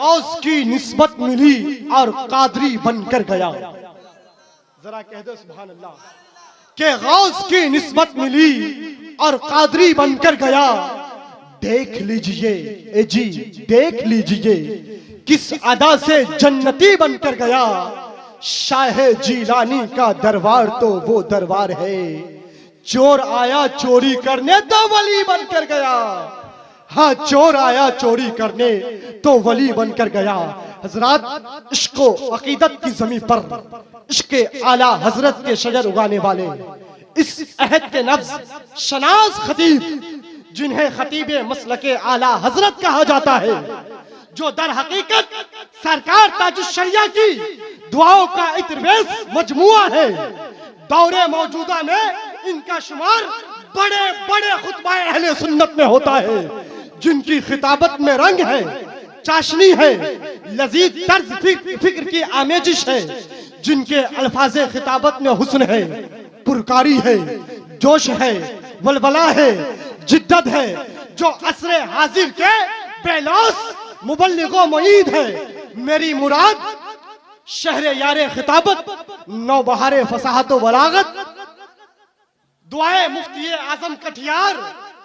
गौस की निस्बत मिली और कादरी बनकर गया। जरा कह दो सुभान अल्लाह। के गौस की निस्बत मिली और कादरी बनकर गया। देख लीजिए ए जी, देख लीजिए किस अदा से जन्नती बनकर गया। शाह जीलानी का दरबार तो वो दरबार है, चोर आया चोरी करने तो वली बनकर गया। हाँ, चोर आया चोरी करने तो वली बनकर गया। हजरात, इश्को अकीदत की जमीन पर इश्क आला हजरत के शजर उगाने वाले इस अहद के नफ्स शनाज खतीब, जिन्हें खतीबे मसलके आला हजरत कहा जाता है, जो दर हकीकत सरकार ताजुश शरिया की दुआओं का इतरवेज मजमुआ है। दौरे मौजूदा में इनका शुमार बड़े बड़े खुतबाए अहले सुन्नत में होता है, जिनकी खिताबत में रंग है, चाशनी है, लजीज तर्ज फिक्र की आमेजिश है, जिनके अल्फाजे खिताबत में हुस्न है, पुरकारी है, जोश है, वलवला है, जिद्दत है, जो असरे हाजिर के बेलौस मुबल्लिगो मुईद है। मेरी मुराद शहरे यारे खिताबत, नौबहारे फसाहतो बलागत, दुआए मुफ्ती आजम कटियार,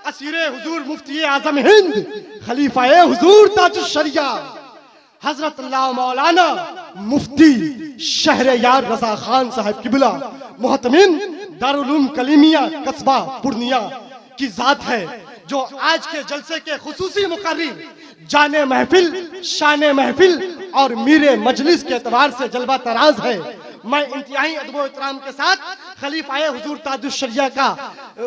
असीरे हुजूर मुफ्ती आजम हिंद, खलीफाए हुजूर ताजुश शरिया हजरत अल्लाह मौलाना मुफ्ती शहरे यार रजा खान साहब किबला मोहतमिम दारुल उलूम कलीमिया कस्बा पूर्णिया की जात है, जो आज के जलसे के खुसूसी मुकर्रिर, जाने महफिल, शाने महफिल और मीरे मजलिस के एतबार से जलवा तराज है। मैं इंतहाई अदब एहतराम के साथ खलीफाए हुजूर ताजुश शरिया का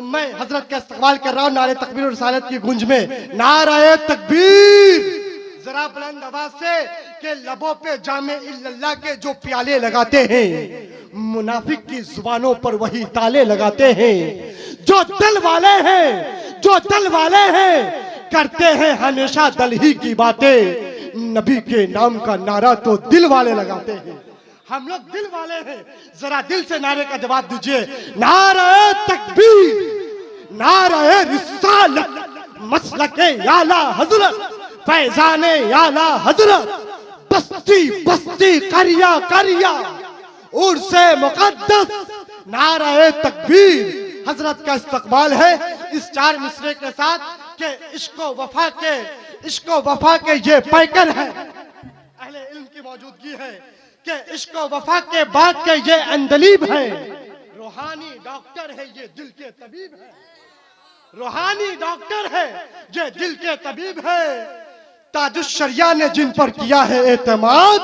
मैं हजरत का इस्तकबाल कर रहा हूँ नारे तकबीर और रिसालत की गूंज में। नारे तकबीर जरा बुलंद आवाज से के लबों पे जामे इल्लल्लाह के जो प्याले लगाते हैं, मुनाफिक की जुबानों पर वही ताले लगाते हैं। जो दल वाले हैं, जो दल वाले हैं, करते हैं हमेशा दल ही की बातें। नबी के नाम का नारा तो दिल वाले लगाते हैं। हम लोग दिल वाले हैं, जरा दिल से नारे का जवाब दीजिए। नारे तकबीर, नारे रिसालत, मसलके आला हजरत, फैजाने आला हजरत, बस्ती बस्ती करिया करिया उर्से मुकद्दस, नारे तकबीर। हजरत का इस्तकबाल है इस चार मिसरे के साथ के इश्को वफा के ये पैकर है। अहले इल्म की मौजूदगी है कि इश्को वफा के बाद के ये अंदलीब है। रूहानी डॉक्टर है ये दिल के तबीब है, रूहानी डॉक्टर है ये दिल के तबीब है। ताजुश शरिया ने जिन पर किया है एतमाद,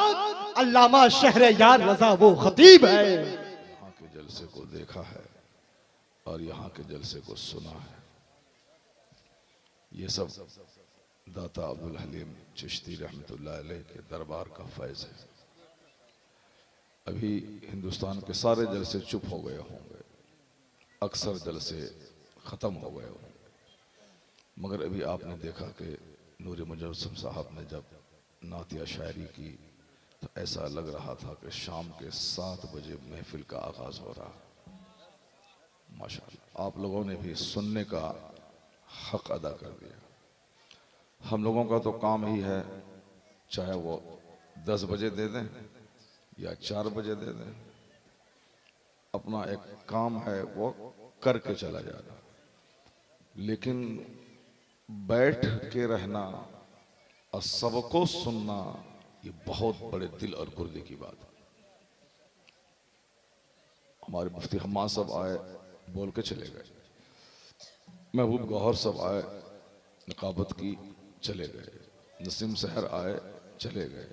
अल्लामा शहरे यार रजा वो खतीब है। यहाँ के जलसे को देखा है और यहाँ के जलसे को सुना है। ये सब दाता अब्दुल हलीम चिश्ती रहमतुल्लाह अलैह के दरबार का फैज़ है। अभी हिंदुस्तान के सारे जलसे चुप हो गए होंगे, अक्सर जलसे ख़त्म हो गए होंगे, मगर अभी आपने देखा कि नूर मुजस्सम साहब ने जब नातिया शायरी की तो ऐसा लग रहा था कि शाम के 7 बजे महफिल का आगाज़ हो रहा। माशाअल्लाह, आप लोगों ने भी सुनने का हक अदा कर दिया। हम लोगों का तो काम ही है, चाहे वो 10 बजे दे दें या 4 बजे दे दें, अपना एक काम है वो करके चला जाना। लेकिन बैठ के रहना और सबको सुनना, ये बहुत बड़े दिल और गुर्दे की बात है। हमारे मुफ्ती हम्माद साहब आए, बोल के चले गए। महबूब गौहर साहब आए, निकाबत की, चले गए। नसीम सहर आए, चले गए।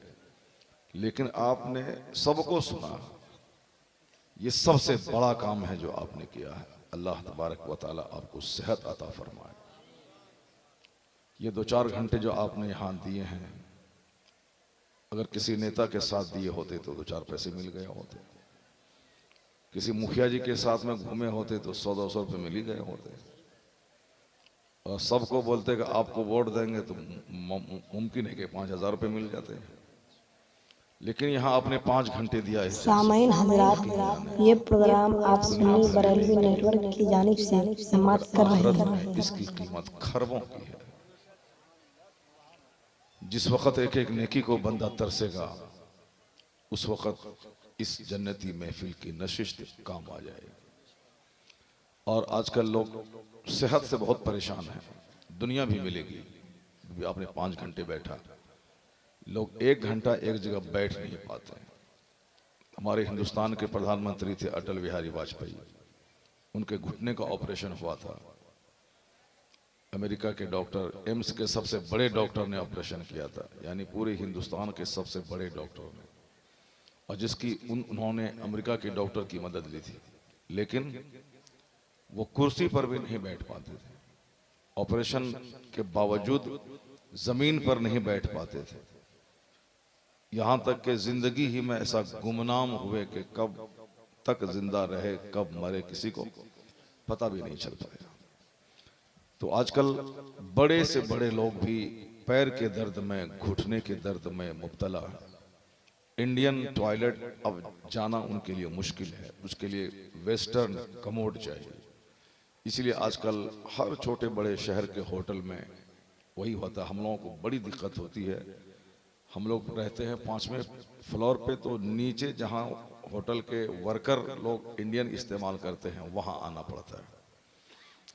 लेकिन आपने सबको सुना। ये सबसे बड़ा काम है जो आपने किया है। अल्लाह तबारक व तआला आपको सेहत अता फरमाए। ये 2-4 घंटे जो आपने यहाँ दिए हैं, अगर किसी नेता के साथ दिए होते तो 2-4 पैसे मिल गए होते, किसी मुखिया जी के साथ में घूमे होते तो 100-200 रुपये मिल ही गए होते, और सबको बोलते कि आपको वोट देंगे तो मुमकिन है कि 5000 रुपये मिल जाते। लेकिन यहाँ आपने 5 घंटे दिया है। सामाइन हजरात, ये प्रोग्राम आप सुन्नी बरेलवी नेटवर्क की जानिब से समाप्त कर रहे हैं। इसकी कीमत खरबों की है। जिस वक़्त एक एक नेकी को बंदा तरसेगा उस वक़्त इस जन्नती महफिल की नशिस्त काम आ जाएगी। और आजकल लोग सेहत से बहुत परेशान हैं, दुनिया भी मिलेगी, आपने 5 घंटे बैठा, लोग 1 घंटा एक जगह बैठ नहीं पाते। हमारे हिंदुस्तान के प्रधानमंत्री थे अटल बिहारी वाजपेयी, उनके घुटने का ऑपरेशन हुआ था, अमेरिका के डॉक्टर, एम्स के सबसे बड़े डॉक्टर ने ऑपरेशन किया था, यानी पूरे हिंदुस्तान के सबसे बड़े डॉक्टर ने, और जिसकी उन्होंने अमेरिका के डॉक्टर की मदद ली थी, लेकिन वो कुर्सी पर भी नहीं बैठ पाते थे, ऑपरेशन के बावजूद जमीन पर नहीं बैठ पाते थे। यहां तक कि जिंदगी ही में ऐसा गुमनाम हुए कि कब तक जिंदा रहे कब मरे किसी को पता भी नहीं चल पाया। तो आजकल बड़े से बड़े लोग भी पैर के दर्द में, घुटने के दर्द में मुब्तला है। इंडियन टॉयलेट अब जाना उनके लिए मुश्किल है, उसके लिए वेस्टर्न कमोड चाहिए। इसलिए आजकल हर छोटे बड़े शहर के होटल में वही होता है। हम लोगों को बड़ी दिक्कत होती है, हम लोग रहते हैं 5वें फ्लोर पे, तो नीचे जहां होटल के वर्कर लोग इंडियन इस्तेमाल करते हैं वहां आना पड़ता है,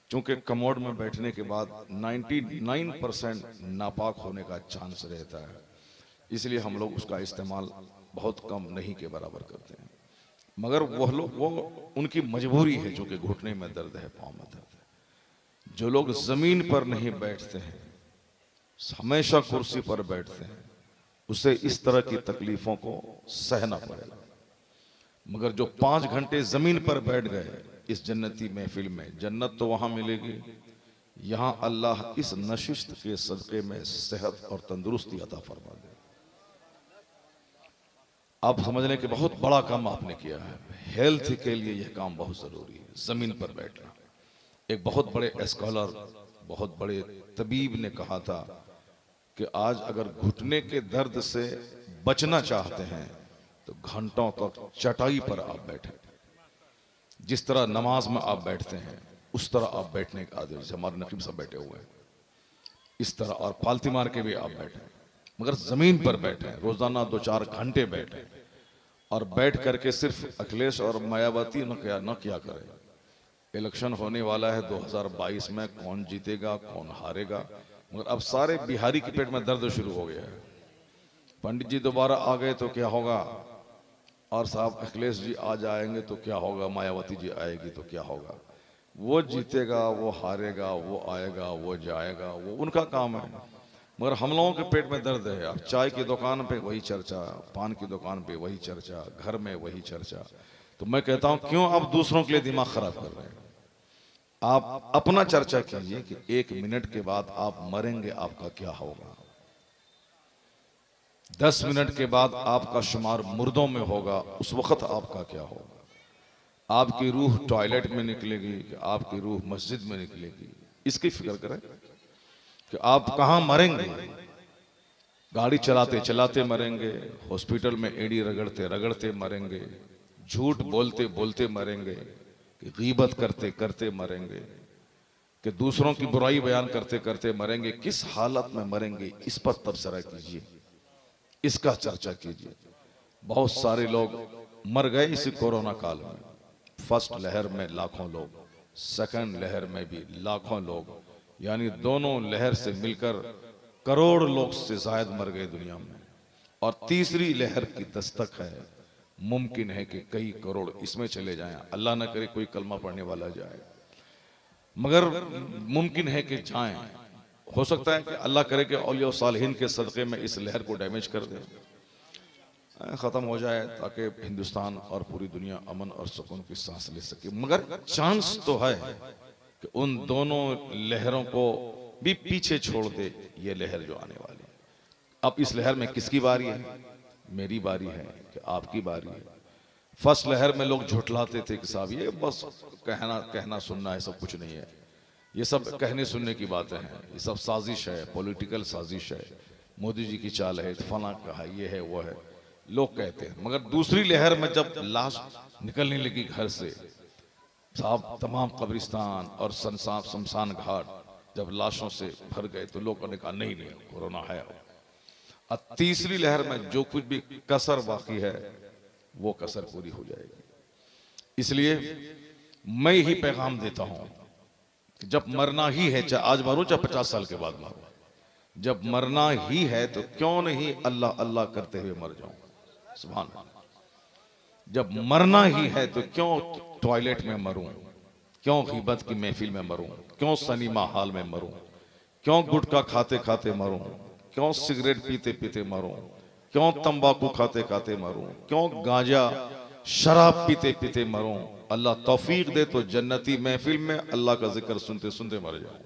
क्योंकि कमोड में बैठने के बाद 99% नापाक होने का चांस रहता है। इसलिए हम लोग उसका इस्तेमाल बहुत कम, नहीं के बराबर करते हैं। मगर वह लोग, वो उनकी मजबूरी है, जो कि घुटने में दर्द है, पाँव में दर्द है। जो लोग जमीन पर नहीं बैठते हैं, हमेशा कुर्सी पर बैठते हैं, उसे इस तरह की तकलीफों को सहना पड़ेगा। मगर जो 5 घंटे जमीन पर बैठ गए इस जन्नती महफिल में, जन्नत तो वहां मिलेगी, यहां अल्लाह इस नशिस्त के सदके में सेहत और तंदुरुस्ती अता फरमा दे। आप समझ लें कि बहुत बड़ा काम आपने किया है। हेल्थ के लिए यह काम बहुत जरूरी है, जमीन पर बैठना। एक बहुत बड़े स्कॉलर, बहुत बड़े तबीब ने कहा था कि आज अगर घुटने के दर्द से बचना चाहते हैं तो घंटों तक चटाई पर आप बैठे, जिस तरह नमाज में आप बैठते हैं उस तरह आप बैठने के आदि, जैसे हमारे नकीब साहब बैठे हुए हैं इस तरह, और पालती मार के भी आप बैठे, मगर जमीन पर बैठे, रोजाना 2-4 घंटे बैठे, और बैठ करके सिर्फ अखिलेश और मायावती न किया करें। इलेक्शन होने वाला है 2022 में, कौन जीतेगा कौन हारेगा, मगर अब सारे बिहारी के पेट में दर्द शुरू हो गया है। पंडित जी दोबारा आ गए तो क्या होगा, और साहब अखिलेश जी आ जाएंगे तो क्या होगा, मायावती जी आएगी तो क्या होगा। वो जीतेगा वो हारेगा, वो आएगा वो जाएगा, वो उनका काम है। मगर हम लोगों के पेट में दर्द है। अब चाय की दुकान पे वही चर्चा, पान की दुकान पे वही चर्चा, घर में वही चर्चा। तो मैं कहता हूं क्यों आप दूसरों के लिए दिमाग खराब कर रहे हैं। आप अपना चर्चा कीजिए कि 1 मिनट के बाद आप मरेंगे, आपका क्या होगा। 10 मिनट के बाद आपका शुमार मुर्दों में होगा, उस वक्त आपका क्या होगा। आपकी रूह टॉयलेट में निकलेगी कि आपकी रूह मस्जिद में निकलेगी, इसकी फिक्र करें कि आप कहां मरेंगे। गाड़ी चलाते चलाते मरेंगे, हॉस्पिटल में एड़ी रगड़ते रगड़ते मरेंगे, झूठ बोलते बोलते मरेंगे, कि गीबत करते करते मरेंगे, कि दूसरों की बुराई बयान करते करते मरेंगे। किस हालत में मरेंगे इस पर तबसरा कीजिए, इसका चर्चा कीजिए। बहुत सारे लोग मर गए इसी कोरोना काल में। फर्स्ट लहर में लाखों लोग, सेकंड लहर में भी लाखों लोग, यानी दोनों लहर से मिलकर करोड़ लोग से ज्यादा मर गए दुनिया में। और तीसरी लहर की दस्तक है, मुमकिन है कि कई करोड़ इसमें चले जाएं। अल्लाह ना करे कोई कलमा पढ़ने वाला जाए, मगर मुमकिन है कि जाएं। हो सकता है कि अल्लाह करे कि औलिया सालिहीन के सदक़े में इस लहर को डैमेज कर दे, ख़त्म हो जाए, ताकि हिंदुस्तान और पूरी दुनिया अमन और सुकून की सांस ले सके। मगर चांस तो है कि उन दोनों लहरों को भी पीछे छोड़ दे ये लहर जो आने वाली है। अब इस लहर में किसकी बारी है? मेरी बारी है कि आपकी बारी है। फर्स्ट लहर में लोग झुठलाते थे कि साहब ये बस कहना सुनना है, सब कुछ नहीं है, ये सब कहने सुनने की बातें हैं, ये सब साजिश है, पॉलिटिकल साजिश है, मोदी जी की चाल है, फला कहा, ये है वो है, लोग कहते हैं। मगर दूसरी लहर में जब लाश निकलने लगी घर से, साहब तमाम कब्रिस्तान और शमशान घाट जब लाशों से भर गए, तो लोगों ने कहा नहीं नहीं कोरोना है। और तीसरी लहर में जो कुछ भी कसर बाकी है वो कसर पूरी हो जाएगी। इसलिए मैं ही पैगाम देता हूं कि जब मरना ही है, चाहे आज मरूं चाहे 50 साल के बाद मरूं, जब मरना ही है तो क्यों नहीं अल्लाह अल्लाह करते हुए मर जाऊं। सुभान अल्लाह। जब मरना ही है तो क्यों टॉयलेट में मरूं, क्यों गीबत की महफिल में मरूं, क्यों सिनेमा हॉल में मरूं, क्यों गुटखा खाते खाते मरूं, क्यों सिगरेट पीते पीते मरूं, क्यों तंबाकू खाते खाते मरूं, क्यों गांजा शराब पीते पीते मरूं। अल्लाह तौफीक दे तो जन्नती महफिल में अल्लाह का जिक्र सुनते सुनते मर जाऊं।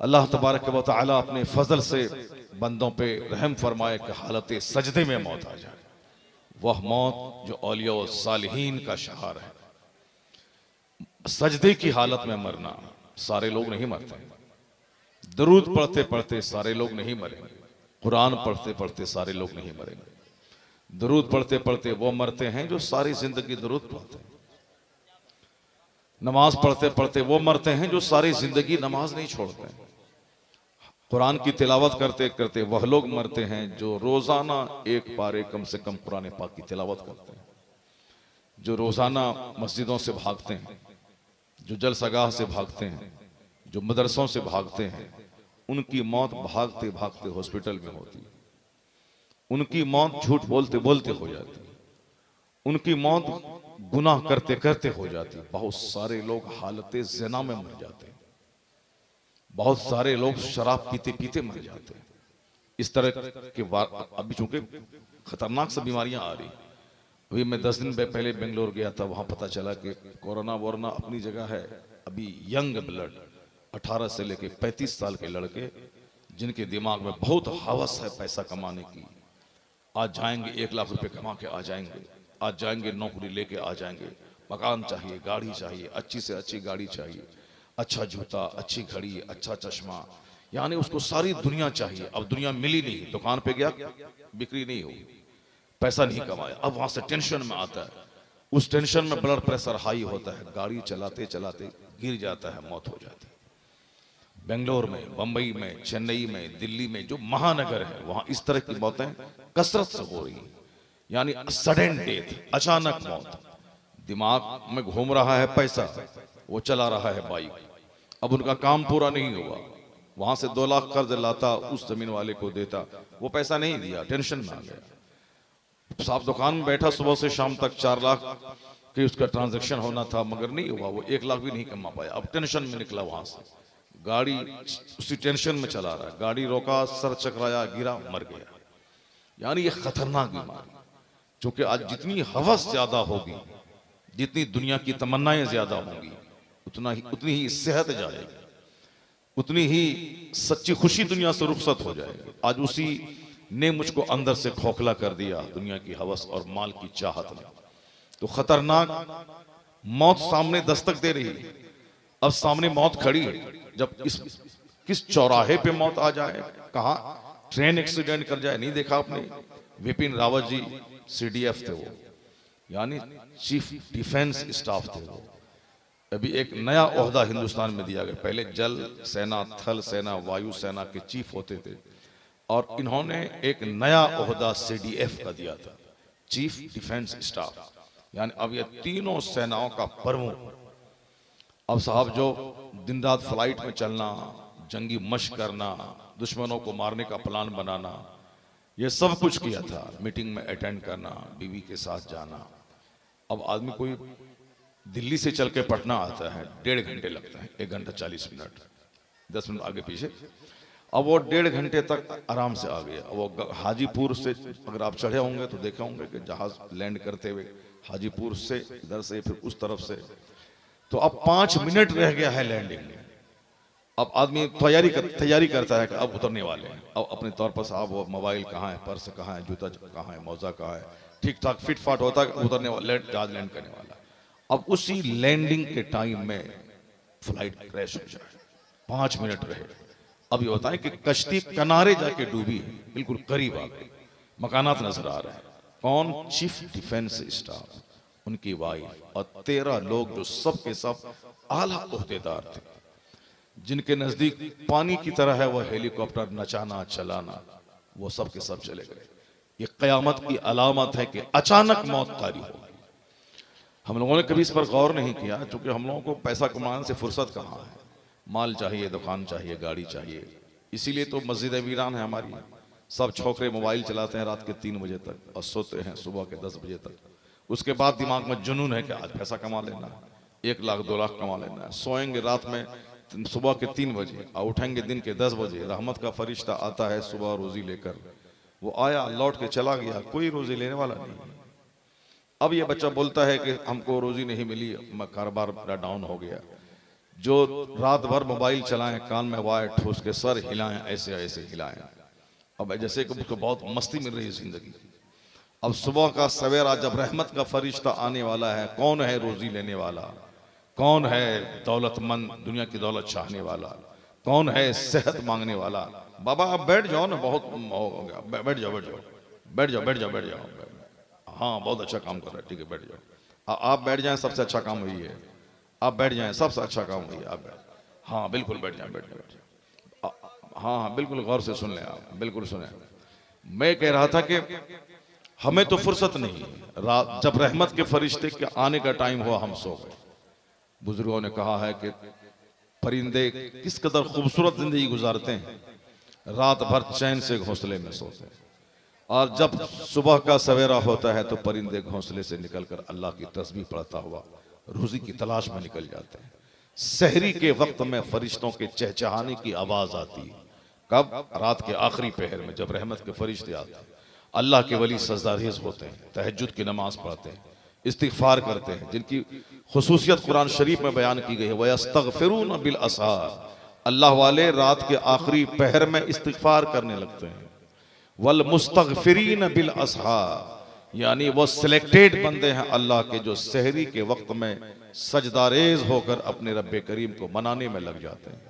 अल्लाह तबारक व तआला अपने फजल से बंदों पे रहम फरमाए कि हालत सजदे में मौत आ जाए। वह मौत जो औलिया और सालिहीन का शहार है। सजदे की हालत में मरना, सारे लोग नहीं मरते। दरूद पढ़ते पढ़ते सारे लोग नहीं मरेंगे। कुरान पढ़ते पढ़ते सारे लोग नहीं मरेंगे। दरूद पढ़ते पढ़ते वो मरते हैं जो सारी जिंदगी दरूद पढ़ते हैं। नमाज पढ़ते पढ़ते वो मरते हैं जो सारी जिंदगी नमाज नहीं छोड़ते हैं। कुरान की तिलावत करते करते वह लोग मरते हैं जो रोजाना एक पारे कम से कम कुरान पाक की तिलावत करते हैं, जो रोजाना मस्जिदों से भागते हैं, जो जलसगाह से भागते हैं, जो मदरसों से भागते हैं। उनकी मौत भागते भागते हॉस्पिटल में होती है। उनकी मौत झूठ बोलते बोलते हो जाती है। उनकी मौत गुनाह करते करते हो जाती है। बहुत सारे लोग हालत ज़िना में मर जाते हैं। बहुत सारे लोग शराब पीते पीते मर जाते हैं। इस तरह के अभी चूंकि खतरनाक सी बीमारियां आ रही। अभी मैं 10 दिन पहले बेंगलोर गया था, वहां पता चला कि कोरोना वोरोना अपनी जगह है। अभी यंग ब्लड 18 से लेके 35 साल के लड़के जिनके दिमाग में बहुत हवस है पैसा कमाने की, आज जाएंगे 1 लाख रुपए कमा के आ जाएंगे, आज जाएंगे नौकरी लेके आ जाएंगे, मकान चाहिए, गाड़ी चाहिए, अच्छी से अच्छी गाड़ी चाहिए, अच्छा जूता, अच्छी घड़ी, अच्छा चश्मा, यानी उसको सारी दुनिया चाहिए। अब दुनिया मिली नहीं, दुकान पे गया बिक्री नहीं हुई, पैसा नहीं कमाया, अब वहां से टेंशन में आता है। उस टेंशन में ब्लड प्रेशर हाई होता है, गाड़ी चलाते चलाते गिर जाता है, मौत हो जाती है। बेंगलोर में, बंबई में, चेन्नई में, दिल्ली में जो महानगर है वहां इस तरह की मौतें कसरत से हो रही, यानी सडन डेथ, अचानक मौत। दिमाग में घूम रहा है पैसा, वो चला रहा है बाइक, अब उनका काम पूरा नहीं हुआ, वहां से 2 लाख कर्ज लाता, उस जमीन वाले को देता, वो पैसा नहीं दिया, टेंशन में आ गया। साहब दुकान में बैठा सुबह से शाम तक 4 लाख की उसका ट्रांजैक्शन होना था, मगर नहीं हुआ, वो 1 लाख भी नहीं कमा पाया। अब टेंशन में निकला, वहां से गाड़ी उसी टेंशन में चला रहा है, गाड़ी रोका, सर चकराया, गिरा, मर गया। यानी ये खतरनाक बीमारी, क्योंकि आज जितनी हवस ज्यादा होगी, जितनी दुनिया की तमन्नाएं ज्यादा होंगी, उतनी ही सेहत जाएगी, उतनी ही सच्ची खुशी दुनिया से रुखसत हो जाएगी। आज उसी ने मुझको अंदर से खोखला कर दिया, दुनिया की हवस और माल की चाहत ने। तो खतरनाक मौत सामने दस्तक दे रही है। अब सामने मौत खड़ी है, जब किस चौराहे पे मौत आ जाए, कहा ट्रेन एक्सीडेंट कर जाए, नहीं देखा आपने? विपिन रावत जी CDF थे वो, यानी चीफ डिफेंस स्टाफ थे वो। अभी एक नया ओहदा हिंदुस्तान में दिया गया, पहले जल सेना, थल सेना, वायु सेना के चीफ होते थे, और इन्होंने एक नया ओहदा CDF का दिया था, चीफ डिफेंस स्टाफ। यानी अब ये तीनों सेनाओं का प्रमुख। अब साहब जो दिन रात फ्लाइट में चलना, जंगी मश्क करना, दुश्मनों को मारने का प्लान बनाना, ये सब कुछ किया था। मीटिंग में अटेंड करना, बीवी के साथ जाना। अब आदमी कोई दिल्ली से चल के पटना आता है, 1.5 घंटे लगता है, 1 घंटा 40 मिनट, 10 मिनट आगे पीछे। अब वो 1.5 घंटे तक आराम से आ गया। वो हाजीपुर से अगर आप चढ़े होंगे तो देखे होंगे कि जहाज लैंड करते हुए हाजीपुर से इधर से फिर उस तरफ से, तो अब 5 मिनट रह गया है लैंडिंग में। अब आदमी तैयारी करता है कि अब उतरने वाले हैं। अब अपने तौर पर साहब वो मोबाइल कहाँ है, पर्स कहाँ है, जूता कहाँ है, मौजा कहाँ है, ठीक ठाक फिट फाट होता है, उतरने वाला, जहाज लैंड करने वाला। अब उसी लैंडिंग के टाइम में फ्लाइट क्रैश हो जाए, 5 मिनट रहे। अब ये बताएं कि कश्ती किनारे जाके डूबी, बिल्कुल करीब आ गई, मकानात नजर आ रहे हैं। कौन? चीफ डिफेंस स्टाफ, उनकी वाइफ और 13 लोग जो सब के सब आला ओहदेदार थे। जिनके नजदीक पानी की तरह है वह हेलीकॉप्टर नचाना चलाना वो सब के सब चले गए। ये कयामत की अलामत है कि अचानक मौत तारी होगी। हम लोगों ने कभी इस पर गौर नहीं किया, क्योंकि हम लोगों को पैसा कमाने से फुर्सत कहाँ है, माल चाहिए, दुकान चाहिए, गाड़ी चाहिए। इसीलिए तो मस्जिद वीरान है हमारी। सब छोकरे मोबाइल चलाते हैं रात के 3 बजे तक और सोते हैं सुबह के 10 बजे तक। उसके बाद दिमाग में जुनून है कि आज पैसा कमा लेना है, 1 लाख 2 लाख कमा लेना है। सोएंगे रात में सुबह के 3 बजे और उठेंगे दिन के 10 बजे। रहमत का फरिश्ता आता है सुबह रोजी लेकर, वो आया लौट के चला गया, कोई रोजी लेने वाला नहीं। अब ये बच्चा बोलता है कि हमको रोजी नहीं मिली, कारोबार मेरा डाउन हो गया। जो रात भर मोबाइल चलाएं, कान में वायर ठूस के सर हिलाएं, ऐसे ऐसे हिलाएं। अब जैसे कि उसको बहुत मस्ती मिल रही है जिंदगी। अब सुबह का सवेरा जब रहमत का फरिश्ता आने वाला है, कौन है रोजी लेने वाला, कौन है दौलतमंद, दुनिया की दौलत चाहने वाला, कौन है सेहत मांगने वाला। बाबा आप बैठ जाओ ना, बहुत हो गया, बैठ जाओ बैठ जाओ बैठ जाओ बैठ जाओ बैठ जाओ। हाँ बहुत अच्छा काम कर रहा है, ठीक है बैठ जाओ। आप बैठ जाएं, सबसे अच्छा काम वही है। आप बैठ जाएं, सबसे अच्छा काम वही है। आप हाँ बिल्कुल बैठ जाएं, बैठ जाएं। हाँ हाँ बिल्कुल गौर से सुन लें आप, बिल्कुल सुने। मैं कह रहा था कि हमें तो फुर्सत नहीं, रात जब रहमत के फरिश्ते के आने का टाइम हुआ हम सो गए। बुजुर्गों ने कहा है कि परिंदे किस कदर खूबसूरत जिंदगी गुजारते हैं, रात भर चैन से घोंसले में सोते हैं, और जब सुबह का सवेरा होता है तो परिंदे घोंसले से निकलकर अल्लाह की तस्बीह पढ़ता हुआ रोजी की तलाश में निकल जाते हैं। सहरी के वक्त में फरिश्तों के चहचहाने की आवाज आती है। कब? रात के आखिरी पहर में, जब रहमत के फरिश्ते आते हैं। अल्लाह के वली सजदारेज होते हैं, तहज्जुद की नमाज पढ़ते हैं, इस्तिगफार करते हैं, जिनकी खुसूसियत कुरान शरीफ में बयान की गई है। वयस्तगफिरून बिल असहार, अल्लाह वाले रात के आखिरी पहर में इस्तिगफार करने लगते हैं। वल मुस्तगफिरीन बिल असहार, यानी वो सिलेक्टेड बंदे हैं अल्लाह के जो सहरी के वक्त में सजदारेज होकर अपने रब्बे करीम को मनाने में लग जाते हैं।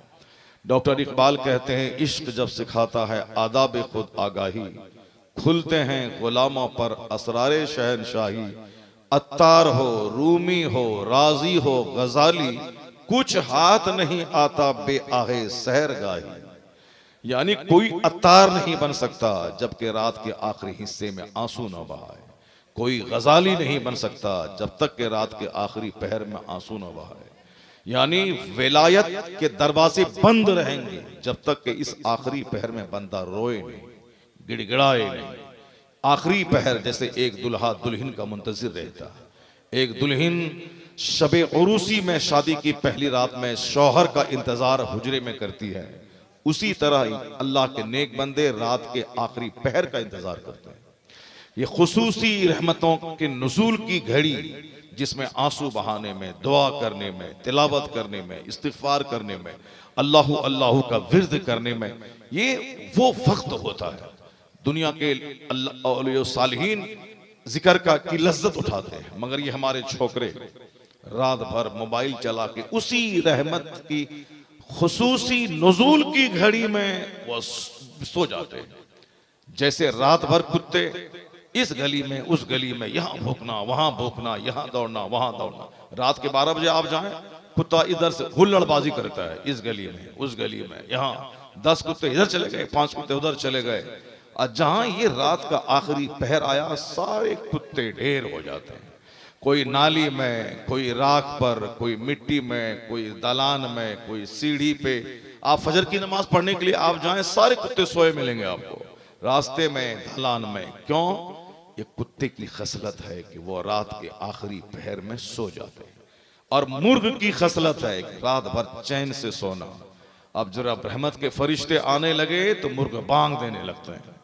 डॉक्टर इकबाल कहते हैं, इश्क जब सिखाता है आदाब खुद आगाही, खुलते हैं गुलामों पर असरारे शहनशाही। अत्तार हो, रूमी हो, राजी हो, गजाली, कुछ हाथ नहीं आता बे आहे सहरगाही। यानी कोई अत्तार नहीं बन सकता जबकि रात के आखिरी हिस्से में आंसू न बहाए। कोई गजाली नहीं बन सकता जब तक के रात के आखिरी पहर में आंसू न बहाए। यानी विलायत के दरवाजे बंद रहेंगे जब तक कि इस आखिरी पहर में बंदा रोए नहीं, गिड़गिड़ाए नहीं। आखिरी पहर जैसे एक दुल्हा दुल्हन का मुंतजिर रहता है। एक दुल्हन शबे उरूसी में, शादी की पहली रात में शौहर का इंतजार हुजरे में करती है, उसी तरह ही अल्लाह के नेक बंदे रात के आखिरी पहर का इंतजार करते हैं। ये खुसूसी रहमतों के नुज़ूल की घड़ी, जिसमें आंसू बहाने में, दुआ करने में, तिलावत करने में, इस्तिग़फ़ार करने में, अल्लाहु अल्लाहु का विर्द करने में, ये वो वक्त होता है। दुनिया के औलिया सालिहीन जिक्र की लज्जत उठाते हैं, मगर ये हमारे छोकरे रात भर मोबाइल चला के उसी रहमत की खुसूसी नुज़ूल की घड़ी में वो सो जाते हैं। जैसे रात भर कुत्ते इस गली में उस गली में, यहाँ भौंकना वहां भौंकना, यहाँ दौड़ना वहां दौड़ना। रात के 12 बजे आप जाएं, कुत्ता इधर से हुल्लड़बाजी करता है, इस गली में उस गली में, यहाँ 10 कुत्ते इधर चले गए, 5 कुत्ते उधर चले गए। और जहां ये रात का आखिरी पहर आया, सारे कुत्ते ढेर हो जाते हैं। कोई नाली में, कोई राख पर, कोई मिट्टी में, कोई दलान में, कोई सीढ़ी पे। आप फजर की नमाज पढ़ने के लिए आप जाएं, सारे कुत्ते सोए मिलेंगे आपको, रास्ते में, दलान में। क्यों? ये कुत्ते की खसलत है कि वो रात के आखिरी पहर में सो जाते हैं। और मुर्ग की खसलत है कि रात भर चैन से सोना। अब जरा रहमत के फरिश्ते आने लगे तो मुर्ग बांग देने लगते हैं।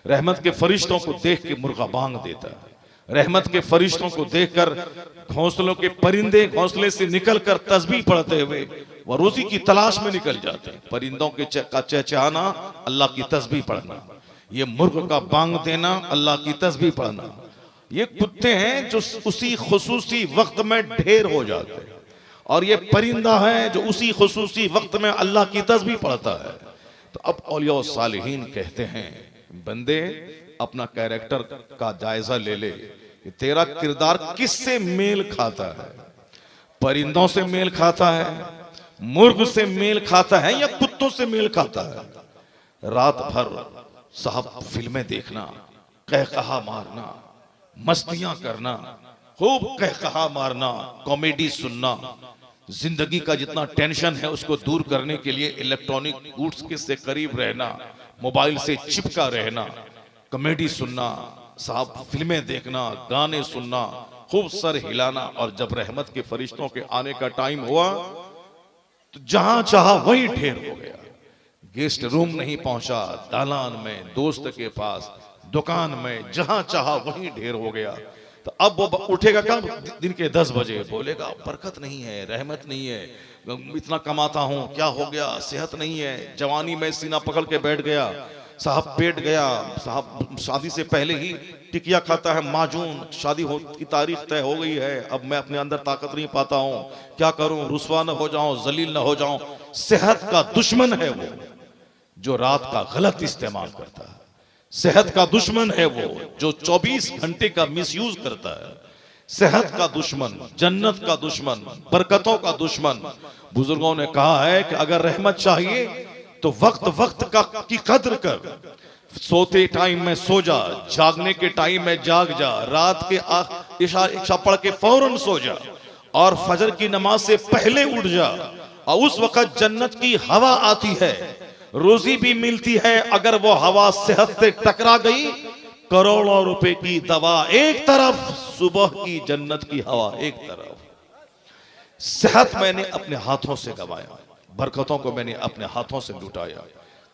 रहमत के फरिश्तों को देख के मुर्गा बांग देता है। रहमत के फरिश्तों को देखकर घोंसलों के परिंदे घोंसले से निकलकर तस्बीह पढ़ते हुए वह रोजी की तलाश में निकल जाते हैं। परिंदों के चहचहाना, अल्लाह की तस्बीह पढ़ना। ये मुर्ग का बांग देना, अल्लाह की तस्बीह पढ़ना। ये कुत्ते हैं जो उसी खुसूसी वक्त में ढेर हो जाते हैं, और ये परिंदा है जो उसी खुसूसी वक्त में अल्लाह की तस्बीह पढ़ता है। तो अब औलिया सालिहीन कहते हैं, बंदे अपना कैरेक्टर का जायजा ले ले कि तेरा किरदार किससे मेल खाता है। परिंदों से मेल खाता है, मुर्ग से मेल खाता है या कुत्तों से मेल खाता है? रात भर साहब फिल्में देखना, कहकहा मारना, मस्तियां करना, खूब कहकहा मारना, कॉमेडी सुनना, जिंदगी का जितना टेंशन है उसको दूर करने के लिए इलेक्ट्रॉनिक गुड्स के से करीब रहना, मोबाइल से चिपका रहना, कॉमेडी सुनना, साहब फिल्में देखना, गाने सुनना, खूब सर हिलाना। और जब रहमत के फरिश्तों के आने का टाइम हुआ तो जहां चाहा वहीं ढेर हो गया। गेस्ट रूम नहीं पहुंचा, दालान में, दोस्त के पास, दुकान में, जहां चाहा वहीं ढेर हो गया। तो अब वो उठेगा कब? दिन के 10 बजे। बोलेगा बरकत नहीं है, रहमत नहीं है, इतना कमाता हूं, क्या हो गया, सेहत नहीं है, जवानी में सीना पकड़ के बैठ गया, साहब पेट गया, साहब शादी से पहले ही टिकिया खाता है माजून, शादी की तारीख तय हो गई है, अब मैं अपने अंदर ताकत नहीं पाता हूं, क्या करूं, रुसवा न हो जाऊं, जलील न हो जाऊं। सेहत का दुश्मन है वो जो रात का गलत इस्तेमाल करता है। सेहत का दुश्मन है वो जो 24 घंटे का मिसयूज करता है। सेहत का दुश्मन, जन्नत का दुश्मन, बरकतों का दुश्मन। बुजुर्गों ने कहा है कि अगर रहमत चाहिए तो वक्त वक्त की कद्र कर। सोते टाइम में सो जा, जागने के टाइम में जाग जा, रात के इशा पढ़ के फौरन सो जा और फजर की नमाज से पहले उठ जा। और उस वक्त जन्नत की हवा आती है, रोजी भी मिलती है। अगर वो हवा सेहत से टकरा गई, करोड़ों रुपए की दवा एक तरफ, सुबह की जन्नत की हवा एक तरफ। सेहत मैंने अपने हाथों से गवाया, बरकतों को मैंने अपने हाथों से लुटाया।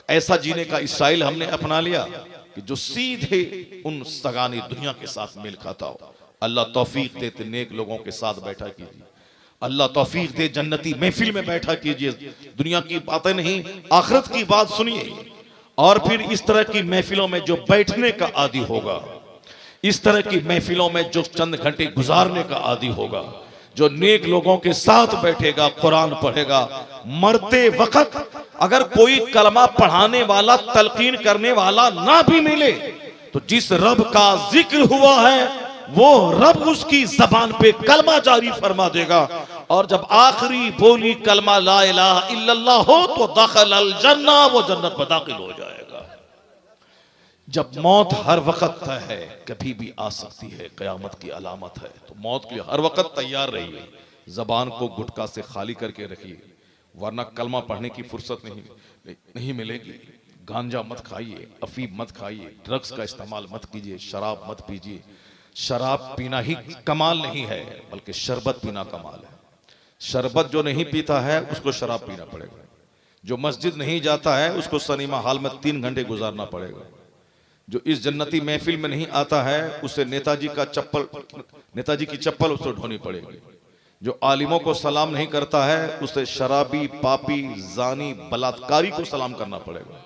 ऐसा जीने का स्टाइल हमने अपना लिया कि जो सीधे उन सगानी दुनिया के साथ मेल खाता हो। अल्लाह तौफीक दे नेक लोगों के साथ बैठा कीजिए, अल्लाह तौफीक दे जन्नती महफिल में बैठा कीजिए। दुनिया की बातें नहीं, आखिरत की बात सुनिए। और फिर इस तरह की महफिलों में जो बैठने का आदी होगा, इस तरह की महफिलों में जो चंद घंटे गुजारने का आदी होगा, जो नेक लोगों के साथ बैठेगा, कुरान पढ़ेगा, मरते वक्त अगर कोई कलमा पढ़ाने वाला, तलकीन करने वाला ना भी मिले तो जिस रब का जिक्र हुआ है वो रब उसकी जबान पे कलमा जारी फरमा देगा। और जब आखिरी बोली कलमा ला इलाहा इल्लल्लाह हो तो दाखिल अल जन्ना, वो जन्नत में दाखिल हो जाएगा। जब मौत हर वक्त है, कभी भी आ सकती है, कयामत की अलामत है, तो मौत के लिए हर वक्त तैयार रहिए। जबान को गुटका से खाली करके रखिए, वरना कलमा पढ़ने की फुर्सत नहीं मिलेगी। गांजा मत खाइए, अफीम मत खाइए, ड्रग्स का इस्तेमाल मत कीजिए, शराब मत पीजिए। शराब पीना ही कमाल नहीं है, बल्कि शरबत पीना कमाल है। शरबत जो नहीं पीता है उसको शराब पीना पड़ेगा। जो मस्जिद नहीं जाता है उसको सिनेमा हॉल में 3 घंटे गुजारना पड़ेगा। जो इस जन्नती महफिल में नहीं आता है उसे नेताजी की चप्पल उसको ढोनी पड़ेगी। जो आलिमों को सलाम नहीं करता है उसे शराबी, पापी, जानी, बलात्कारी को सलाम करना पड़ेगा।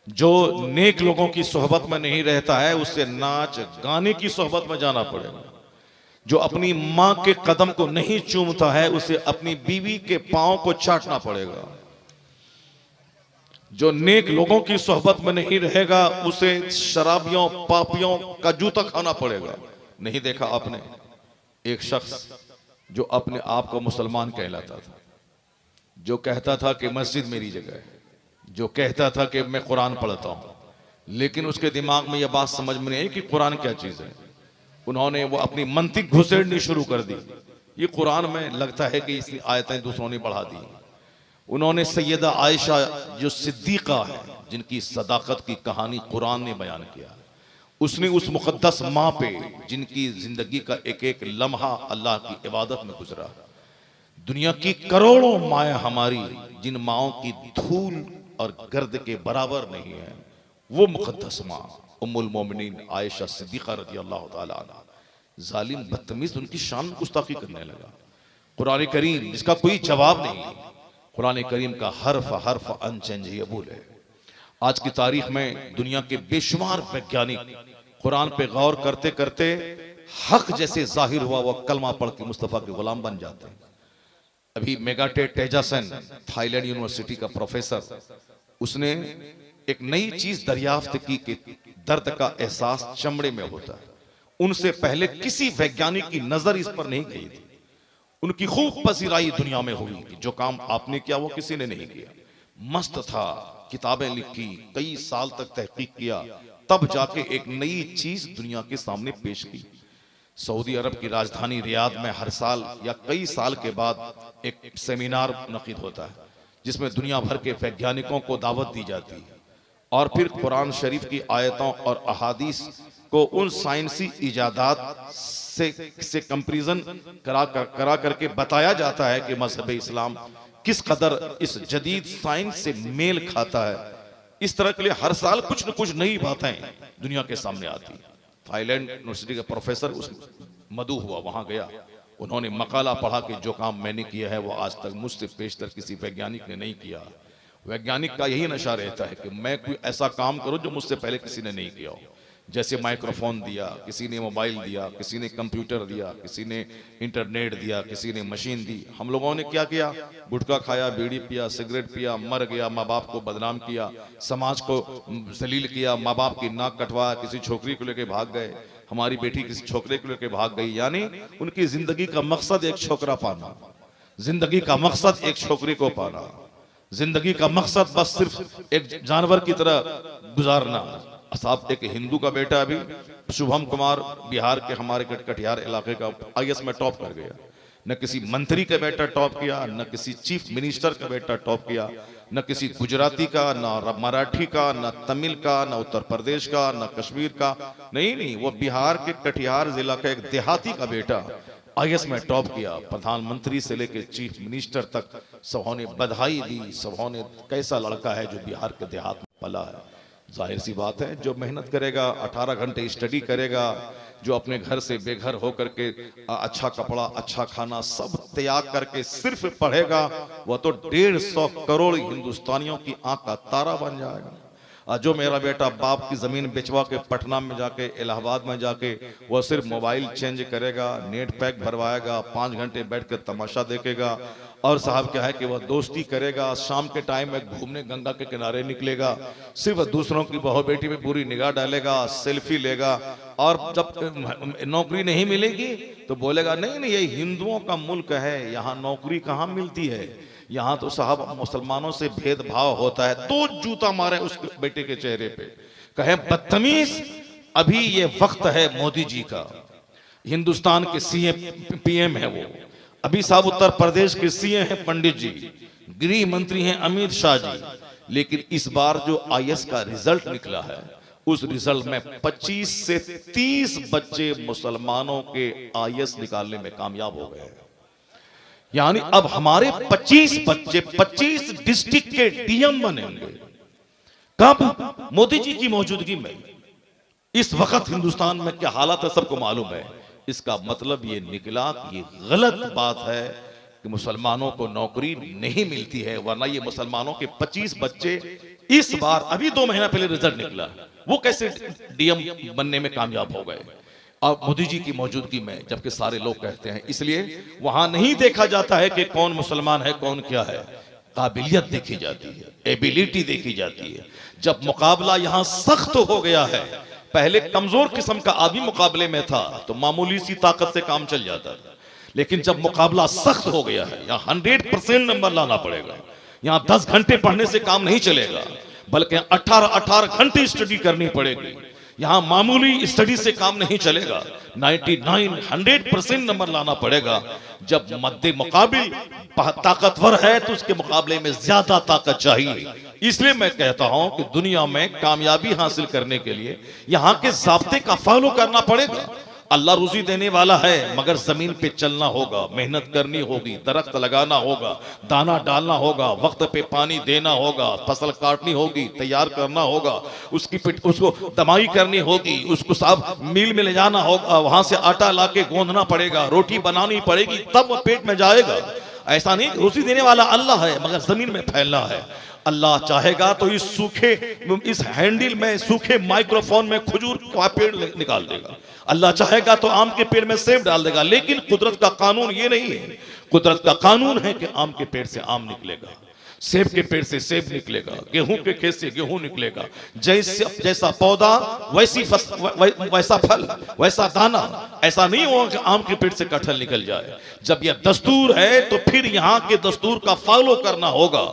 जो नेक लोगों की सोहबत में नहीं रहता है उसे नाच गाने की सोहबत में जाना पड़ेगा। जो अपनी मां के कदम को नहीं चूमता है उसे अपनी बीवी के पांव को चाटना पड़ेगा। जो नेक लोगों की सोहबत में नहीं रहेगा उसे शराबियों, पापियों का जूता खाना पड़ेगा। नहीं देखा आपने एक शख्स जो अपने आप को मुसलमान कहलाता था, जो कहता था कि मस्जिद मेरी जगह है, जो कहता था कि मैं कुरान पढ़ता हूं, लेकिन उसके दिमाग में यह बात समझ में नहीं आई कि कुरान क्या चीज है। उन्होंने वो अपनी मंतिक घुसेड़नी शुरू कर दी। ये कुरान में लगता है कि इसकी आयतें दूसरों ने बढ़ा दी। उन्होंने सैयदा आयशा जो सिद्दीका है, जिनकी सदाकत की कहानी कुरान ने बयान किया, उसने उस मुकद्दस माँ पे जिनकी जिंदगी का एक एक लम्हा अल्लाह की इबादत में गुजरा। दुनिया की करोड़ों माएँ हमारी जिन माओं की धूल और गर्द के बराबर नहीं है, वो मुकद्दस माँ उम्मुल मोमिनीन आयशा सिद्दीका रज़ी अल्लाह ताला अन्हा। जालिम बदतमीज उनकी शान में गुस्ताखी करने लगा। कुरान करीम जिसका कोई जवाब नहीं, कुरान करीम का हर्फ अनचेंजेबल है। आज की तारीख में दुनिया के बेशुमार वैज्ञानिक कुरान पे गौर करते करते हक जैसे जाहिर हुआ वो कलमा पढ़ के मुस्तफा के गुलाम बन जाते हैं। अभी मेगाटे तेजासन थाईलैंड यूनिवर्सिटी का प्रोफेसर, उसने एक नई चीज दरियाफ्त की कि दर्द का एहसास चमड़े में होता है। उनसे पहले किसी वैज्ञानिक की नजर इस पर नहीं गई थी। उनकी खूब पसीराई दुनिया में हुई कि जो काम आपने किया वो किसी ने नहीं किया। मस्त था, किताबें लिखी, कई साल तक तहकीक किया, तब जाके एक नई चीज दुनिया के सामने पेश की। सऊदी अरब की राजधानी रियाद में हर साल या कई साल के बाद एक सेमिनार मुनक़िद होता है जिसमें दुनिया भर के वैज्ञानिकों को दावत दी जाती है और फिर कुरान शरीफ की आयतों और अहादीस को उन साइंसी इजादात से कंपैरिजन करा करके बताया जाता है कि मजहब इस्लाम किस कदर इस जदीद साइंस से मेल खाता है। इस तरह के लिए हर साल कुछ न कुछ नई बातें दुनिया के सामने आती है। थाईलैंड यूनिवर्सिटी का प्रोफेसर उस मधु हुआ, वहां गया, उन्होंने मकाला पढ़ा कि जो काम मैंने किया है वो आज तक मुझसे पेशतर किसी वैज्ञानिक ने नहीं किया। वैज्ञानिक का यही नशा रहता है कि मैं कोई ऐसा काम करूं जो मुझसे पहले किसी ने नहीं किया हो। जैसे माइक्रोफोन दिया, किसी ने मोबाइल दिया, किसी ने कंप्यूटर दिया, किसी ने इंटरनेट दिया, किसी ने मशीन दी। हम लोगों ने क्या किया? गुटखा खाया, बीड़ी पिया, सिगरेट पिया, मर गया, माँ बाप को बदनाम किया, समाज को जलील किया, माँ बाप की नाक कटवाया, किसी छोकरी को लेके भाग गए, हमारी बेटी किसी छोकरे को लेके भाग गई। यानी उनकी जिंदगी का मकसद एक छोकरा पाना, जिंदगी का मकसद एक छोकरी को पाना, जिंदगी का मकसद बस सिर्फ एक जानवर की तरह गुजारना। साहब एक हिंदू का बेटा अभी शुभम कुमार बिहार के हमारे कटिहार इलाके का आईएएस में टॉप कर गया। न किसी मंत्री का बेटा टॉप किया, न किसी चीफ मिनिस्टर का बेटा टॉप किया, न किसी गुजराती का, न मराठी का, न तमिल का, न उत्तर प्रदेश का, न कश्मीर का। नहीं, वो बिहार के कटिहार जिला का एक देहाती का बेटा आईएएस में टॉप किया। प्रधानमंत्री से लेकर चीफ मिनिस्टर तक सबों ने बधाई दी, सबों ने कैसा लड़का है जो बिहार के देहात में पला है। जाहिर सी बात है, जो मेहनत करेगा, 18 घंटे स्टडी करेगा, जो अपने घर से बेघर होकर के अच्छा कपड़ा, अच्छा खाना सब त्याग करके सिर्फ पढ़ेगा, वह तो 150 करोड़ हिंदुस्तानियों की आंख का तारा बन जाएगा। जो मेरा बेटा बाप की जमीन बेचवा के पटना में जाके, इलाहाबाद में जाके वह सिर्फ मोबाइल चेंज करेगा, नेट पैक भरवाएगा, 5 घंटे बैठ कर तमाशा देखेगा, और साहब क्या है कि वह दोस्ती करेगा, शाम के टाइम में घूमने गंगा के किनारे निकलेगा, सिर्फ दूसरों की बहू बेटी में पूरी निगाह डालेगा, सेल्फी लेगा, और जब नौकरी नहीं मिलेगी तो बोलेगा नहीं, ये हिंदुओं का मुल्क है, यहाँ नौकरी कहाँ मिलती है, यहाँ तो साहब मुसलमानों से भेदभाव होता है। तो जूता मारे उस बेटे के चेहरे पे, कहे बदतमीज। अभी ये वक्त है मोदी जी का, हिंदुस्तान के सीएम पीएम है वो। अभी साहब उत्तर प्रदेश के सीएम हैं पंडित जी, गृह मंत्री हैं अमित शाह जी। लेकिन इस बार जो आईएएस का रिजल्ट निकला है, उस रिजल्ट में 25 से 30 बच्चे मुसलमानों के आईएएस निकालने में कामयाब हो गए। यानी अब हमारे 25 बच्चे 25 डिस्ट्रिक्ट के डीएम बनेंगे। कब? मोदी जी की मौजूदगी में। इस वक्त हिंदुस्तान में क्या हालात है सबको मालूम है। इसका मतलब ये निकला कि ये गलत बात है कि मुसलमानों को नौकरी नहीं मिलती है, वरना ये मुसलमानों के 25 बच्चे इस बार, अभी 2 महीना पहले रिजल्ट निकला, वो कैसे डीएम बनने में कामयाब हो गए और मोदी जी की मौजूदगी में, जबकि सारे लोग कहते हैं। इसलिए वहां नहीं देखा जाता है कि कौन मुसलमान है कौन क्या है, काबिलियत देखी जाती है, एबिलिटी देखी जाती है। जब मुकाबला यहां सख्त हो गया है, पहले कमजोर किस्म का आदमी मुकाबले में था तो मामूली सी ताकत से काम चल जाता था, लेकिन जब मुकाबला सख्त हो गया है, यहाँ 100% नंबर लाना पड़ेगा। यहाँ 10 घंटे पढ़ने से काम नहीं चलेगा, बल्कि 18 घंटे स्टडी करनी पड़ेगी। यहाँ मामूली स्टडी से काम नहीं चलेगा, 99-100% नंबर लाना पड़ेगा। जब मद्दे मुकाबिल ताकतवर है तो उसके मुकाबले में ज्यादा ताकत चाहिए। इसलिए मैं कहता हूं कि दुनिया में कामयाबी हासिल करने के लिए यहाँ के ज़ाब्ते का फॉलो करना पड़ेगा। अल्लाह रुज़ी देने वाला है, मगर जमीन पे चलना होगा, मेहनत करनी होगी, दरख्त लगाना होगा, दाना डालना होगा, वक्त पे पानी देना होगा, फसल काटनी होगी, तैयार करना होगा, उसको दमाई करनी होगी, उसको साहब मिल में ले जाना होगा, वहां से आटा लाके गूंदना पड़ेगा, रोटी बनानी पड़ेगी, तब वो पेट में जाएगा। ऐसा नहीं, रुज़ी देने वाला अल्लाह है, मगर जमीन में फैलना है। अल्लाह चाहेगा तो इस हैंडल में, सूखे माइक्रोफोन में खजूर का पेड़ निकाल देगा। अल्लाह चाहेगा तो आम के पेड़ में सेब डाल देगा। लेकिन कुदरत का कानून ये नहीं है। कुदरत का कानून है कि आम के पेड़ से आम निकलेगा, सेब के पेड़ से सेब निकलेगा, गेहूं के खेत से गेहूं निकलेगा। जैसा पौधा वैसा फल, वैसा दाना। ऐसा नहीं होगा कि आम के पेड़ से कटहल निकल जाए। जब यह दस्तूर है तो फिर यहाँ के दस्तूर का फॉलो करना होगा।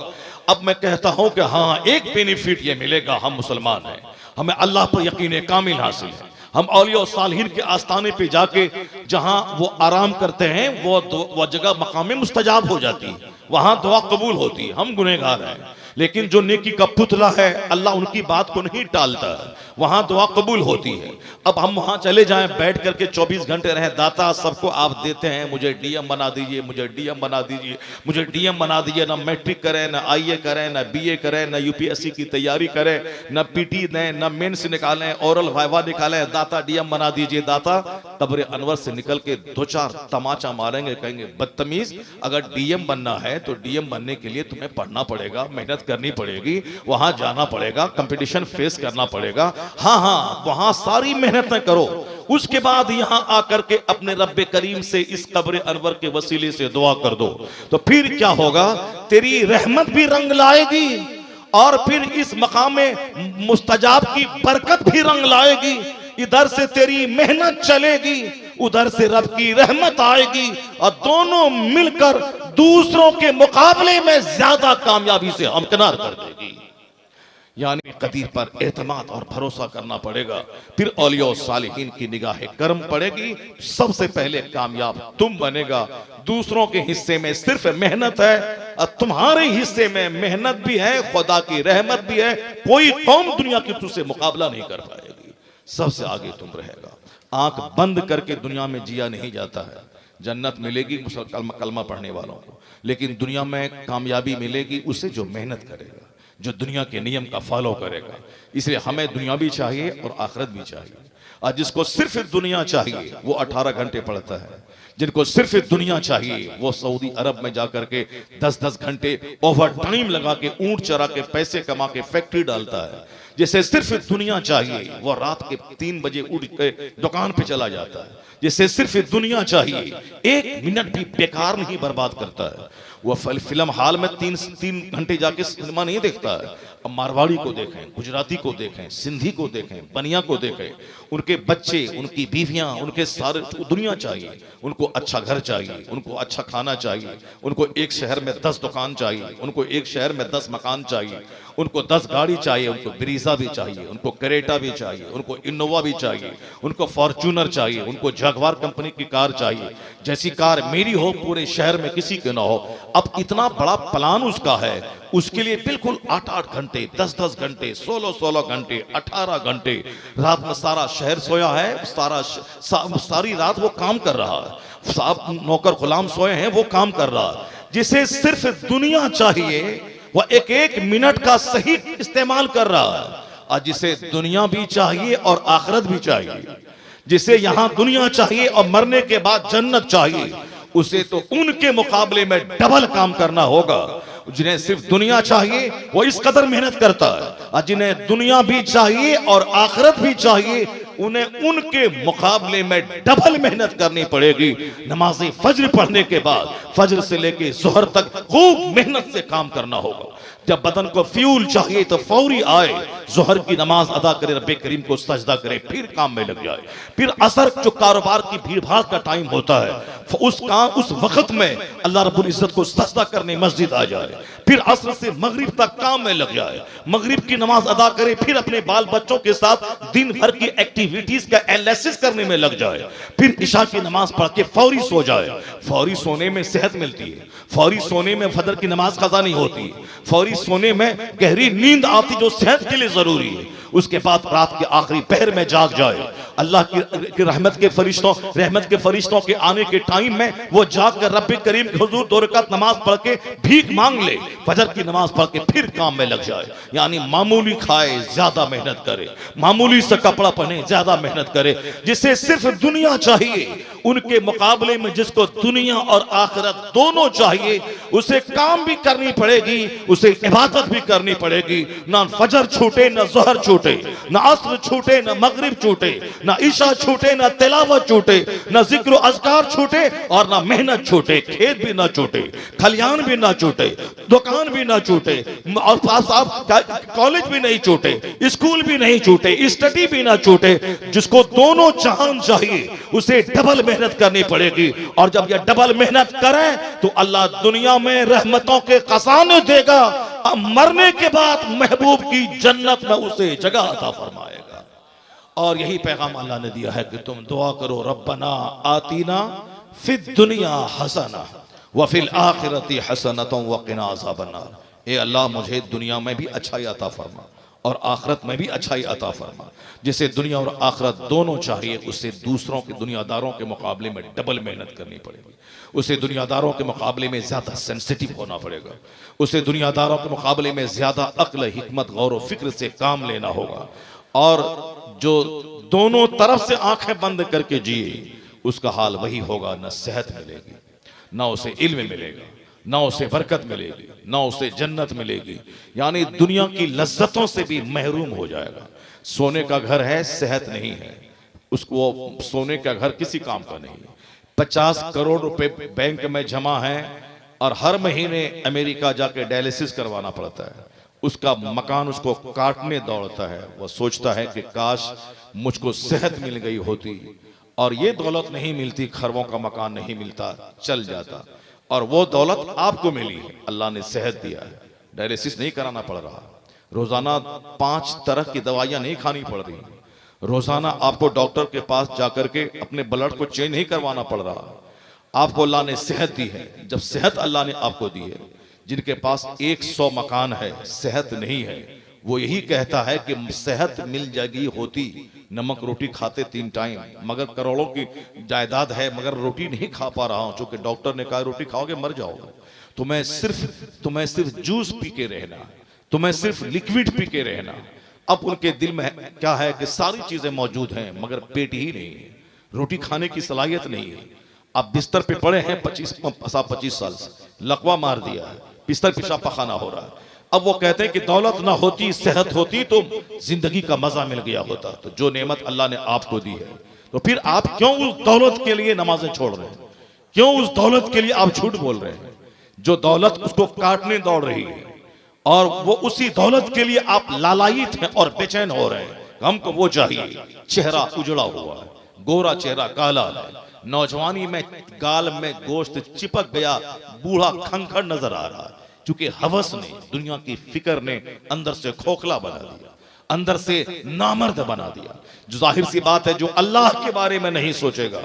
अब मैं कहता हूं कि हाँ, एक बेनिफिट ये मिलेगा, हम मुसलमान हैं, हमें अल्लाह पर यकीन कामिल हासिल है। हम औलिया और सालिहीन के आस्थाने पे जाके जहां वो आराम करते हैं वो जगह मकाम मुस्तजाब हो जाती है, वहां दुआ कबूल होती है। हम गुनहगार हैं, लेकिन जो नेकी का पुतला है अल्लाह उनकी बात को नहीं टालता, वहां दुआ कबूल होती है। अब हम वहां चले जाएं, बैठ करके 24 घंटे रहें, दाता सबको आप देते हैं, मुझे डीएम बना दीजिए, मुझे डीएम बना दीजिए, मुझे डीएम बना दीजिए। ना मैट्रिक करें, ना आईए करें, ना बीए करें, ना यूपीएससी की तैयारी करें, ना पीटी दें, ना मेंस निकालें, ओरल वाइवा निकालें, दाता डीएम बना दीजिए। दाता कब्र अनवर से निकल के 2-4 तमाचा मारेंगे, कहेंगे बदतमीज, अगर डीएम बनना है तो डीएम बनने के लिए तुम्हें पढ़ना पड़ेगा, मेहनत करनी पड़ेगी, वहां जाना पड़ेगा, कंपटीशन फेस करना पड़ेगा। हाँ, वहां सारी मेहनतें करो, उसके बाद यहां आकर के अपने रब्बे करीम से इस कब्र अनवर के वसीले से दुआ कर दो, तो फिर क्या होगा, तेरी रहमत भी रंग लाएगी और फिर इस मकाम में मुस्तजाब की बरकत भी रंग लाएगी। इधर से तेरी मेहनत चलेगी, उधर से रब की रहमत आएगी, और दोनों मिलकर दूसरों के मुकाबले में ज्यादा कामयाबी से हमकिनार कर देगी। यानी कदीर पर एतमाद और भरोसा करना पड़ेगा, फिर औलिया और सालिहीन की निगाहे करम पड़ेगी, सबसे पहले कामयाब तुम बनेगा। दूसरों के हिस्से में सिर्फ मेहनत है और तुम्हारे हिस्से में मेहनत भी है, खुदा की रहमत भी है। कोई कौम दुनिया की तुझसे मुकाबला नहीं कर पाएगी, सबसे आगे तुम रहेगा। आंख बंद करके दुनिया में जिया नहीं जाता है। जन्नत मिलेगी कलमा पढ़ने वालों को, लेकिन दुनिया में कामयाबी मिलेगी उसे जो मेहनत करेगा, जो दुनिया के नियम का फॉलो करेगा। इसलिए हमें दुनिया भी चाहिए और आखिरत भी चाहिए। और जिसको सिर्फ दुनिया चाहिए वो 18 घंटे पढ़ता है, जिनको सिर्फ दुनिया चाहिए वो सऊदी अरब में जाकर के 10-10 घंटे ओवर टाइम लगा के ऊंट चरा के पैसे कमा के फैक्ट्री डालता है। जिसे सिर्फ दुनिया चाहिए वो रात के 3 बजे उठ के दुकान पे चला जाता है। जिसे सिर्फ दुनिया चाहिए 1 मिनट भी बेकार नहीं बर्बाद करता है। वो फिल्म हाल में 3 घंटे जाके सिनेमा नहीं देखता है। अब मारवाड़ी को देखें, गुजराती को देखें, सिंधी को देखें, बनिया को देखें, उनके बच्चे, उनकी बीवियां, उनके सारे दुनिया चाहिए। उनको अच्छा घर चाहिए, उनको अच्छा खाना चाहिए, उनको एक शहर में 10 दुकान चाहिए, उनको एक शहर में 10 मकान चाहिए, उनको 10 गाड़ी चाहिए, उनको ब्रीजा भी चाहिए, उनको करेटा भी चाहिए, उनको इनोवा भी चाहिए, उनको फॉर्च्यूनर चाहिए, उनको जगवार कंपनी की कार चाहिए। जैसी कार मेरी हो पूरे शहर में किसी के ना हो। अब इतना बड़ा प्लान उसका है, उसके लिए बिल्कुल 8-8 घंटे, 10-10 घंटे, 16-16 घंटे, 18 घंटे रात में सारा शहर सोया है, सारी रात वो काम कर रहा है। साहब नौकर गुलाम सोए हैं, वो काम कर रहा है। जिसे सिर्फ दुनिया चाहिए वह एक मिनट का सही इस्तेमाल कर रहा है। और जिसे दुनिया भी चाहिए और आखिरत भी चाहिए, जिसे यहां दुनिया चाहिए और मरने के बाद जन्नत चाहिए, उसे तो उनके मुकाबले में डबल काम करना होगा। जिन्हें सिर्फ दुनिया चाहिए वो इस कदर मेहनत करता है, और जिन्हें दुनिया भी चाहिए और आखिरत भी चाहिए उन्हें उनके मुकाबले में डबल मेहनत करनी पड़ेगी। नमाज फज्र पढ़ने के बाद फज्र से लेके जोहर तक खूब मेहनत से काम करना होगा। जब बदन को फ्यूल चाहिए तो फौरी आए, जोहर की नमाज अदा करे, रब्बे करीम को सजदा करे, फिर काम में लग जाए। फिर असर जो कारोबार की भीड़ भाड़ का टाइम होता है उस वक्त में अल्लाह रब्बुल इज्जत को सजदा करने मस्जिद आ जाए। फिर असर से मगरिब तक काम में लग जाए, मगरिब की नमाज अदा करे, फिर अपने बाल बच्चों के साथ दिन भर की एक्टिविटीज का एनालिसिस करने में लग जाए। फिर इशा की नमाज पढ़ के फौरी सो जाए। फौरी सोने में सेहत मिलती है, फौरी सोने में फजर की नमाज कज़ा नहीं होती, फौरी सोने में गहरी नींद आती जो सेहत के लिए जरूरी है। उसके बाद रात के आखिरी पहर में जाग जाए, अल्लाह की रहमत के फरिश्तों के आने के टाइम में वो जाग कर रब्बे करीम के हुजूर 2 रकात नमाज पढ़ के भीख मांग ले, फजर की नमाज पढ़ के फिर काम में लग जाए। यानी मामूली खाए ज्यादा मेहनत करे, मामूली सा कपड़ा पहने ज्यादा मेहनत करे। जिसे सिर्फ दुनिया चाहिए उनके मुकाबले में जिसको दुनिया और आखिरत दोनों चाहिए उसे काम भी करनी पड़ेगी, उसे इबादत भी करनी पड़ेगी। ना फजर छूटे ना जोहर छूटे, छूटे, न अस्र छूटे, न मगरिब छूटे, न ईशा छूटे, न तिलावत छूटे, न जिक्र अज़कार छूटे और न मेहनत छूटे। खेत भी ना छूटे, खलियान भी ना छूटे, दुकान भी ना छूटे और कॉलेज भी नहीं छूटे, स्कूल भी नहीं छूटे, स्टडी भी ना छूटे। जिसको दोनों जहान चाहिए उसे डबल मेहनत करनी पड़ेगी और जब यह डबल मेहनत करे तो अल्लाह दुनिया में रहमतों के खजाने देगा, मरने के बाद महबूब की जन्नत में उसे जगह अता फरमाएगा। और यही पैगाम अल्लाह ने दिया है कि तुम दुआ करो, रब्बना आतीना फिद दुनिया हसना व फिल आखिरती हसनतुम व क़िना अज़ाबन्नार। ए अल्लाह मुझे दुनिया में भी अच्छाई अता फरमा और आखिरत में भी अच्छाई अता फरमा। जिसे दुनिया और आखिरत दोनों चाहिए उसे दूसरों के दुनियादारों के मुकाबले में डबल मेहनत करनी पड़ेगी, उसे दुनियादारों के मुकाबले में ज्यादा सेंसिटिव होना पड़ेगा, उसे दुनियादारों के मुकाबले में ज्यादा अक्ल, हिकमत, गौर व फिक्र से काम लेना होगा। और जो दोनों तरफ से आंखें बंद करके जिए उसका हाल वही होगा, न सेहत मिलेगी, ना उसे इल्म मिलेगा, ना उसे बरकत मिलेगी, ना उसे जन्नत मिलेगी, यानी दुनिया की लज्जतों से भी महरूम हो जाएगा। सोने का घर है, सेहत नहीं है, उसको सोने का घर किसी काम का नहीं। 50 करोड़ रुपए बैंक में जमा है और हर महीने अमेरिका जाके डायलिसिस करवाना पड़ता है, उसका मकान उसको काटने दौड़ता है। वह सोचता है कि काश मुझको सेहत मिल गई होती, और ये दौलत नहीं मिलती, खरबों का मकान नहीं मिलता, चल जाता। और वो दौलत आपको मिली, अल्लाह ने सेहत दिया है, डायलिसिस नहीं कराना पड़ रहा, रोजाना 5 तरह की दवाइयां नहीं खानी पड़ रही, रोजाना आपको डॉक्टर के पास जाकर के अपने ब्लड को चेंज नहीं करवाना पड़ रहा। आपको अल्लाह ने सेहत दी है। जब सेहत अल्लाह ने आपको दी है, जिनके पास 100 मकान है, सेहत नहीं है, वो यही कहता है कि सेहत मिल जाएगी होती, नमक रोटी खाते 3 टाइम, मगर करोड़ों की जायदाद है मगर रोटी नहीं खा पा रहा हूं, क्योंकि डॉक्टर ने कहा रोटी खाओगे मर जाओगे। तुम्हें सिर्फ जूस पी के रहना, तुम्हें सिर्फ लिक्विड पी के रहना। अब उनके दिल में क्या है कि सारी चीजें मौजूद हैं मगर पेट ही नहीं है, रोटी खाने की सलाहियत नहीं है। अब बिस्तर पे पड़े हैं 25 साल से, लकवा मार दिया है, बिस्तर पेशाब पखाना हो रहा है। अब वो कहते हैं कि दौलत ना होती, सेहत होती तो जिंदगी का मजा मिल गया होता। तो जो नेमत अल्लाह ने आपको दी है, तो फिर आप क्यों उस दौलत के लिए नमाजें छोड़ रहे हैं, क्यों उस दौलत के लिए आप झूठ बोल रहे हैं? जो दौलत उसको काटने दौड़ रही है और वो उसी दौलत के लिए आप लालायित हैं और बेचैन हो रहे हैं। हमको वो चाहिए, चेहरा उजड़ा हुआ है, गोरा चेहरा काला है, नौजवानी में गाल में गोश्त चिपक गया, बूढ़ा खंखर नजर आ रहा है, क्योंकि हवस ने, दुनिया की फिक्र ने अंदर से खोखला बना दिया, अंदर से नामर्द बना दिया। जो जाहिर सी बात है, जो अल्लाह के बारे में नहीं सोचेगा,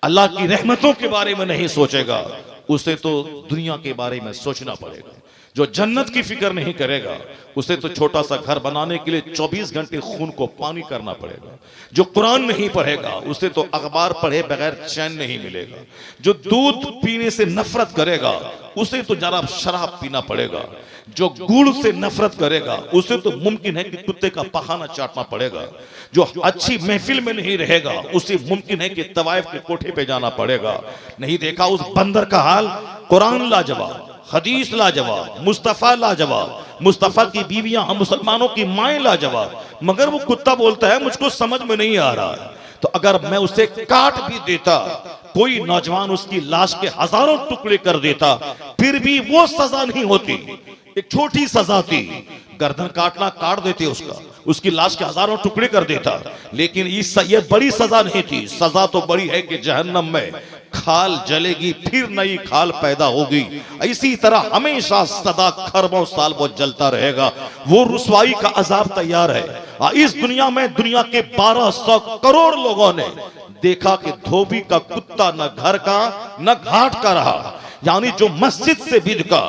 अल्लाह की रहमतों के बारे में नहीं सोचेगा, उसे तो दुनिया के बारे में सोचना पड़ेगा। जो जन्नत की फिक्र नहीं करेगा, उसे तो छोटा सा घर बनाने के लिए 24 घंटे खून को पानी करना पड़ेगा। जो कुरान नहीं पढ़ेगा, उसे तो अखबार पढ़े बगैर चैन नहीं मिलेगा। जो दूध पीने से नफरत करेगा, उसे तो जरा शराब पीना पड़ेगा। जो गुड़ से नफरत करेगा, उसे तो मुमकिन है कि कुत्ते का पखाना चाटना पड़ेगा। जो अच्छी महफिल में नहीं रहेगा, उसे मुमकिन है कि तवाइफ के कोठे पे जाना पड़ेगा। नहीं देखा उस बंदर का हाल? कुरान लाजवाब, हदीस लाजवाब, मुस्तफा लाजवाब, मुस्तफा की बीवियां हम मुसलमानों की माएं लाजवाब, मगर वो कुत्ता बोलता है मुझको समझ में नहीं आ रहा है। तो अगर मैं उसे काट भी देता, कोई नौजवान उसकी लाश के हजारों टुकड़े कर देता, फिर भी वो सजा नहीं होती। एक छोटी सजा थी, गर्दन काटना काट देते उसका, उसकी लाश के हजारों टुकड़े कर देता, लेकिन ये बड़ी सजा नहीं थी। सजा तो बड़ी है कि जहन्नम में खाल जलेगी, फिर नई खाल पैदा होगी। इसी तरह हमेशा सदा खरबों साल वो जलता रहेगा। वो रुसवाई का अजाब तैयार है। इस दुनिया में दुनिया के 1200 करोड़ लोगों ने देखा कि धोबी का कुत्ता न घर का न घाट का रहा, यानी जो मस्जिद से बिदका,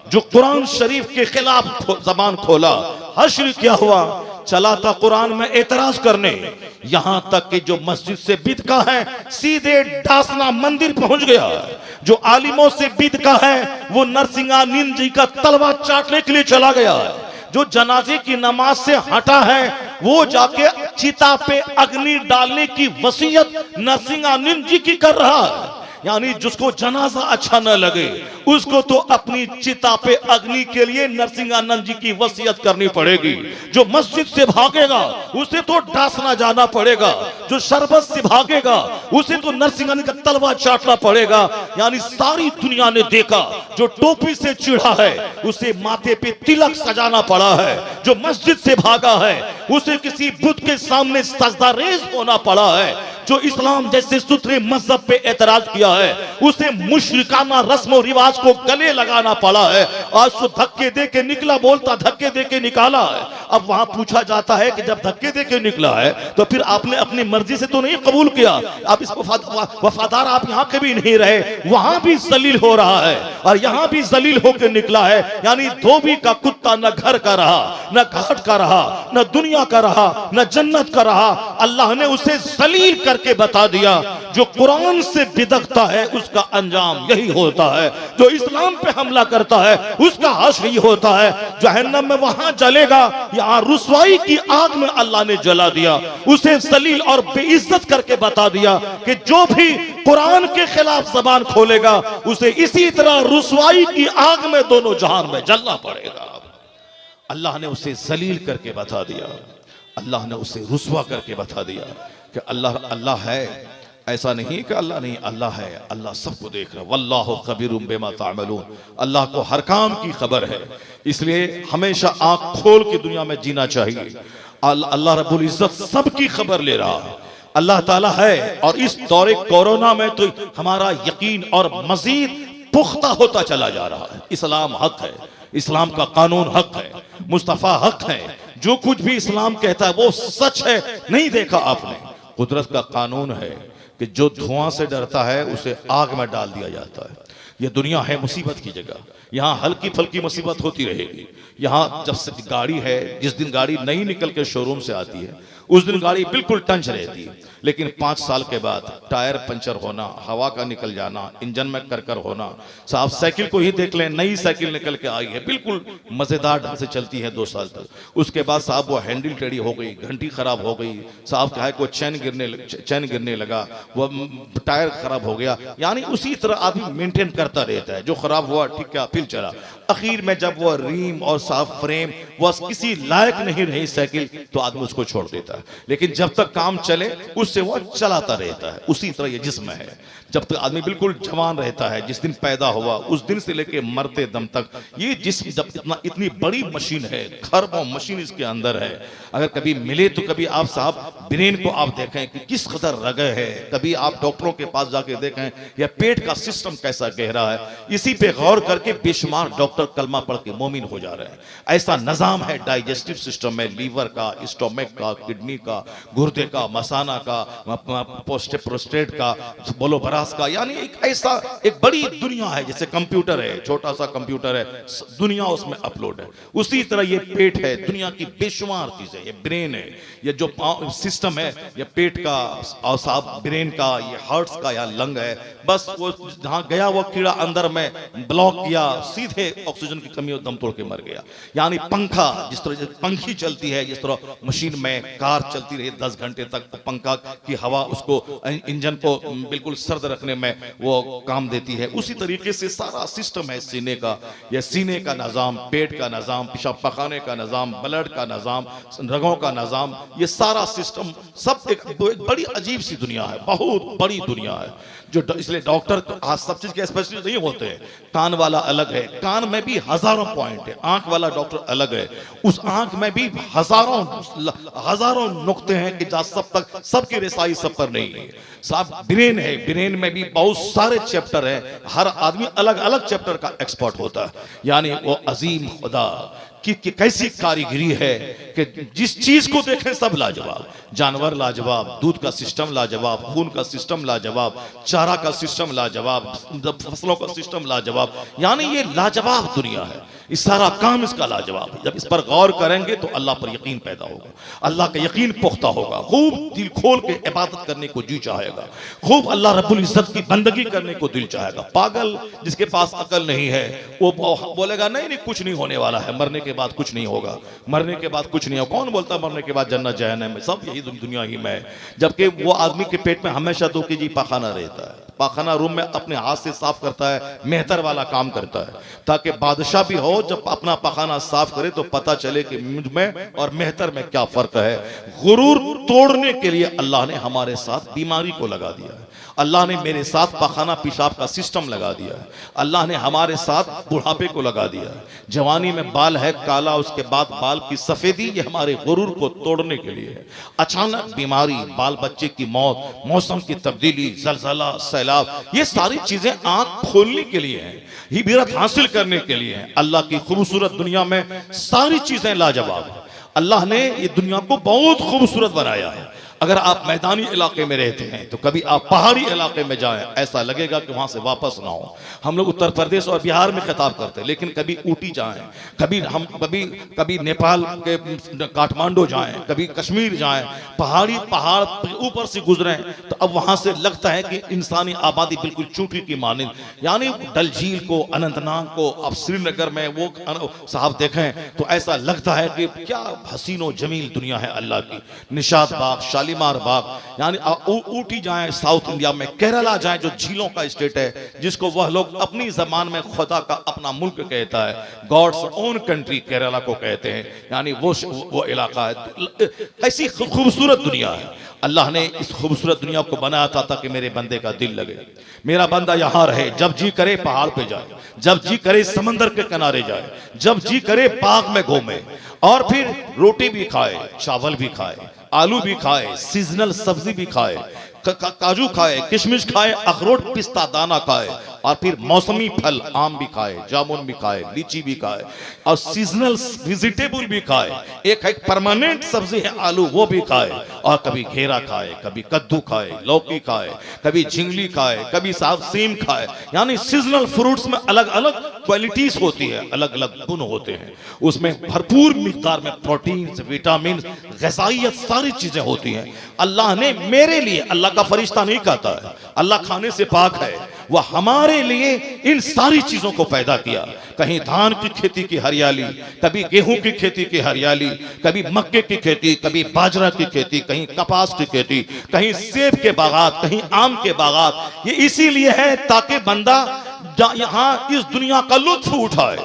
जो कुरान शरीफ के खिलाफ जबान खोला, हश्र क्या हुआ? चला था कुरान में एतराज करने, यहां तक कि जो मस्जिद से बिदका है सीधे डासना मंदिर पहुंच गया। जो आलिमों से बिदका है वो नरसिंहानंद जी का तलवा चाटने के लिए चला गया है। जो जनाजे की नमाज से हटा है वो जाके चिता पे अग्नि डालने की वसीयत नरसिंहानंद जी की कर रहा है। यानी जिसको जनाजा अच्छा न लगे उसको तो अपनी चिता पे अग्नि के लिए नरसिंहानंद जी की वसीयत करनी पड़ेगी। जो मस्जिद से भागेगा उसे तो डांसना जाना पड़ेगा, जो शरबत से भागेगा उसे तो नरसिंहानंद का तलवा चाटना पड़ेगा। यानी सारी दुनिया ने देखा, जो टोपी से चिढ़ा है उसे माथे पे तिलक सजाना पड़ा है, जो मस्जिद से भागा है उसे किसी बुत के सामने सजदा रेज होना पड़ा है, जो इस्लाम जैसे सुथरे मजहब पे एतराज किया है उसे मुशरिकाना रस्म और रिवाज को गले लगाना पड़ा है। आज तो धक्के दे के निकला, बोलता धक्के दे के निकाला है। अब वहां पूछा जाता है कि जब धक्के दे के निकला है तो फिर आपने अपनी मर्जी से तो नहीं कबूल किया, आप इस वफादार आप यहाँ के भी नहीं रहे, वहां भी जलील हो रहा है और यहाँ भी जलील होकर निकला है। यानी धोबी का कुत्ता न घर का रहा, न घाट का रहा, न दुनिया का रहा, न जन्नत का रहा। अल्लाह ने उसे जलील करके बता दिया। जो कुरान से बिदकता है उसका अंजाम यही होता है, जो इस्लाम पे हमला करता है उसका हश्र यही होता है। जहन्नम में वहां जलेगा, यहाँ रुसवाई की आग में अल्लाह ने जला दिया। उसे जलील और बेइज्जत करके बता दिया कि जो भी कुरान के खिलाफ जबान खोलेगा उसे इसी तरह रुसवाई की आग में दोनों जहान में जलना पड़ेगा। अल्लाह ने उसे जलील करके बता दिया, अल्लाह ने उसे रुसवा करके बता दिया कि अल्लाह अल्लाह है। ऐसा नहीं कि अल्लाह नहीं, अल्लाह है, अल्लाह सबको देख रहा है। वल्लाहु खबीरुम बिमा तामलून, अल्लाह को हर काम की खबर है। इसलिए हमेशा आंख खोल के दुनिया में जीना चाहिए। अल्लाह रब्बुल इज्जत सबकी खबर ले रहा है, अल्लाह ताला है। और इस दौरे कोरोना में तो हमारा यकीन और मजीद पुख्ता होता चला जा रहा है। इस्लाम हक है, इस्लाम का कानून हक है, मुस्तफा हक है। जो कुछ भी इस्लाम कहता है वो सच है। नहीं देखा आपने, कुदरत का कानून है कि जो धुआं से डरता है उसे आग में डाल दिया जाता है। ये दुनिया है मुसीबत की जगह, यहाँ हल्की फल्की मुसीबत होती रहेगी। यहाँ जब से गाड़ी है, जिस दिन गाड़ी नई निकल के शोरूम से आती है उस दिन गाड़ी बिल्कुल टंच रहती है, लेकिन 5 साल के बाद टायर पंचर होना, हवा का निकल जाना, इंजन में करकर होना। साहब साइकिल को ही देख लें, नई साइकिल निकल के आई है, बिल्कुल मजेदार ढंग से चलती है 2 साल तक। उसके बाद साहब वो हैंडल टेढ़ी हो गई, घंटी खराब हो गई, साहब क्या है को चैन गिरने लगा, वो टायर खराब हो गया। यानी उसी तरह आदमी मेंटेन करता रहता है, जो खराब हुआ ठीक है फिर चला। आखिर में जब वो रीम और साफ फ्रेम वो किसी लायक नहीं रही साइकिल तो आदमी उसको छोड़ देता है। लेकिन जब तक काम चले उससे वो चलाता रहता है। उसी तरह ये जिस्म है, जब तक आदमी बिल्कुल जवान रहता है, जिस दिन पैदा हुआ उस दिन से लेके मरते दम तक ये जिस्म जब इतनी बड़ी मशीन है, खरबों मशीन इसके अंदर है। अगर कभी मिले तो कभी आप साहब ब्रेन को आप देखें कि किस कदर रगे है, कभी आप डॉक्टरों के पास जाके देखें या पेट का सिस्टम कैसा गहरा है। इसी पे गौर करके बेशुमार डॉक्टर कलमा पढ़ के मोमिन हो जा रहे हैं। ऐसा निजाम है डाइजेस्टिव सिस्टम में, लीवर का, स्टोमक का, किडनी का, गुर्दे का, मसाना का, प्रोस्टेट का, बोलो बरास का। यानी एक ऐसा एक बड़ी दुनिया है, जैसे कंप्यूटर है, छोटा सा कंप्यूटर है, दुनिया उसमें अपलोड है। उसी तरह ये पेट है, दुनिया की बेशुमार चीजें। ये ब्रेन है, ये जो सिस्टम है, ये पेट का और साहब ब्रेन का, ये हार्ट्स का या लंग है। बस वो जहां गया वो कीड़ा अंदर में ब्लॉक किया, सीधे ऑक्सीजन की कमी और दम तोड़ के मर गया। यानी पंखा, जिस तरह पंखी चलती है, जिस तरह मशीन में कार चलती रही 10 घंटे तक, पंखा की हवा उसको इंजन को बिल्कुल सर्द रखने में वो काम देती है। उसी तरीके से सारा सिस्टम है सीने का। यह सीने का निजाम, पेट का निजाम, पेशाब पखाने का निजाम, ब्लड का निजाम, रगों का निजाम, ये सारा सिस्टम सब एक बड़ी अजीब सी दुनिया है, बहुत बड़ी दुनिया है। जो इसलिए डॉक्टर सब चीज के स्पेशलिस्ट नहीं होते हैं। कान वाला अलग है, कान में भी हजारों पॉइंट है। आंख वाला डॉक्टर अलग है, उस आंख में भी हजारों नुक्ते हैं कि जहां सब तक सबकी रिसाई सब पर नहीं है। साहब ब्रेन है, ब्रेन में भी बहुत सारे चैप्टर हैं। हर आदमी अलग अलग चैप्टर का एक्सपर्ट होता है। यानी वो अजीम खुदा कि कैसी कारीगरी है कि जिस चीज को देखें सब लाजवाब। जानवर लाजवाब, दूध का सिस्टम लाजवाब, खून का सिस्टम लाजवाब, चारा का सिस्टम लाजवाब, फसलों का सिस्टम लाजवाब। यानी ये लाजवाब दुनिया है। इस सारा काम इसका लाजवाब है। जब इस पर गौर करेंगे तो अल्लाह पर यकीन पैदा होगा, अल्लाह का यकीन पुख्ता होगा, खूब दिल खोल के इबादत करने को जी चाहेगा, खूब अल्लाह रब्बुल इज्जत की बंदगी करने को दिल चाहेगा। पागल जिसके पास अकल नहीं है वो बोलेगा नहीं नहीं कुछ नहीं होने वाला है, मरने के बाद कुछ नहीं होगा, मरने के बाद कुछ नहीं होगा। कौन बोलता मरने के बाद जन्नत जहन्नम में, सब यही दुनिया ही में है। जबकि वो आदमी के पेट में हमेशा 2 केजी पाखाना रहता है, पाखाना रूम में अपने हाथ से साफ करता है, मेहतर वाला काम करता है, ताकि बादशाह भी हो जब अपना पाखाना साफ करे तो पता चले कि मुझ में और मेहतर में क्या फर्क है। गुरूर तोड़ने के लिए अल्लाह ने हमारे साथ बीमारी को लगा दिया है, अल्लाह ने मेरे साथ पाखाना पेशाब का सिस्टम लगा दिया है, अल्लाह ने हमारे साथ बुढ़ापे को लगा दिया है। जवानी में बाल है काला, उसके बाद बाल की सफेदी, ये हमारे गुरूर को तोड़ने के लिए है। अचानक बीमारी, बाल बच्चे की मौत, मौसम की तब्दीली, जलजला, सैलाब, ये सारी चीजें आंख खोलने के लिए हैं, हिबरत हासिल करने के लिए हैं। अल्लाह की खूबसूरत दुनिया में सारी चीजें लाजवाब है। अल्लाह ने ये दुनिया को बहुत खूबसूरत बनाया है। अगर आप मैदानी इलाके में रहते हैं तो कभी आप पहाड़ी इलाके में जाएं, ऐसा लगेगा कि वहां से वापस ना हो। हम लोग उत्तर प्रदेश और बिहार में खिताब करते हैं, लेकिन कभी ऊटी जाएं, कभी नेपाल के काठमांडू जाएं, कभी कश्मीर जाएं, पहाड़ ऊपर से गुजरें तो अब वहां से लगता है कि इंसानी आबादी बिल्कुल चूंटी की मानिंद, यानी डल झील को, अनंतनाग को, अब श्रीनगर में वो साहब देखें तो ऐसा लगता है कि क्या हसीनो जमील दुनिया है अल्लाह की। निशात बाग, शालीमार बाग, यानी ऊटी जाएं साउथ इंडिया में, केरला जाएं जो झीलों का स्टेट है, जिसको वह लोग अपनी जबान में खुदा का अपना मुल्क कहता है, गॉड्स ओन कंट्री केरला को कहते हैं, यानी वो इलाका है। ऐसी खूबसूरत दुनिया है। अल्लाह ने इस खूबसूरत दुनिया को बनाया था ताकि मेरे बंदे का दिल लगे, मेरा बंदा यहाँ रहे, जब जी करे पहाड़ पे जाए, जब जी करे समंदर के किनारे जाए, जब जी करे बाग में घूमे, और फिर रोटी भी खाए, चावल भी खाए, आलू भी खाए, सीजनल सब्जी भी खाए, काजू खाए, किशमिश खाए, अखरोट पिस्ता दाना खाए, और फिर मौसमी फल आम भी खाए, जामुन भी खाए, लीची भी खाए, और सीजनल वेजिटेबल भी खाए। एक परमानेंट सब्जी है आलू, वो भी खाए, और कभी घेरा खाए, कभी कद्दू खाए, लौकी खाए, कभी झिंगली खाए, कभी साहब सेम खाए। यानी सीजनल फ्रूट्स में अलग अलग क्वालिटीज होती है, अलग अलग गुण होते हैं, उसमें भरपूर मिकदार में प्रोटीन, विटामिन, ग़िज़ाइयत सारी चीजें होती हैं। अल्लाह ने मेरे लिए, अल्लाह का फरिश्ता नहीं कहता है, अल्लाह खाने से पाक है, वह हमारे लिए इन सारी चीजों को पैदा किया। कहीं धान की खेती की हरियाली, कभी गेहूं की खेती की हरियाली, कभी मक्के की खेती, कभी बाजरा की खेती, कहीं कपास की खेती, कहीं सेब के बागात, कहीं आम के बागात। ये इसीलिए है ताकि बंदा यहाँ इस दुनिया का लुत्फ उठाए,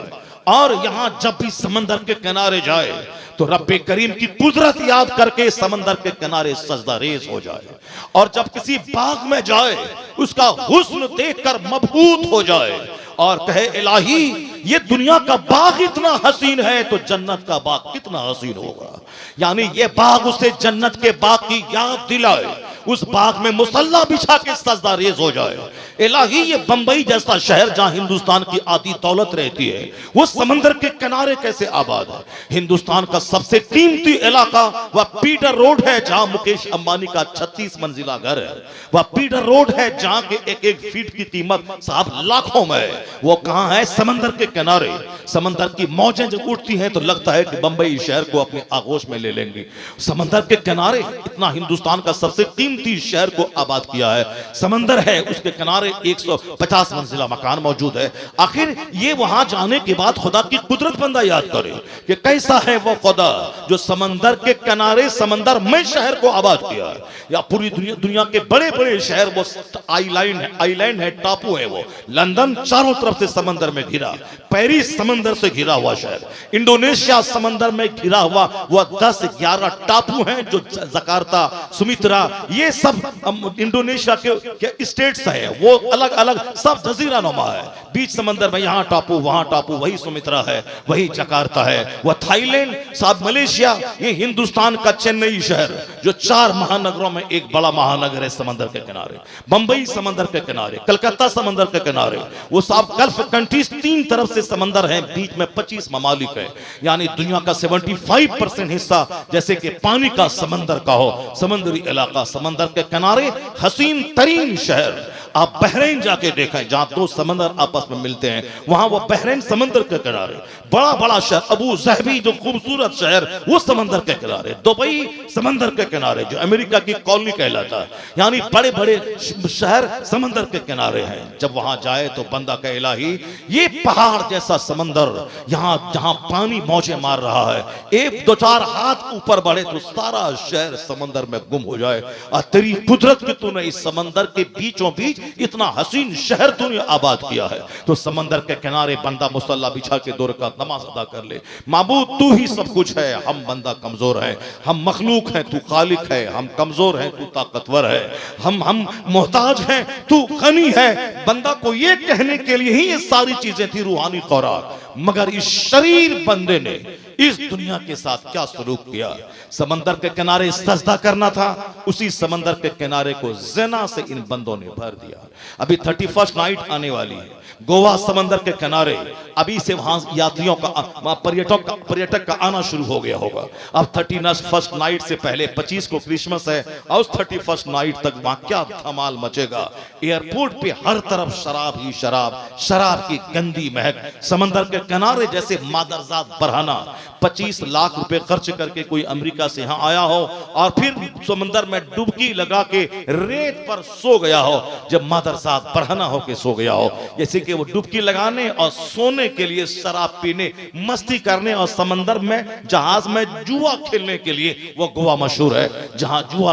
और यहाँ जब भी समंदर के किनारे जाए तो रब्बे करीम की कुदरत याद करके समंदर के किनारे सजदा रेज हो जाए, और जब किसी बाग में जाए उसका हुस्न देखकर मबहूत हो जाए और कहे इलाही ये दुनिया का बाग इतना हसीन है तो जन्नत का बाग कितना हसीन होगा। यानी ये बाग उसे जन्नत के बाग की याद दिलाए, उस बाग में मुसल्ला बिछा के सजदा रेज हो जाए। इलाही ये बंबई जैसा शहर जहां हिंदुस्तान की आधी दौलत रहती है, वो समंदर के किनारे कैसे आबाद है। हिंदुस्तान का सबसे कीमती इलाका वह पीटर रोड है, जहां मुकेश अंबानी का 36 मंजिला घर है। वह पीटर रोड है जहां के एक एक फीट की कीमत साहब लाखों में है। वो कहां है? समंदर के किनारे। समंदर की मौजें जब उठती हैं तो लगता है कि बंबई शहर को अपने आगोश में ले लेंगे। समंदर के किनारे इतना हिंदुस्तान का सबसे कीमती शहर को आबाद किया है। समंदर है, उसके किनारे 150 मंजिला मकान मौजूद है। आखिर ये वहां जाने के बाद खुदा की कुदरत बंदा याद करे कि कैसा है वो खुदा जो समंदर के किनारे समंदर में शहर को आबाद किया है। या पूरी दुनिया के बड़े बड़े शहर वो आइलैंड है, टापू है। वो लंदन चारों तरफ से समंदर में घिरा, पेरिस समंदर से घिरा हुआ शहर, इंडोनेशिया समंदर में घिरा हुआ वह 10-11 टापू हैं जो जकार्ता, सुमित्रा, ये सब इंडोनेशिया के स्टेट्स हैं। वो अलग अलग सब जजीरा नुमा है। बीच समंदर में यहाँ टापू वहां टापू, वही सुमित्रा है, वही जकार्ता है। वह थाईलैंड, साथ मलेशिया, ये हिंदुस्तान का चेन्नई शहर जो 4 महानगरों में एक बड़ा महानगर है समंदर के किनारे। बंबई समंदर के किनारे, कलकत्ता समंदर के किनारे, वो सब गल्फ कंट्रीज 3 तरफ से समंदर हैं, बीच में 25 ममालिक है। यानी दुनिया का 75% हिस्सा जैसे कि पानी का समंदर का हो, समुद्री इलाका, समंदर समंदर के किनारे हसीन तरीन शहर। आप बहरीन जाके देखें, जहां दो समंदर आपस में मिलते हैं, वहां वो बहरीन समंदर के किनारे बड़ा बड़ा शहर अबू ज़हबी जो खूबसूरत शहर वो समंदर के किनारे। दुबई समंदर के किनारे जो अमेरिका की कॉलोनी कहलाता है, यानी बड़े बड़े शहर समंदर के किनारे हैं। जब वहां जाए तो बंदा का इलाही ये पहाड़ जैसा समंदर, यहाँ जहां पानी मौजें मार रहा है, एक दो चार हाथ ऊपर बढ़े तो सारा शहर समंदर में गुम हो जाए। और तेरी कुदरत की तूने इस समंदर के बीचों बीच इतना हसीन शहर तूने आबाद किया है। तो समंदर के किनारे बंदा मुसल्ला बिछा के 2 रकात नमाज अदा कर ले। माबूद तू ही सब कुछ है, हम बंदा कमजोर है, हम मखलूक हैं, तू खालिक है, हम कमजोर हैं, तू ताकतवर है, हम मोहताज हैं, तू गनी है। बंदा को ये कहने के लिए ही ये सारी चीजें थी रूहानी खुराक। मगर इस शरीर बंदे ने इस दुनिया के साथ क्या सलूक किया। समंदर के किनारे सजदा करना था, उसी समंदर के किनारे को जना से इन बंदों ने भर दिया। अभी 31st नाइट आने वाली है, गोवा समंदर के किनारे अभी से वहां यात्रियों का पर्यटक का आना शुरू हो गया होगा। अब 31st नाइट से पहले 25 को क्रिसमस है और उस 31st नाइट तक वहां क्या धमाल मचेगा। एयरपोर्ट पे हर तरफ शराब ही शराब, शराब की गंदी महक। समंदर के किनारे जैसे मादरजात बरहाना 25 लाख रुपए खर्च करके कोई अमेरिका से यहां आया हो और फिर समंदर में डुबकी लगा के रेत पर सो गया हो, जब मादरजात बरहाना होके सो गया हो। जैसे कि वो डुबकी लगाने और सोने के लिए, शराब पीने, मस्ती करने और समंदर में जहाज में जुआ खेलने के लिए वो गोवा मशहूर है, जहां जुआ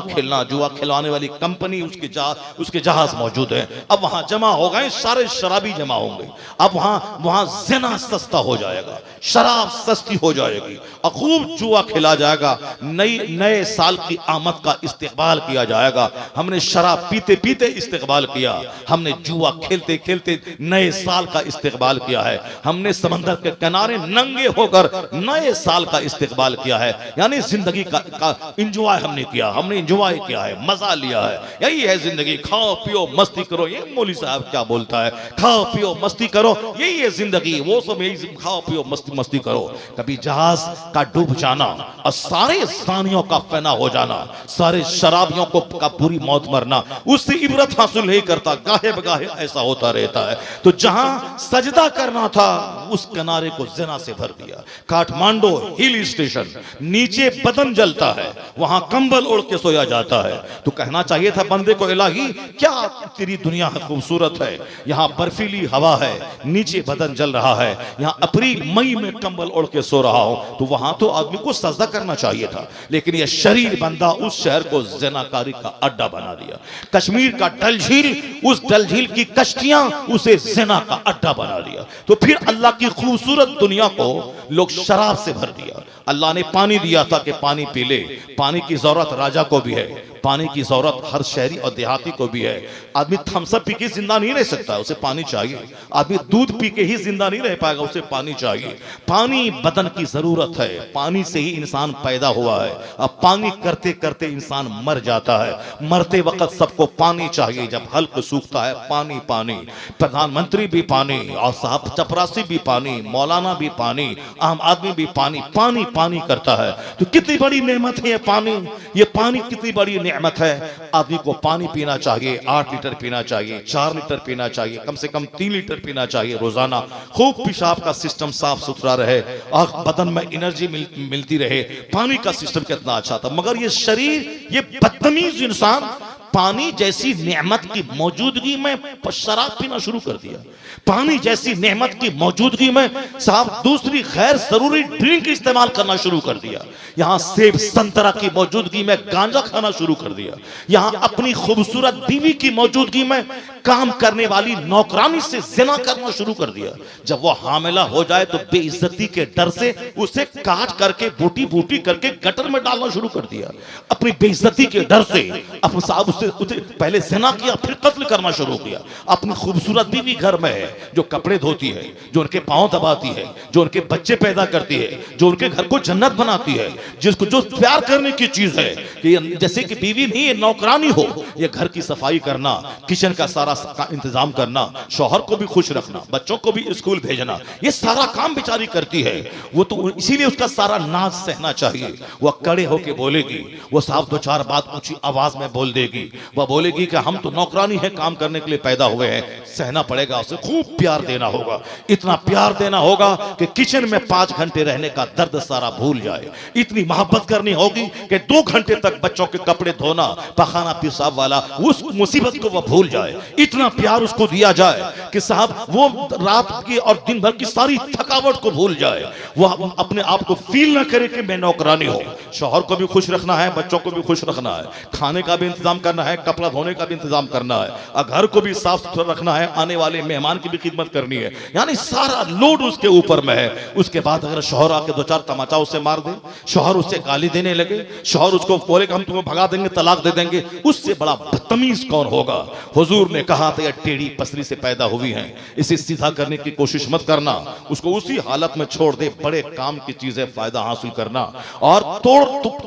खिलवाने वाली कंपनी उसके जहाज मौजूद है। अब वहां जमा हो गए सारे शराबी जमा होंगे। अब वहां ज़िना सस्ता हो जाएगा, शराब सस्ती हो जाएगी और खूब जुआ खेला जाएगा। नए साल की आमद का इस्तेकबाल किया जाएगा। हमने शराब पीते पीते इस्तेकबाल किया, हमने जुआ खेलते खेलते नए साल का इस्तेकबाल किया है। हमने समंदर के किनारे नंगे होकर नए साल का इस्तेकबाल किया है। यानी जिंदगी का इंजॉय हमने किया, हमने इंजॉय किया है, मजा लिया है। यही है जिंदगी, खाओ पियो मस्ती करो। ये मौली साहब क्या बोलता है, खाओ पियो मस्ती करो, यही है जिंदगी। वो सब यही खाओ पियो मस्ती करो। कभी जहाज का डूब जाना और सारे ज़ानियों का फना हो जाना, सारे शराबियों का पूरी मौत मरना, उससे इबरत हासिल नहीं करता। गाहे बगाहे ऐसा होता रहता है। तो जहां सजदा करना था उस किनारे को ज़िना से भर दिया। काठमांडू हिल स्टेशन, नीचे बदन जलता है, वहां कंबल ओढ़ के सोया जाता है। तो कहना चाहिए था बंदे को, इलाही क्या तेरी दुनिया खूबसूरत है, यहाँ बर्फीली हवा है, नीचे बदन जल रहा है, यहाँ अप्रैल मई में कंबल ओढ़ के सो रहा हो। तो वहां तो आदमी को सजदा करना चाहिए था, लेकिन यह शरीर बंदा उस शहर को ज़िनाकारी का अड्डा बना दिया। कश्मीर का डल झील, उस डल झील की कश्तियां उसे ज़िना का अड्डा बना दिया। तो फिर अल्लाह की खूबसूरत दुनिया को लोग शराब से भर दिया। अल्लाह ने पानी दिया था कि पानी पी ले। पानी की जरूरत राजा को भी है, पानी की जरूरत हर शहरी और देहाती को भी है। आदमी थम्स अप पी के जिंदा नहीं रह सकता, उसे पानी चाहिए। आदमी दूध पी के ही जिंदा नहीं रह पाएगा, उसे पानी चाहिए। पानी बदन की जरूरत है, पानी से ही इंसान पैदा हुआ है। अब पानी करते करते इंसान मर जाता है। मरते वक्त सबको पानी चाहिए। जब हल्क सूखता है पानी पानी, प्रधानमंत्री भी पानी और साहब चपरासी भी पानी, मौलाना भी पानी, आम आदमी भी पानी पानी पानी करता है। तो कितनी बड़ी नेमत है ये पानी, ये पानी कितनी बड़ी नेमत है। आदमी को पानी पीना चाहिए, 8 लीटर पीना चाहिए, 4 लीटर पीना चाहिए, कम से कम 3 लीटर पीना चाहिए रोजाना। खूब पेशाब का सिस्टम साफ सुथरा रहे और बदन में एनर्जी मिलती रहे। पानी का सिस्टम कितना अच्छा था। मगर ये शरीर, ये बदतमीज इंसान पानी जैसी नेमत की मौजूदगी में शराब पीना शुरू कर दिया। पानी जैसी नेमत की मौजूदगी में साहब दूसरी गैर जरूरी ड्रिंक इस्तेमाल करना शुरू कर दिया। यहां सेब संतरा की मौजूदगी में गांजा खाना शुरू कर दिया। यहां अपनी खूबसूरत बीवी की मौजूदगी में काम करने वाली नौकरानी से जिना करना शुरू कर दिया। जब वो हामिला हो जाए तो बेइज्जती के डर से उसे काट करके बूटी बूटी करके गटर में डालना शुरू कर दिया। अपनी बेइज्जती के डर से अपने साहब पहले जिना किया, फिर कत्ल करना शुरू किया। अपनी खूबसूरत बीवी घर में है, जो कपड़े धोती है, जो उनके पांव दबाती है, जो उनके बच्चे पैदा करती है, जो उनके घर को जन्नत बनाती है, जिसको जो प्यार करने की चीज है कि जैसे कि बीवी नहीं, ये नौकरानी हो। ये घर की सफाई करना, किचन का सारा सारा का इंतजाम करना, शौहर को भी खुश रखना, बच्चों को भी स्कूल भेजना, ये सारा काम बेचारी करती है। वो तो इसीलिए उसका सारा नाज सहना चाहिए। वह कड़े होके बोलेगी, वो साहब दो चार बात ऊंची आवाज में बोल देगी, वह बोलेगी कि हम तो नौकरानी है, काम करने के लिए पैदा हुए हैं, सहना पड़ेगा, उसे खूब प्यार देना होगा, इतना प्यार देना होगा कि किचन में 5 घंटे रहने का दर्द सारा भूल जाए। इतनी मोहब्बत करनी होगी कि 2 घंटे तक बच्चों के कपड़े धोना, पखाना पेशाब वाला उस मुसीबत को वह भूल जाए। इतना प्यार उसको दिया जाए कि साहब वो रात की और दिन भर की सारी थकावट को भूल जाए, वह अपने आप को फील ना करे कि मैं नौकरानी हूं। शौहर को भी खुश रखना है, बच्चों को भी खुश रखना है, खाने का भी इंतजाम करना है, कपड़ा धोने का भी इंतजाम करना है, और घर को भी साफ सुथरा रखना है, आने वाले मेहमान की भी खिदमत करनी है, यानी सारा लोड उसके ऊपर में है। उसके बाद अगर शौहर आके 2-4 तमाचा उसे मार दे, शौहर उससे गाली देने लगे, शौहर उसको बोले कि हम तुम्हें भगा देंगे, तलाक दे देंगे, उससे बड़ा बदतमीज कौन होगा। हुजूर ने कहा था ये टेढ़ी पसली से पैदा हुई है, इसे सीधा करने की कोशिश मत करना, उसको उसी हालत में छोड़ दे, बड़े काम की चीजें फायदा हासिल करना, और तोड़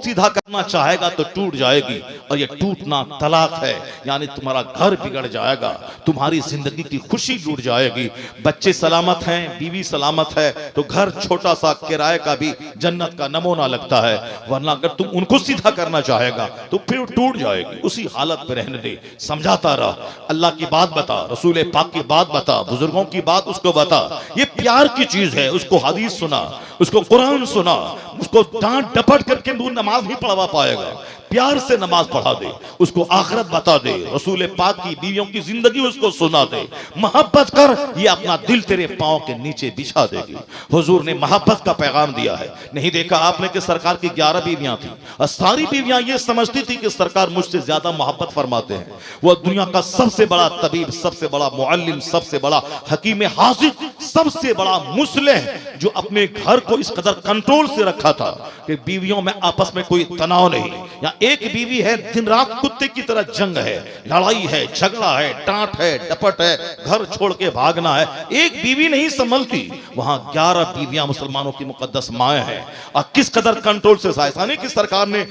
सीधा करना चाहेगा तो टूट जाएगी, और ये टूटना तलाक है, यानी तुम्हारा घर बिगड़ जाएगा, तुम्हारी जिंदगी की खुशी लूट जाएगी। बच्चे सलामत हैं, बीवी सलामत है, तो घर छोटा सा किराए का भी जन्नत का नमूना लगता है, वरना अगर तुम उनको सीधा करना चाहेगा तो फिर टूट जाएगी, उसी हालत में रहने दे। समझाता रहा, अल्लाह की बात बता, रसूल पाक की बात बता, बुजुर्गों की बात उसको बता, ये प्यार की चीज है। उसको हदीस सुना, उसको कुरान सुना, उसको डांट डपट करके वो नमाज नहीं पढ़वा पाएगा, प्यार से नमाज पढ़ा दे, उसको आखिरत बता दे, रसूल पाक की बीवियों की जिंदगी उसको सुना दे, मोहब्बत कर, ये अपना दिल तेरे पांव के नीचे बिछा देगी। हुजूर ने मोहब्बत का पैगाम दिया है। नहीं देखा आपने कि सरकार की 11 बीवियां थी, और सारी बीवियां ये समझती थी कि सरकार मुझसे ज्यादा मोहब्बत फरमाते हैं। वह दुनिया का सबसे बड़ा तबीब, सबसे बड़ा मुअल्लिम, सबसे बड़ा हकीम हाजिर, सबसे बड़ा मुस्लिह, जो अपने घर को इस कदर कंट्रोल से रखा था कि बीवियों में आपस में कोई तनाव नहीं। या एक बीवी है, दिन रात कुत्ते की तरह जंग है, लड़ाई है, झगड़ा है, डांट है, डपट है, घर छोड़ के भागना है, एक बीवी नहीं संभलती। वहां 11 बीवियां मुसलमानों की मुकद्दस माएं हैं, और किस कदर कंट्रोल से, ऐसा नहीं कि सरकार ने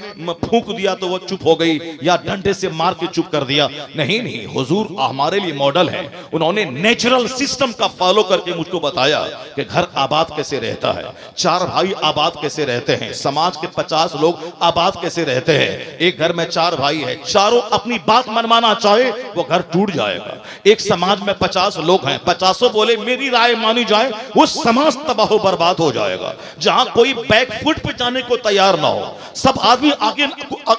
फूंक दिया तो वो चुप हो गई, या डंडे से मार के चुप कर दिया, नहीं नहीं, हुजूर हमारे लिए मॉडल है। उन्होंने नेचुरल सिस्टम का फॉलो करके मुझको बताया कि घर आबाद कैसे रहता है, 4 भाई आबाद कैसे रहते हैं, समाज के 50 लोग आबाद कैसे रहते हैं। एक घर में 4 भाई है, चारों अपनी बात मनवाना चाहे वो घर टूट जाएगा। एक समाज में 50 लोग हैं, 50 बोले मेरी राय मानी जाए, वो समाज तबाह बर्बाद हो जाएगा। जहां कोई बैकफुट पे जाने को तैयार ना हो, सब आदमी आगे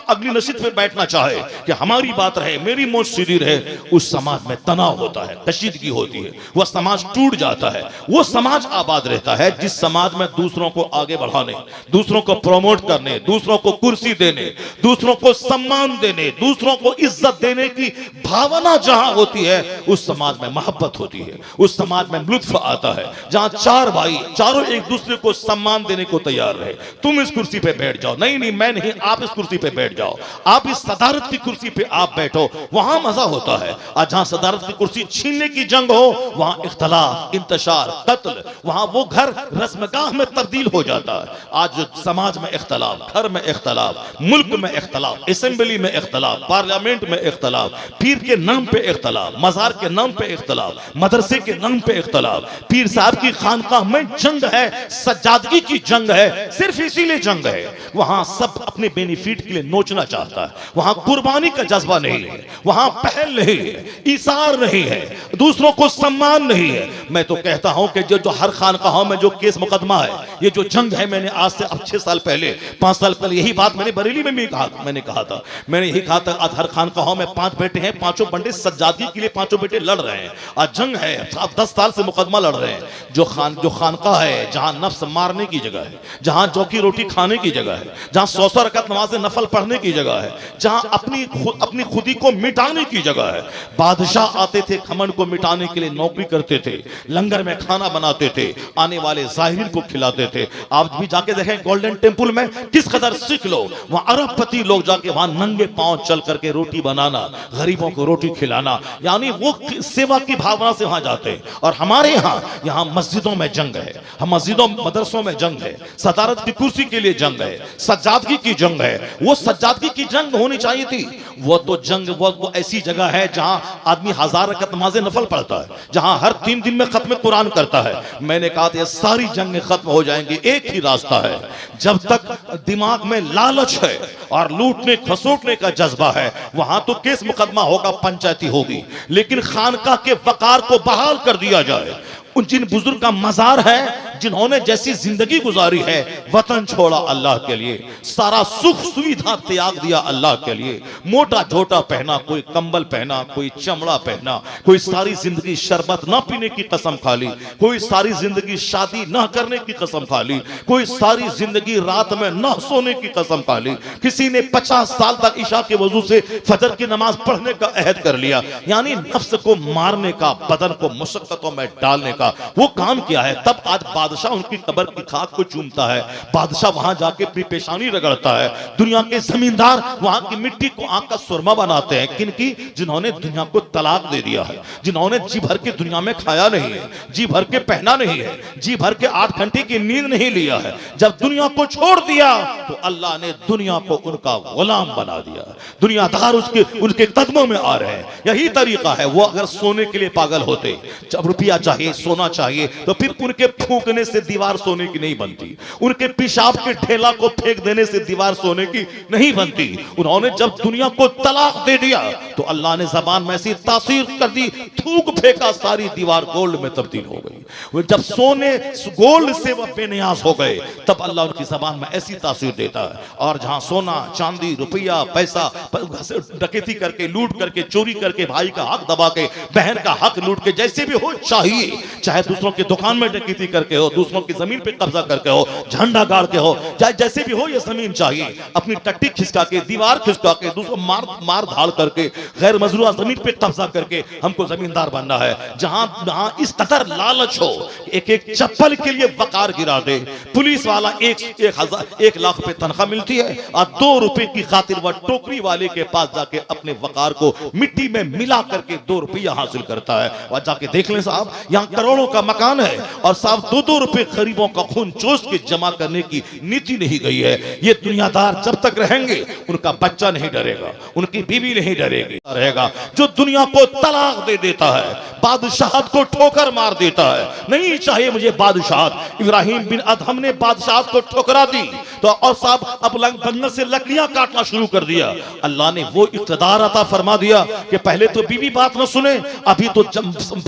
अगली नसीब पे बैठना चाहे कि हमारी बात रहे, मेरी मौत सीधी रहे, उस समाज में तनाव होता है, कशीदगी होती है, वह समाज टूट जाता है। वो समाज आबाद रहता है जिस समाज में दूसरों को आगे बढ़ाने, दूसरों को प्रमोट करने, दूसरों को कुर्सी देने, दूसरों को सम्मान देने, दूसरों को इज्जत देने की भावना जहां होती है, उस समाज में मोहब्बत होती है, उस समाज में लुत्फ आता है। जहां 4 भाई चारों एक दूसरे को सम्मान देने को तैयार रहे, तुम इस कुर्सी पे बैठ जाओ, नहीं नहीं मैं नहीं, आप इस कुर्सी पे बैठ जाओ, आप इस सदारत की कुर्सी पे आप बैठो, वहां मजा होता है। और जहां सदारत की कुर्सी छीनने की जंग हो, वहां इख्तलाफ, इंतशार, कत्ल, वहां वो घर रस्मगाह में तब्दील हो जाता है। आज समाज में इख्तलाफ, घर में इख्तलाफ, मुल्क में इख्तलाफ, असेंबली में इख्तलाफ, पार्लियामेंट में इख्तलाफ, पीर के नाम पे इख्तलाफ, मजार के नाम पे इख्तलाफ, मदरसे के नाम पे इख्तलाफ, पीर साहब की खानकाह में जंग है, सज्जादगी की जंग है, सिर्फ इसीलिए जंग है। वहां सब अपने बेनिफिट के लिए नोचना चाहता है, वहां कुर्बानी का जज्बा नहीं है, वहां पहल नहीं है, इसार नहीं है, दूसरों को सम्मान नहीं है। मैं तो कहता हूं कि जो हर खानकाहों में जो केस मुकदमा है, ये जो जंग है, मैंने आज से अब 6 साल पहले, 5 साल पहले यही बात मैंने बरेली में भी कहा, मैंने यही कहा था, आज हर खानकाहों में 5 बेटे हैं, 5 बंदे सज्जादगी के लिए 5 बेटे लड़ रहे हैं। आज जंग है, आप 10 साल से मुकदमा लड़ रहे हैं। जो खानकाह है, जहां नफ्स मारने की जगह है, जहां चौकी रोटी खाने की जगह है, जहां 100 रकात नमाज नफल पढ़ने की जगह है, जहां अपनी खुदी को मिटाने की जगह है। बादशाह आते थे खमन को मिटाने के लिए, नौकरी करते थे, लंगर में खाना बनाते थे, आने वाले जाहिरीन को खिलाते थे। आप भी जाके देखें गोल्डन टेम्पल में किस कदर सिख लोग, वहां अरबपति लोग जाके वहां नंगे पांव चल करके रोटी बनाना, गरीबों को रोटी खिलाना, यानी वो सेवा की भावना से वहां जाते हैं। और हमारे यहाँ मस्जिदों में जंग है, हम मस्जिदों मदरसों में जंग है, सदारत की कुर्सी के लिए जंग है, सज्जादगी की जंग है। वो सज्जादगी की जंग होनी चाहिए थी। वो तो जंग वो ऐसी जगह है जहां आदमी 1000 रकअत नमाज़े नफल पढ़ता है, जहां हर 3 दिन में खत्म कुरान करता है। मैंने कहा था ये सारी जंगें खत्म हो जाएंगी, एक ही रास्ता है, जब तक दिमाग में लालच है और लूटने खसोटने का जज्बा है, वहां तो केस मुकदमा होगा, पंचायती होगी, लेकिन खानका के वकार को बहाल कर दिया जाए। उन जिन बुजुर्ग का मजार है जिन्होंने जैसी जिंदगी गुजारी है, वतन छोड़ा अल्लाह के लिए, सारा सुख सुविधा त्याग दिया अल्लाह के लिए, मोटा झोटा पहना, कोई कंबल पहना, कोई चमड़ा पहना, कोई सारी जिंदगी शरबत ना पीने की कसम खा ली, कोई सारी जिंदगी शादी ना करने की कसम खा ली, कोई सारी जिंदगी रात में ना सोने की कसम खा ली, किसी ने 50 साल तक इशा के वजू से फजर की नमाज पढ़ने का अहद कर लिया। यानी नफ्स को मारने का, बदन को मुशक्कतों में डालने का वो काम किया है। तब आज बादशाह उनकी कब्र की खाक को चूमता है, बादशाह वहां जाके अपनी पेशानी रगड़ता है। दुनिया के जमींदार वहां की मिट्टी को आंख का सुरमा बनाते हैं। किनकी? जिन्होंने दुनिया को तलाक दे दिया है, जिन्होंने जी भर के दुनिया में खाया नहीं है, जी भर के पहना नहीं है, जी भर के 8 घंटे की नींद नहीं लिया है। जब दुनिया को छोड़ दिया तो अल्लाह ने दुनिया को उनका गुलाम बना दिया। दुनियादार उनके कदमों में आ रहे हैं। यही तरीका है। वो अगर सोने के लिए पागल होते, जब रुपया चाहिए, सोना चाहिए, तो फिर उनके फूंकने से दीवार सोने की नहीं बनती, उनके पेशाब के ढेला को फेंक देने से दीवार सोने की नहीं बनती। उन्होंने जब दुनिया को तलाक दे दिया तो अल्लाह ने जबान में ऐसी तासीर कर दी, थूक फेंका, सारी दीवार गोल्ड में तब्दील हो गई। वो जब सोने गोल्ड से वह बेनियाज हो गए, तब अल्लाह उनकी जबान में ऐसी तासीर देता है। और जहां सोना चांदी रुपया पैसा डकैती करके, लूट करके, चोरी करके, भाई का हक दबा के, बहन का हक लूट के, जैसे भी हो चाहिए, चाहे दूसरों की दुकान में डकैती करके हो, दूसरों की जमीन पे कब्जा करके हो, झंडा गाड़ के हो, चाहे जैसे भी हो, ये जमीन चाहिए। अपनी टट्टी खिसका के, दीवार खिसका के, दूसरों मार धाड़ करके, गैर मजरूआ जमीन पे कब्जा करके हमको जमींदार बनना है। जहां इस कदर लालच हो, एक चप्पल के लिए वकार गिरा दे। पुलिस वाला 1 लाख रुपए तनख्वाह मिलती है और 2 रुपए की खातिर वह टोकरी वाले के पास जाके अपने वकार को मिट्टी में मिला करके 2 रुपया हासिल करता है। और जाके देख लें साहब, यहाँ करोड़ों का मकान है और साहब 2-2 रुपए गरीबों का खून चूस के जमा करने की नीति नहीं गई है। ये दुनियादार जब तक रहेंगे उनका बच्चा नहीं डरेगा, उनकी बीवी नहीं डरेगी रहेगा। जो दुनिया को तलाक दे देता है, बादशाहत को ठोकर मार देता है, नहीं चाहिए मुझे बादशाहत। इब्राहिम बिन अदहम ने बादशाहत को ठोकरा दी तो और साहब अब बंगल से लकड़ियां काटना शुरू कर दिया। अल्लाह ने वो इक़्तिदार अता फरमा दिया कि पहले तो बीवी बात न सुने, अभी तो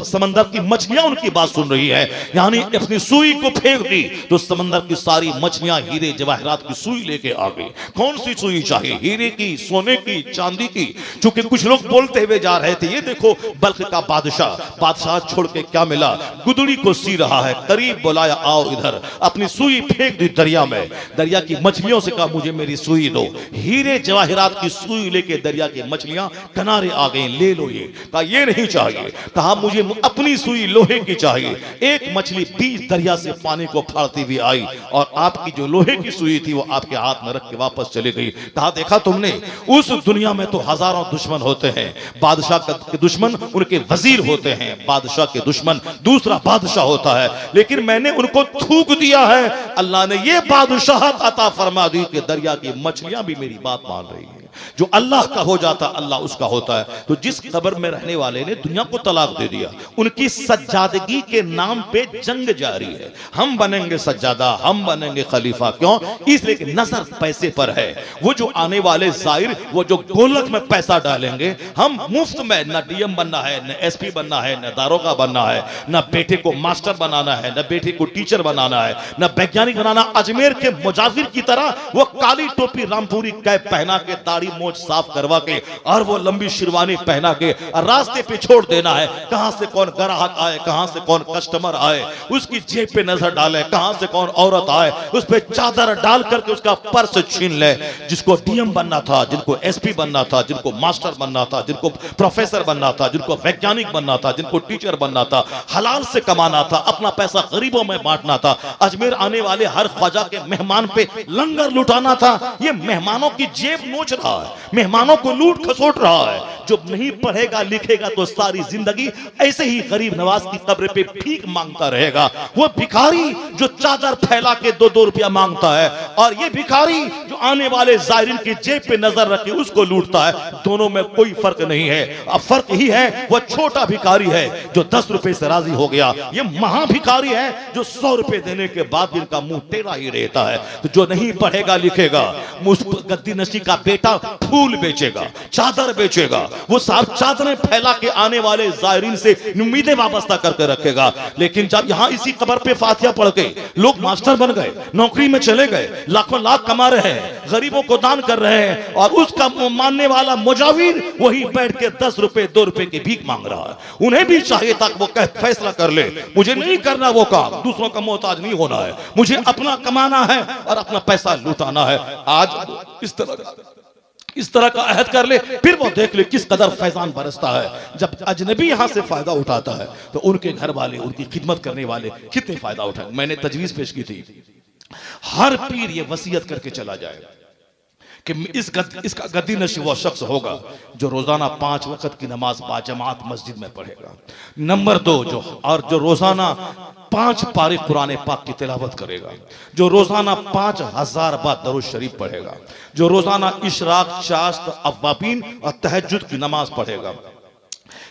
समंदर की मछलियां उनकी बात सुन रही है। यानी अपनी सुई को फेंक दी तो समंदर की सारी मछलियां हीरे जवाहरात की सुई लेके आ गई। कौन सी सुई चाहिए? हीरे की, सोने की, चांदी की। चूंकि कुछ लोग बोलते हुए जा रहे थे, ये देखो बल्ख का बादशाह छोड़ के क्या मिला, गुदड़ी को सी रहा है, करीब बुलाया आओ इधर, अपनी सुई फेंक दी दरिया में। दरिया की मछलियों से कहा मुझे मेरी सुई दो। हीरे जवाहरात की सुई लेके दरिया की मछलियां किनारे आ गई, ले लो ये। कहा ये नहीं चाहिए, कहा मुझे अपनी सुई लोहे की चाहिए। एक मछली बीच दरिया से पानी को फाड़ती हुई आई और आपकी जो लोहे की सुई थी वो आपके हाथ में रख के वापस चली गई। कहा देखा तुमने, उस दुनिया में तो हजारों दुश्मन होते हैं, बादशाह के दुश्मन उनके वजीर होते हैं, बादशाह के दुश्मन दूसरा बादशाह होता है, लेकिन मैंने उनको थूक दिया है। अल्लाह ने ये बादशाहत अता फरमा दी कि दरिया की मछलियां भी मेरी बात मान रही हैं। जो अल्लाह का हो जाता अल्लाह उसका होता है। तो जिस कब्र में रहने वाले ने दुनिया को तलाक दे दिया, उनकी सज्जादगी के नाम पे जंग जारी है। हम बनेंगे सज्जादा, हम बनेंगे खलीफा। क्यों? इसलिए कि नजर पैसे पर है। वो जो आने वाले जाहिर, वो जो गोलक में पैसा डालेंगे, हम मुफ्त में न डीएम बनना है, न एसपी बनना है, न दारोगा बनना है, न बेटे को मास्टर बनाना है, न बेटे को टीचर बनाना है, न वैज्ञानिक बनाना। अजमेर के मुजाफिर की तरह वो काली टोपी रामपुरी कैप पहना के दाढ़ी दाढ़ी मोछ साफ करवा के और वो लंबी शेरवानी पहना के रास्ते पे छोड़ देना है। कहां से कौन ग्राहक आए, कहां से कौन कस्टमर आए, उसकी जेब पे नजर डाले, कहां से कौन औरत आए, उस पे चादर डाल करके उसका पर्स छीन ले। जिसको डीएम बनना था, जिनको एसपी बनना था, जिनको मास्टर बनना था, जिनको प्रोफेसर बनना था, जिनको वैज्ञानिक बनना था, जिनको टीचर बनना था, हलाल से कमाना था, अपना पैसा गरीबों में बांटना था, अजमेर आने वाले हर ख्वाजा के मेहमान पे लंगर लुटाना था, ये मेहमानों की जेब नोच रहा है, मेहमानों को लूट खसोट रहा है। जो नहीं पढ़ेगा लिखेगा तो सारी जिंदगी ऐसे ही गरीब नवाज की कब्र पे भीख मांगता रहेगा। वो भिखारी जो चादर फैला के 2-2 रुपया मांगता है, और ये भिखारी जो आने वाले जायरीन की जेब पे नजर रखे उसको लूटता है, दोनों में कोई फर्क नहीं है। अब फर्क ही है वो छोटा भिखारी है जो 10 रुपए से राजी हो गया, ये महाभिखारी है जो 100 रुपए देने के बाद भी इनका मुंह टेढ़ा ही रहता है। तो जो नहीं पढ़ेगा लिखेगा, गद्दी नशी का बेटा फूल बेचेगा, चादर बेचेगा, वो साहब चादरें फैला के आने वाले जायरीन से उम्मीदें वाबस्ता करके रखेगा। लेकिन जब यहां इसी कब्र पे फातिहा पढ़ के लोग मास्टर बन गए, नौकरी में चले गए, लाखों लाख कमा रहे हैं, गरीबों को दान कर रहे हैं, और उसका मानने वाला मुजाविर वही बैठ के 10 रुपए 2 रुपए की भीख मांग रहा है। उन्हें भी चाहिए था कि वो फैसला कर ले, मुझे नहीं करना वो काम, दूसरों का मोहताज नहीं होना है, मुझे अपना कमाना है और अपना पैसा लुटाना है। आज इस तरह का अहद कर ले, फिर वो देख ले किस कदर फैजान बरसता है। जब अजनबी यहां से फायदा उठाता है तो उनके घर वाले, उनकी खिदमत करने वाले कितने फायदा उठाए। मैंने तजवीज पेश की थी, हर पीर ये वसीयत करके चला जाए कि इसका गद्दी नशी वो शख्स होगा जो रोजाना 5 वक्त की नमाज बाजमात मस्जिद में पढ़ेगा। नंबर 2, जो रोजाना 5 पारे कुरान पाक की तिलावत करेगा, जो रोजाना 5000 बार दरूद शरीफ पढ़ेगा, जो रोजाना इशराक, चाश्त, अव्वाबीन और तहज्जुद की नमाज पढ़ेगा।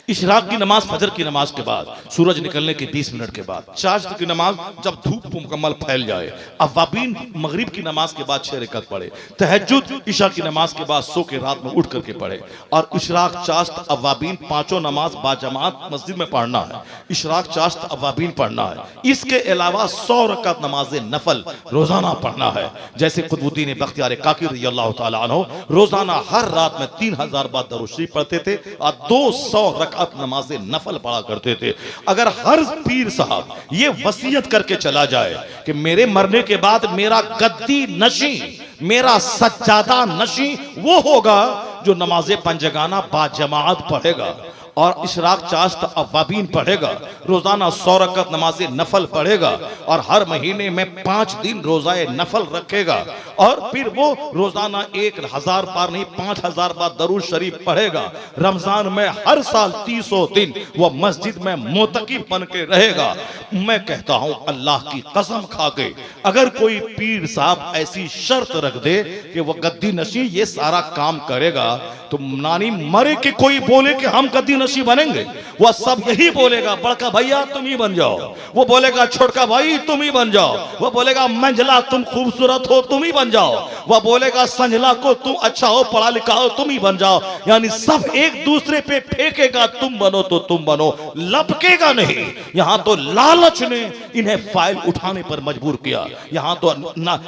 इशराक की नमाज फजर की नमाज के बाद, सूरज निकलने के 20 मिनट के बाद, चाश्त की नमाज जब धूप मुकम्मल फैल जाए, अव्वाबीन मगरिब की नमाज के बाद 6 रकात पढ़े, तहज्जुद इशा की नमाज के बाद सो के रात में उठ करके पढ़े, और इशराक, चाश्त, अव्वाबीन पांचों नमाज बाजमात मस्जिद में पढ़ना है। इशराक, चाश्त, अव्वाबीन पढ़ना है। इसके अलावा 100 रकात नमाज नफल रोजाना पढ़ना है। जैसे कुतुबुद्दीन बख्तियार काकी रज़ियल्लाहु तआला अन्हु रोजाना हर रात में 3000 बार दरूद शरीफ पढ़ते थे और 200 रकात नमाज नफल पढ़ा करते थे। अगर हर पीर साहब ये वसीयत करके चला जाए कि मेरे मरने के बाद मेरा गद्दी नशी, मेरा सज्जादा नशी वो होगा जो नमाज पंजगाना बाजमात पढ़ेगा और इशराक, चाश्त, अव्वाबीन पढ़ेगा, रोजाना 100 रकात नमाज नफल पढ़ेगा और हर महीने में 5 दिन रोजाए नफल रखेगा, और फिर वो रोजाना 1000 बार नहीं 5000 बार दरूद शरीफ पढ़ेगा। रमजान में हर साल 300 दिन वो मस्जिद में मोतकिफ बन के रहेगा। मैं कहता हूं अल्लाह की कसम खा के, अगर कोई पीर साहब ऐसी शर्त रख दे कि वो गद्दी नशी ये सारा काम करेगा, तो नानी मरे कि कोई बोले कि हम गद्दी नशी बनेंगे, वह सब यही बोलेगा, बड़का भैया तुम ही बन जाओ, वो बोलेगा छोटका भाई तुम ही बन जाओ, वो बोलेगा मंझला तुम खूबसूरत हो तुम ही बन जाओ, वह बोलेगा संझला को तुम अच्छा हो पढ़ा लिखा हो तुम ही बन जाओ। यानी सब एक दूसरे पे फेंकेगा, तुम बनो तो तुम बनो, लपकेगा नहीं। यहां तो लालच ने इन्हें फाइल उठाने पर मजबूर किया, यहां तो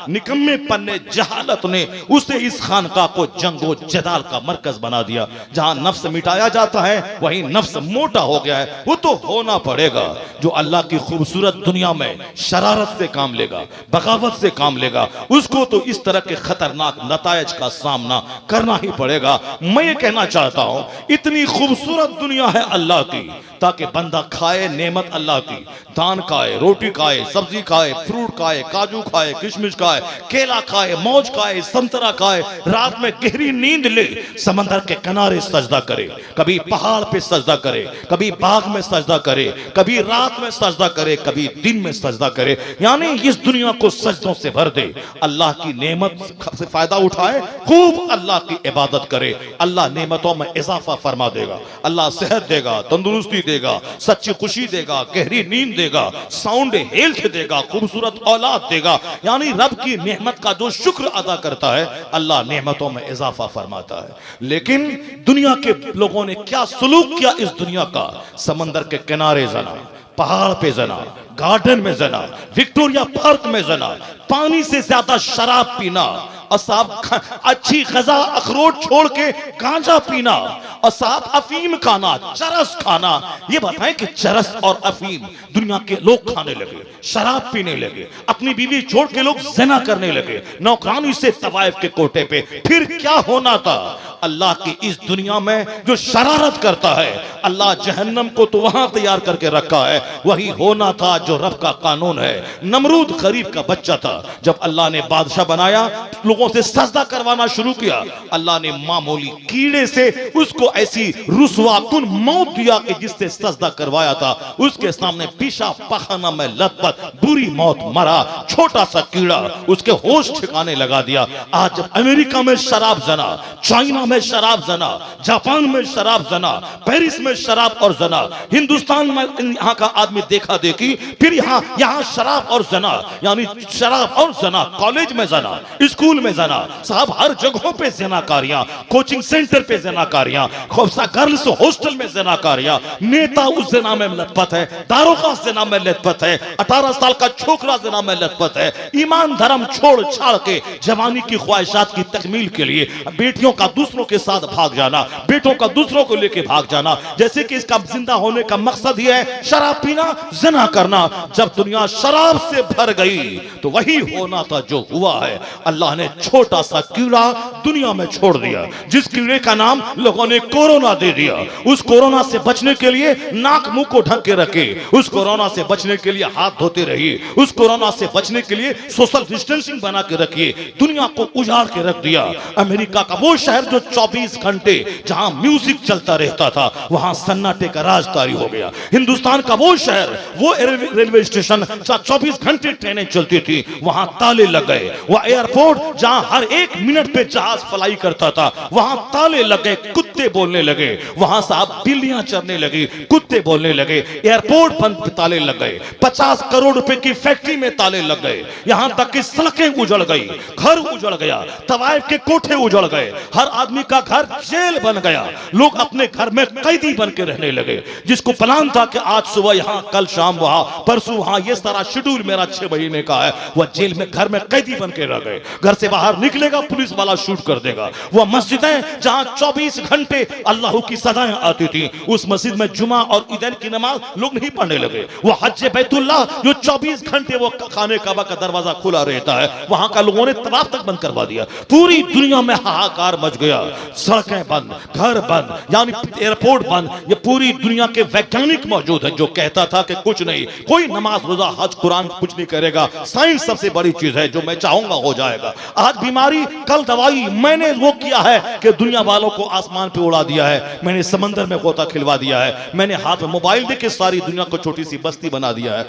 निकम्मे पन्ने जहालत ने उसे इस खानका को जंगो जदाल का मरकज बना दिया। जहां नफ्स मिटाया जाता है वहीं नफ्स मोटा हो गया है। वो तो होना पड़ेगा जो अल्लाह की खूबसूरत दुनिया में शरारत से काम लेगा, बगावत से काम लेगा, उसको तो इस तरह के खतरनाक नतायज का सामना करना ही पड़ेगा। मैं ये कहना चाहता हूं इतनी खूबसूरत दुनिया है अल्लाह की, ताकि बंदा खाए नेमत अल्लाह की, दान खाए, रोटी खाए, सब्जी खाए, फ्रूट खाए, काजू खाए, किशमिश खाए, केला खाए, मौज खाए, संतरा खाए, रात में गहरी नींद ले, समंदर के किनारे सजदा करे, कभी पहाड़ पे सजदा करे, कभी बाग में सजदा करे, कभी रात में सजदा करे, कभी दिन में सजदा करे, यानी इस दुनिया को सजदों से भर दे, अल्लाह की नेमत से फायदा उठाए, खूब अल्लाह की इबादत करे, अल्लाह नेमतों में इजाफा फरमा देगा, अल्लाह सेहत देगा, तंदुरुस्ती देगा, सच्ची खुशी देगा, गहरी नींद देगा, साउंड हेल्थ देगा, खूबसूरत औलाद देगा। यानी रब की नेमत का जो शुक्र अदा करता है अल्लाह नेमतों में इजाफा फरमाता है। लेकिन दुनिया के लोगों ने क्या सलूक किया इस दुनिया का, समंदर के किनारे जना, पहाड़ पे जना, गार्डन में जना, विक्टोरिया पार्क में जना, पानी से ज्यादा शराब पीना, और साहब अच्छी गजा अखरोट छोड़ के गांजा पीना, और साहब अफीम खाना, चरस खाना। ये बताएं कि चरस और अफीम दुनिया के लोग खाने लगे, शराब पीने लगे, अपनी बीवी छोड़ के लोग ज़िना करने लगे, नौकरानी से तवाइफ के कोटे पे। फिर क्या होना था? अल्लाह की इस दुनिया में जो शरारत करता है, अल्लाह जहन्नम को तो वहां तैयार करके रखा है, वही होना था जो रब का कानून है। नमरूद गरीब का बच्चा था, जब अल्लाह ने बादशाह बनाया, लोगों से सजदा करवाना शुरू किया, अल्लाह ने मामूली कीड़े से उसको ऐसी रुसवाकुन मौत दिया कि जिससे सजदा करवाया था उसके सामने पीशा पखाना में लथपथ बुरी मौत मरा। छोटा सा कीड़ा उसके होश ठिकाने लगा दिया। आज जब अमेरिका में शराब जना, चाइना में शराब जना, जापान में शराब जना, पेरिस में शराब और जना, हिंदुस्तान में यहाँ का आदमी देखा देखी, फिर यहाँ शराब और जना, यानी शराब और जना, कॉलेज में जना, स्कूल में जना, साहब हर जगहों पे जनाकारियां, कोचिंग सेंटर पे जनाकारियां, गर्ल्स हॉस्टल में जनाकारियां, नेता उस जना में लथपथ है, दारोगा जना में लथपथ है, 18 साल का छोकरा जना में लथपथ है। ईमान धर्म छोड़ छाड़ के जवानी की ख्वाहिशात की तकमील के लिए बेटियों का दूसरों के साथ भाग जाना, बेटों का दूसरों को लेके भाग जाना, जैसे कि इसका जिंदा होने का मकसद ही है शराब पीना, जना करना। जब दुनिया शराब से भर गई तो वही होना था जो हुआ है। अल्लाह ने छोटा सा कीड़ा दुनिया में छोड़ दिया, जिस कीड़े का नाम लोगों ने कोरोना दे दिया। उस कोरोना से बचने के लिए नाक मुंह को ढक के रखे, उस कोरोना से बचने के लिए हाथ धोते रहिए, उस कोरोना से बचने के लिए सोशल डिस्टेंसिंग बना के रखिए। दुनिया को उजाड़ के रख दिया। अमेरिका का वो शहर जो 24 घंटे जहां म्यूजिक चलता रहता था, वहां सन्नाटे का राज तारी हो गया। हिंदुस्तान का वो शहर, वो रेलवे स्टेशन जहां 24 घंटे ट्रेनें चलती थी, वहां ताले लग गए। वह एयरपोर्ट जहां हर 1 मिनट पे जहाज फ्लाई करता था, वहां ताले लग गए, कुत्ते बोलने लगे। वहां साहब बिल्लियां चरने लगी, कुत्ते बोलने लगे। एयरपोर्ट बंद, ताले लग गए। 50 करोड़ रुपए की फैक्ट्री में ताले लग गए। यहां तक कि सड़कें उजड़ गई, घर उजड़ गया, तवाइफ के कोठे उजड़ गए, हर आदमी का घर जेल बन गया। लोग अपने घर में कैदी बन के रहने लगे। जिसको प्लान था कि आज सुबह यहां, कल शाम वहां, परसों वहां, ये सारा शेड्यूल मेरा 6 महीने का है, वह जेल में घर में कैदी बन के रह गए। घर से बाहर निकलेगा पुलिस वाला शूट कर देगा। वह मस्जिदें जहां 24 घंटे अल्लाह की सदाएं आती थी, उस मस्जिद में जुमा और ईदैन की नमाज लोग नहीं पढ़ने लगे। वह हज बैतुल्लाह जो 24 घंटे वो खाने काबा का दरवाजा खुला रहता है, वहां का लोगों ने तवाफ तक बंद करवा दिया। पूरी दुनिया में हाहाकार मच गया। सड़कें बंद, घर बंद, यानी एयरपोर्ट बंद। ये पूरी दुनिया के वैज्ञानिक मौजूद है जो कहता था कि कुछ नहीं, कोई नमाज रोजा हज कुरान कुछ नहीं करेगा, साइंस सबसे बड़ी चीज है, जो मैं चाहूंगा हो जाएगा। आज बीमारी, कल दवाई। मैंने वो किया है कि दुनिया वालों को आसमान पे उड़ा दिया है, मैंने समंदर में गोता खिलवा दिया है, मैंने हाथ में मोबाइल दे के सारी दुनिया को छोटी सी बस्ती बना दिया है।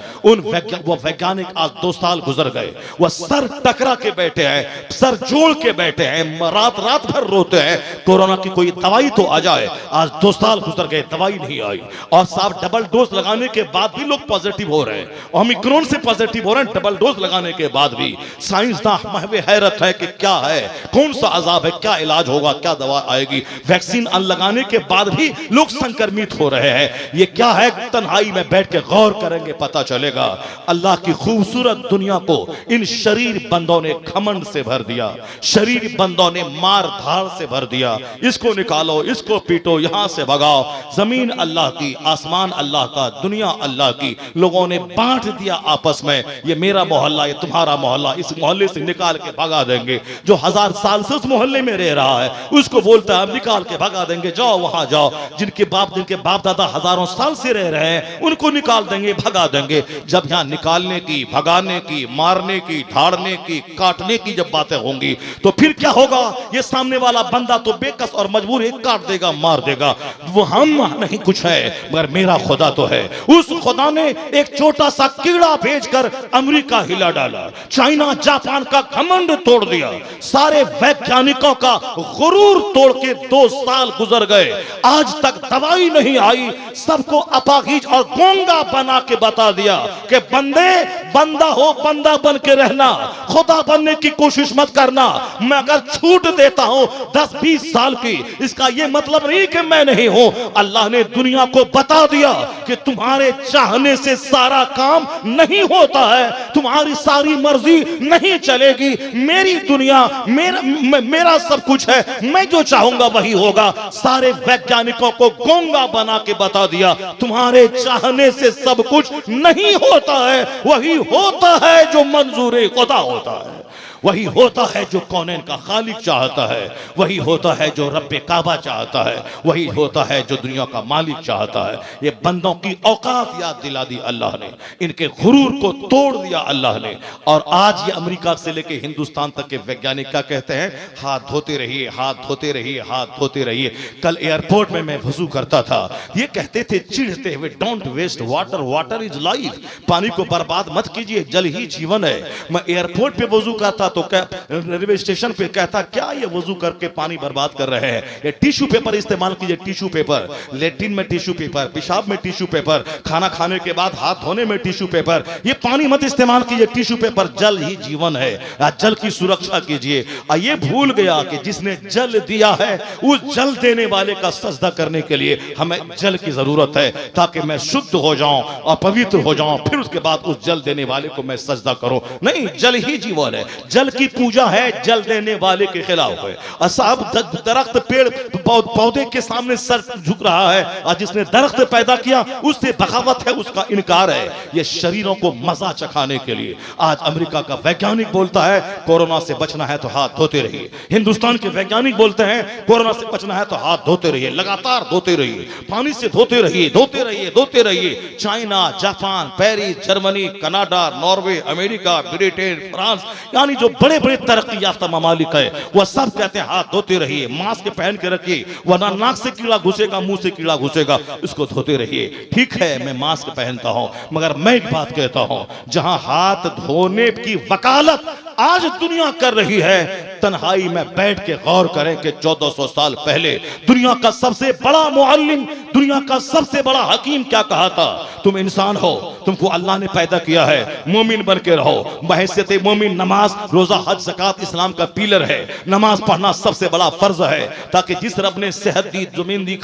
वो वैज्ञानिक आज 2 साल गुजर गए, वह सर टकरा के बैठे हैं, सर जोड़ के बैठे हैं, रात रात भर रोते हैं कोरोना की कोई दवाई तो आ जाए। आज 2 साल गुजर गए, दवाई नहीं आई। और साहब डबल डोज लगाने के बाद भी लोग पॉजिटिव हो रहे हैं, ओमिक्रॉन से पॉजिटिव हो रहे हैं डबल डोज लगाने के बाद भी। साइंसदान महवे हैरत है कि क्या है, कौन सा अजाब है, क्या इलाज होगा, क्या दवा आएगी। वैक्सीन लगाने के बाद भी लोग संक्रमित हो रहे हैं। ये क्या है, तन्हाई में बैठ के गौर करेंगे पता चलेगा। अल्लाह की खूबसूरत दुनिया को इन शरीर बंदों ने घमंड से भर दिया, शरीर बंदों ने मार धार से भर दिया। इसको निकालो, इसको पीटो, यहां से भगाओ। जमीन अल्लाह की, आसमान अल्लाह का, दुनिया अल्लाह की। लोगों ने बांट दिया आपस में, ये मेरा मोहल्ला, ये तुम्हारा मोहल्ला, इस मोहल्ले से निकाल के भगा देंगे। जो 1000 साल से उस मोहल्ले में रह रहा है उसको बोलता है हम निकाल के भगा देंगे, जाओ वहां जाओ। जिनके बाप दादा हजारों साल से रह रहे हैं उनको निकाल देंगे, भगा देंगे। जब यहां निकालने की, भगाने की, मारने की, ढाड़ने की, काटने की जब बातें होंगी तो फिर क्या होगा? ये सामने वाला बंदा तो बेकस और मजबूर है, काट देगा, मार देगा। वो हम नहीं कुछ है, मगर मेरा खुदा तो है। उस खुदा ने एक छोटा सा कीड़ा भेजकर अमेरिका हिला डाला, चाइना जापान का घमंड तोड़ दिया, सारे वैज्ञानिकों का गुरूर तोड़ के 2 साल गुजर गए। आज तक दवाई नहीं आई। सबको अपाहिज और गूंगा बना के बता दिया कि बंदे, बंदा हो, बंदा बन के रहना, खुदा बनने की कोशिश मत करना। मैं अगर छूट देता हूं 10 10-20 साल की, इसका ये मतलब नहीं कि मैं नहीं हूं। अल्लाह ने दुनिया को बता दिया कि तुम्हारे चाहने से सारा काम नहीं होता है, तुम्हारी सारी मर्जी नहीं चलेगी। मेरी दुनिया, मेरा सब कुछ है, मैं जो चाहूंगा वही होगा। सारे वैज्ञानिकों को गूंगा बना के बता दिया, तुम्हारे चाहने से सब कुछ नहीं होता है, वही होता है जो मंजूर खुदा होता है, वही होता है जो कौनैन का खालिक चाहता है, वही होता है जो रब्बे काबा चाहता है, वही होता है जो दुनिया का मालिक चाहता है। ये बंदों की औकात याद दिला दी अल्लाह ने, इनके गुरूर को तोड़ दिया अल्लाह ने। और आज ये अमेरिका से लेके हिंदुस्तान तक के वैज्ञानिक क्या कहते हैं? हाथ धोते रहिए, हाथ धोते रहिए, हाथ धोते रहिए। कल एयरपोर्ट में मैं वजू करता था, ये कहते थे चिढ़ते हुए, don't waste water, water is life, पानी को बर्बाद मत कीजिए, जल ही जीवन है। मैं एयरपोर्ट पे वजू करता तो रेलवे स्टेशन पे कहता, क्या ये वजू करके पानी बर्बाद कर रहे हैं? ये टिश्यू पेपर इस्तेमाल कीजिए, टिश्यू पेपर, लेट्रिन में टिश्यू पेपर, पेशाब में टिश्यू पेपर, खाना खाने के बाद हाथ धोने में टिश्यू पेपर, ये पानी मत इस्तेमाल कीजिए, टिश्यू पेपर, जल ही जीवन है। जल की सुरक्षा कीजिए। ये भूल गया कि जिसने जल दिया है उस जल देने वाले का सजदा करने के लिए हमें जल की जरूरत है, ताकि मैं शुद्ध हो जाऊं और पवित्र हो जाऊं, फिर उसके बाद उस जल देने वाले को मैं सजदा करूं। नहीं, जल ही जीवन है, जल की पूजा है, जल देने वाले के खिलाफ है। असाब दरख्त, पेड़ पौधे के सामने सर झुक रहा है, और जिसने दरख्त पैदा किया उससे बगावत है, उसका इनकार है। ये शरीरों को मजा चखाने के लिए आज अमेरिका का वैज्ञानिक बोलता है कोरोना से बचना है तो हाथ धोते रहिए। हिंदुस्तान के वैज्ञानिक बोलते हैं कोरोना से बचना है तो हाथ धोते रहिए, लगातार धोते रहिए, पानी से धोते रहिए, धोते रहिए, धोते रहिए। China, Japan, Paris, Germany, Canada, Norway, America, Britain, France, यानी जो बड़े बड़े तरक्की याफ्ता ममालिक है, वह सब कहते हैं हाथ धोते रहिए, मास्क पहन के रखिए, वरना नाक से कीड़ा घुसेगा, मुंह से कीड़ा घुसेगा, इसको धोते रहिए। ठीक है, मैं मास्क पहनता हूं, मगर मैं एक बात कहता हूं, जहां हाथ धोने की वकालत आज दुनिया कर रही है, तन्हाई में बैठ के गौर करें कि 1400 साल पहले दुनिया का सबसे बड़ा मुअल्लिम, दुनिया का सबसे बड़ा हकीम क्या कहा था? तुम इंसान हो, तुमको अल्लाह ने पैदा किया है, मोमिन बन के रहो। बहैसियत मोमिन नमाज, रोजा, हज, ज़कात इस्लाम का पिलर है। नमाज पढ़ना सबसे बड़ा फर्ज है, ताकि जिस रब ने सेहत दी, जमीन दी,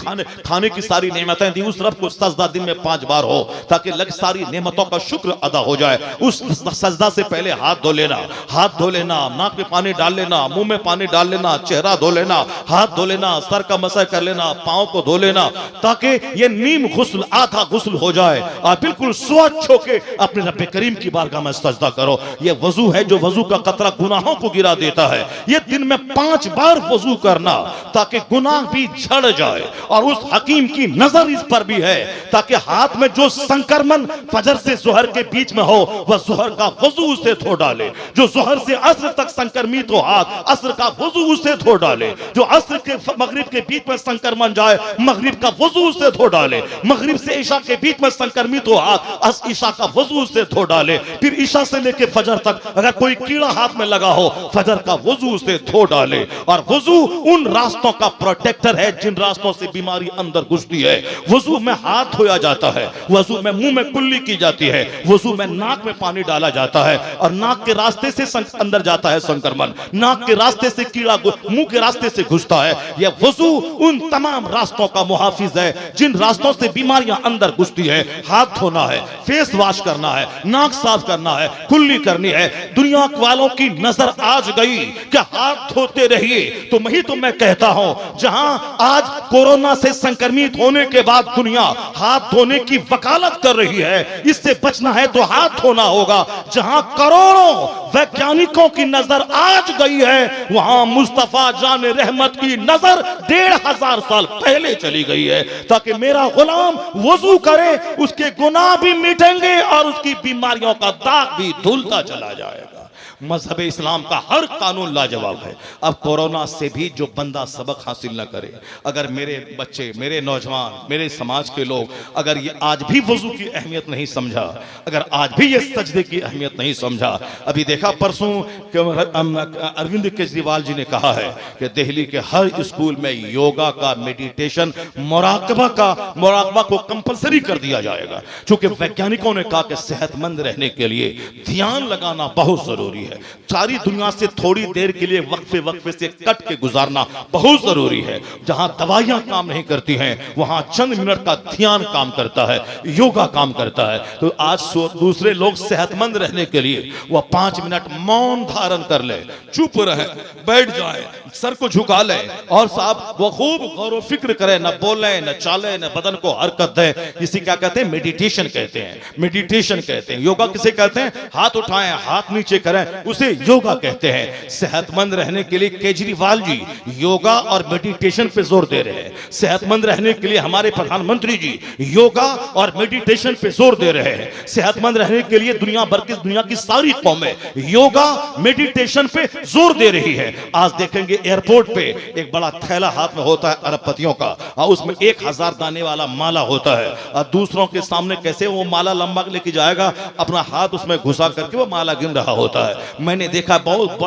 खाने की सारी नेमतें दी, उस रब को सजदा दिन में 5 बार हो, ताकि लग सारी नेमतों का शुक्र अदा हो जाए। उस सजदा से पहले हाथ धो लेना, हाथ धो लेना, नाक में पानी डाल लेना, मुंह में पानी डाल लेना, चेहरा धो लेना, हाथ धो लेना, सर का मसह कर लेना, पांव को धो लेना, ताकि ये नीम गुस्ल, आधा गुस्ल हो जाए और बिल्कुल स्वच्छ होके अपने रब्बे करीम की बारगाह में सजदा करो। ये वजू है जो वजू का कतरा गुनाहों को गिरा देता है। ये दिन में 5 बार वजू करना, ताकि गुनाह भी झड़ जाए। और उस हकीम की नजर इस पर भी है, ताकि हाथ में जो संक्रमण फजर से जोहर के बीच में हो, वह जोहर का वजू उसे धो डाले। जो जोहर से असर तक संक्रमित हो हाथ, असर का वजू उसे धो डाले। जो असर के मगरिब के बीच में संक्रमण जाए, मगरिब का वजू उसे धो डाले। मगरिब से ईशा के बीच में संक्रमित हो हाथ, ईशा का वजू उसे धो डाले। फिर ईशा से लेकर फजर तक अगर कोई कीड़ा हाथ में लगा हो, फजर का वजू उसे धो डाले। और वजू उन रास्तों का प्रोटेक्टर है जिन रास्तों से बीमारी अंदर घुसती है। वजू में हाथ धोया जाता है, वजू में मुंह में कुल्ली की जाती है, वजू में नाक में पानी डाला जाता है, और नाक के रास्ते से अंदर जाता है संक्रमण, नाक के रास्ते से कीड़ा मुंह के रास्ते से घुसता है। यह वजू उन तमाम रास्तों का मुहाफिज है जिन रास्तों से बीमारियां अंदर घुसती है। हाथ धोना है, फेस वॉश करना है, नाक साफ करना है, कुल्ली करनी है। दुनिया वालों की नजर आज गई कि हाथ धोते रहिए, तो वही तो मैं कहता हूं, जहां आज कोरोना से संक्रमित होने के बाद दुनिया हाथ धोने की वकालत कर रही है, इससे बचना है तो हाथ धोना होगा। जहां करोड़ों वैज्ञानिकों की नजर आज गई है, वहां मुस्तफा जान रहमत की नजर 1500 साल पहले चली गई है, ताकि मेरा गुलाम वजू करे, उसके गुनाह भी मिटेंगे और उसकी बीमारियों का दाग भी धुलता चला जाएगा। मजहब इस्लाम का हर कानून लाजवाब है। अब कोरोना से भी जो बंदा सबक हासिल न करे, अगर मेरे बच्चे, मेरे नौजवान, मेरे समाज के लोग अगर ये आज भी वजू की अहमियत नहीं समझा, अगर आज भी ये सजदे की अहमियत नहीं समझा। अभी देखा परसों अरविंद केजरीवाल जी ने कहा है कि दिल्ली के हर स्कूल में योगा का, मेडिटेशन, मुराकबा को कंपलसरी कर दिया जाएगा, क्योंकि वैज्ञानिकों ने कहा कि सेहतमंद रहने के लिए ध्यान लगाना बहुत जरूरी है। है। सारी दुनिया से थोड़ी देर के लिए वक्फे वक्फे से कट के गुजारना बहुत जरूरी है। जहां दवाइयां काम नहीं करती हैं वहां चंद मिनट का ध्यान काम करता है, योगा काम करता है। तो आज दूसरे लोग सेहतमंद रहने के लिए वह 5 मिनट मौन धारण कर ले, चुप रहे, बैठ जाए, सर को झुका ले और साहब वो खूब गौर व फिक्र करे, न बोले न चाले न बदन को हरकत दे। इसी क्या कहते हैं? मेडिटेशन कहते हैं। मेडिटेशन कहते हैं। योगा किसे कहते हैं? हाथ उठाएं, हाथ नीचे करें, उसे योगा कहते हैं। सेहतमंद रहने के लिए केजरीवाल जी योगा और मेडिटेशन पे जोर दे रहे हैं। सेहतमंद रहने के लिए हमारे प्रधानमंत्री जी योगा और मेडिटेशन पे जोर दे रहे हैं। सेहतमंद रहने के लिए दुनिया की सारी कौमें योगा मेडिटेशन पे जोर दे रही है। आज देखेंगे एयरपोर्ट पे एक बड़ा थैला हाथ में होता है अरबपतियों का, और उसमें 1000 दाने वाला माला होता है, और दूसरों के सामने कैसे वो माला लंबा लेके जाएगा, अपना हाथ उसमें घुसा करके वो माला गिन रहा होता है। मैंने देखा बहुत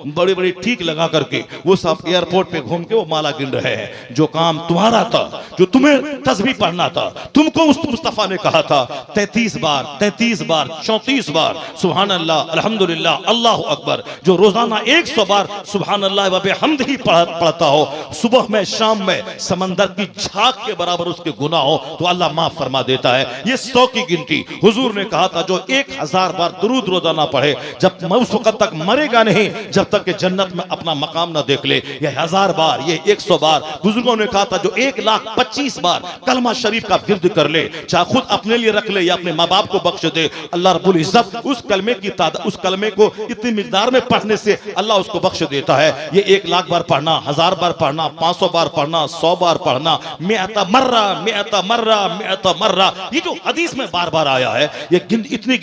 बड़ी बड़ी ठीक लगा करके वो सब एयरपोर्ट पे घूम के वो माला गिन रहे हैं। जो काम तुम्हारा था, जो तुम्हें तस्बीह पढ़ना था, तुमको मुस्तफा ने कहा था 33 बार 34 बार सुभान अल्लाह अल्हम्दुलिल्लाह अल्लाहु अकबर, जो रोजाना 100 बार सुभान अल्लाह व बिहम्द ही पढ़ता हो, सुबह में शाम में समंदर की झाग के बराबर उसके गुनाह हो तो अल्लाह माफ फरमा देता है। ये 100 की गिनती हुजूर ने कहा था, जो 1000 बार दुरूद रोजाना पढ़े जब उस वक्त तक मरेगा नहीं, जब तक कि जन्नत में अपना मकाम ना देख ले। ये 1000 बार, ये 100 बार। बुजुर्गों ने कहा था जो 1,25,000 बार कलमा शरीफ का विर्द कर ले, चाहे खुद अपने लिए रख ले या अपने माँ बाप को बख्श दे, अल्लाह रब्बुल इज्जत उस कलमे को इतनी मिकदार में पढ़ने से अल्लाह उसको बख्श देता है। ये 1,00,000 बार पढ़ना, 1000 बार पढ़ना, 500 बार पढ़ना, 100 बार पढ़ना, मिअता मर्रा, ये जो हदीस में बार बार आया है, ये इतनी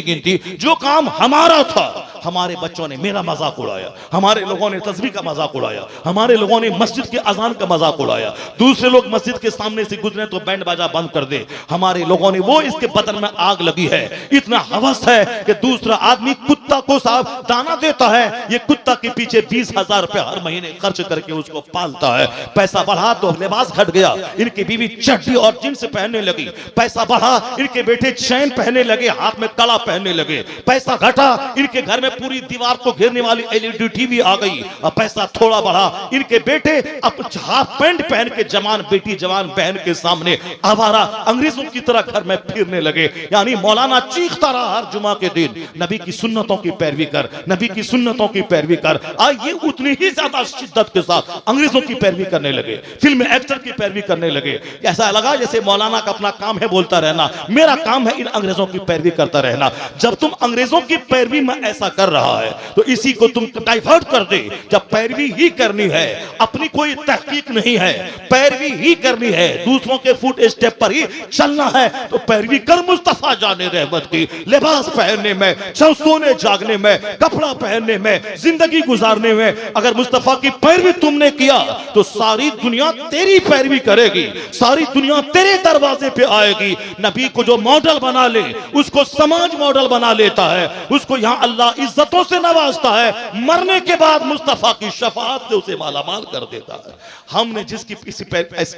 गिनती, जो काम हमारा था हमारे बच्चों ने मेरा मजाक उड़ाया, हमारे लोगों ने तस्बीह का मजाक उड़ाया, हमारे लोगों ने मस्जिद के अजान का मजाक उड़ाया। दूसरे लोग मस्जिद के सामने से गुजरे तो बैंड बाजा बंद कर दे, हमारे लोगों ने वो इसके बदन में आग लगी है। इतना हवस है कि दूसरा आदमी कुत्ता को साहब दाना देता है, ये कुत्ता के पीछे 20,000 रुपए हर महीने खर्च करके उसको पालता है। पैसा बढ़ा तो लिबास घट गया, इनकी बीवी चड्डी और जींस पहनने लगी। पैसा बढ़ा, इनके बेटे चैन पहनने लगे, हाथ में कड़ा पहनने लगे। पैसा घटा, इनके घर में पूरी दीवार को घेरने वाली LED टीवी आ गई। और पैसा थोड़ा बढ़ा, इनके बेटे अब हाफ पैंट पहन के जवान बेटी जवान बहन के सामने आवारा अंग्रेजों की तरह घर में फिरने लगे। यानी मौलाना चीखता रहा हर जुमा के दिन, नबी की सुन्नतों की पैरवी कर, नबी की सुन्नतों की पैरवी कर। ये उतनी ही ज्यादा शिद्दत के साथ अंग्रेजों की पैरवी करने लगे, फिल्म एक्टर की पैरवी करने लगे। ऐसा लगा जैसे मौलाना का अपना काम है बोलता रहना, मेरा काम है इन अंग्रेजों की पैरवी करता रहना। जब तुम अंग्रेजों की पैरवी में ऐसा कर रहा है तो इसी को तुम डाइवर्ट कर दे। जब पैरवी ही करनी है, अपनी कोई तहकीक नहीं है, पैरवी ही करनी है, दूसरों के फुट स्टेप पर ही चलना है, तो पैरवी कर मुस्तफा जाने रहमत की। लिबास पहनने में, सोने जागने में, कपड़ा पहनने में, जिंदगी गुजारने में अगर मुस्तफा की पैरवी तुमने किया तो सारी दुनिया तेरी पैरवी करेगी, सारी दुनिया तेरे दरवाजे पे आएगी। नबी को जो मॉडल बना ले उसको समाज मॉडल बना लेता है, उसको यहां अल्लाह इज्जतों से नवाजता है, मरने के बाद मुस्तफा की शफाअत से उसे मालामाल कर देता है। हमने जिसकी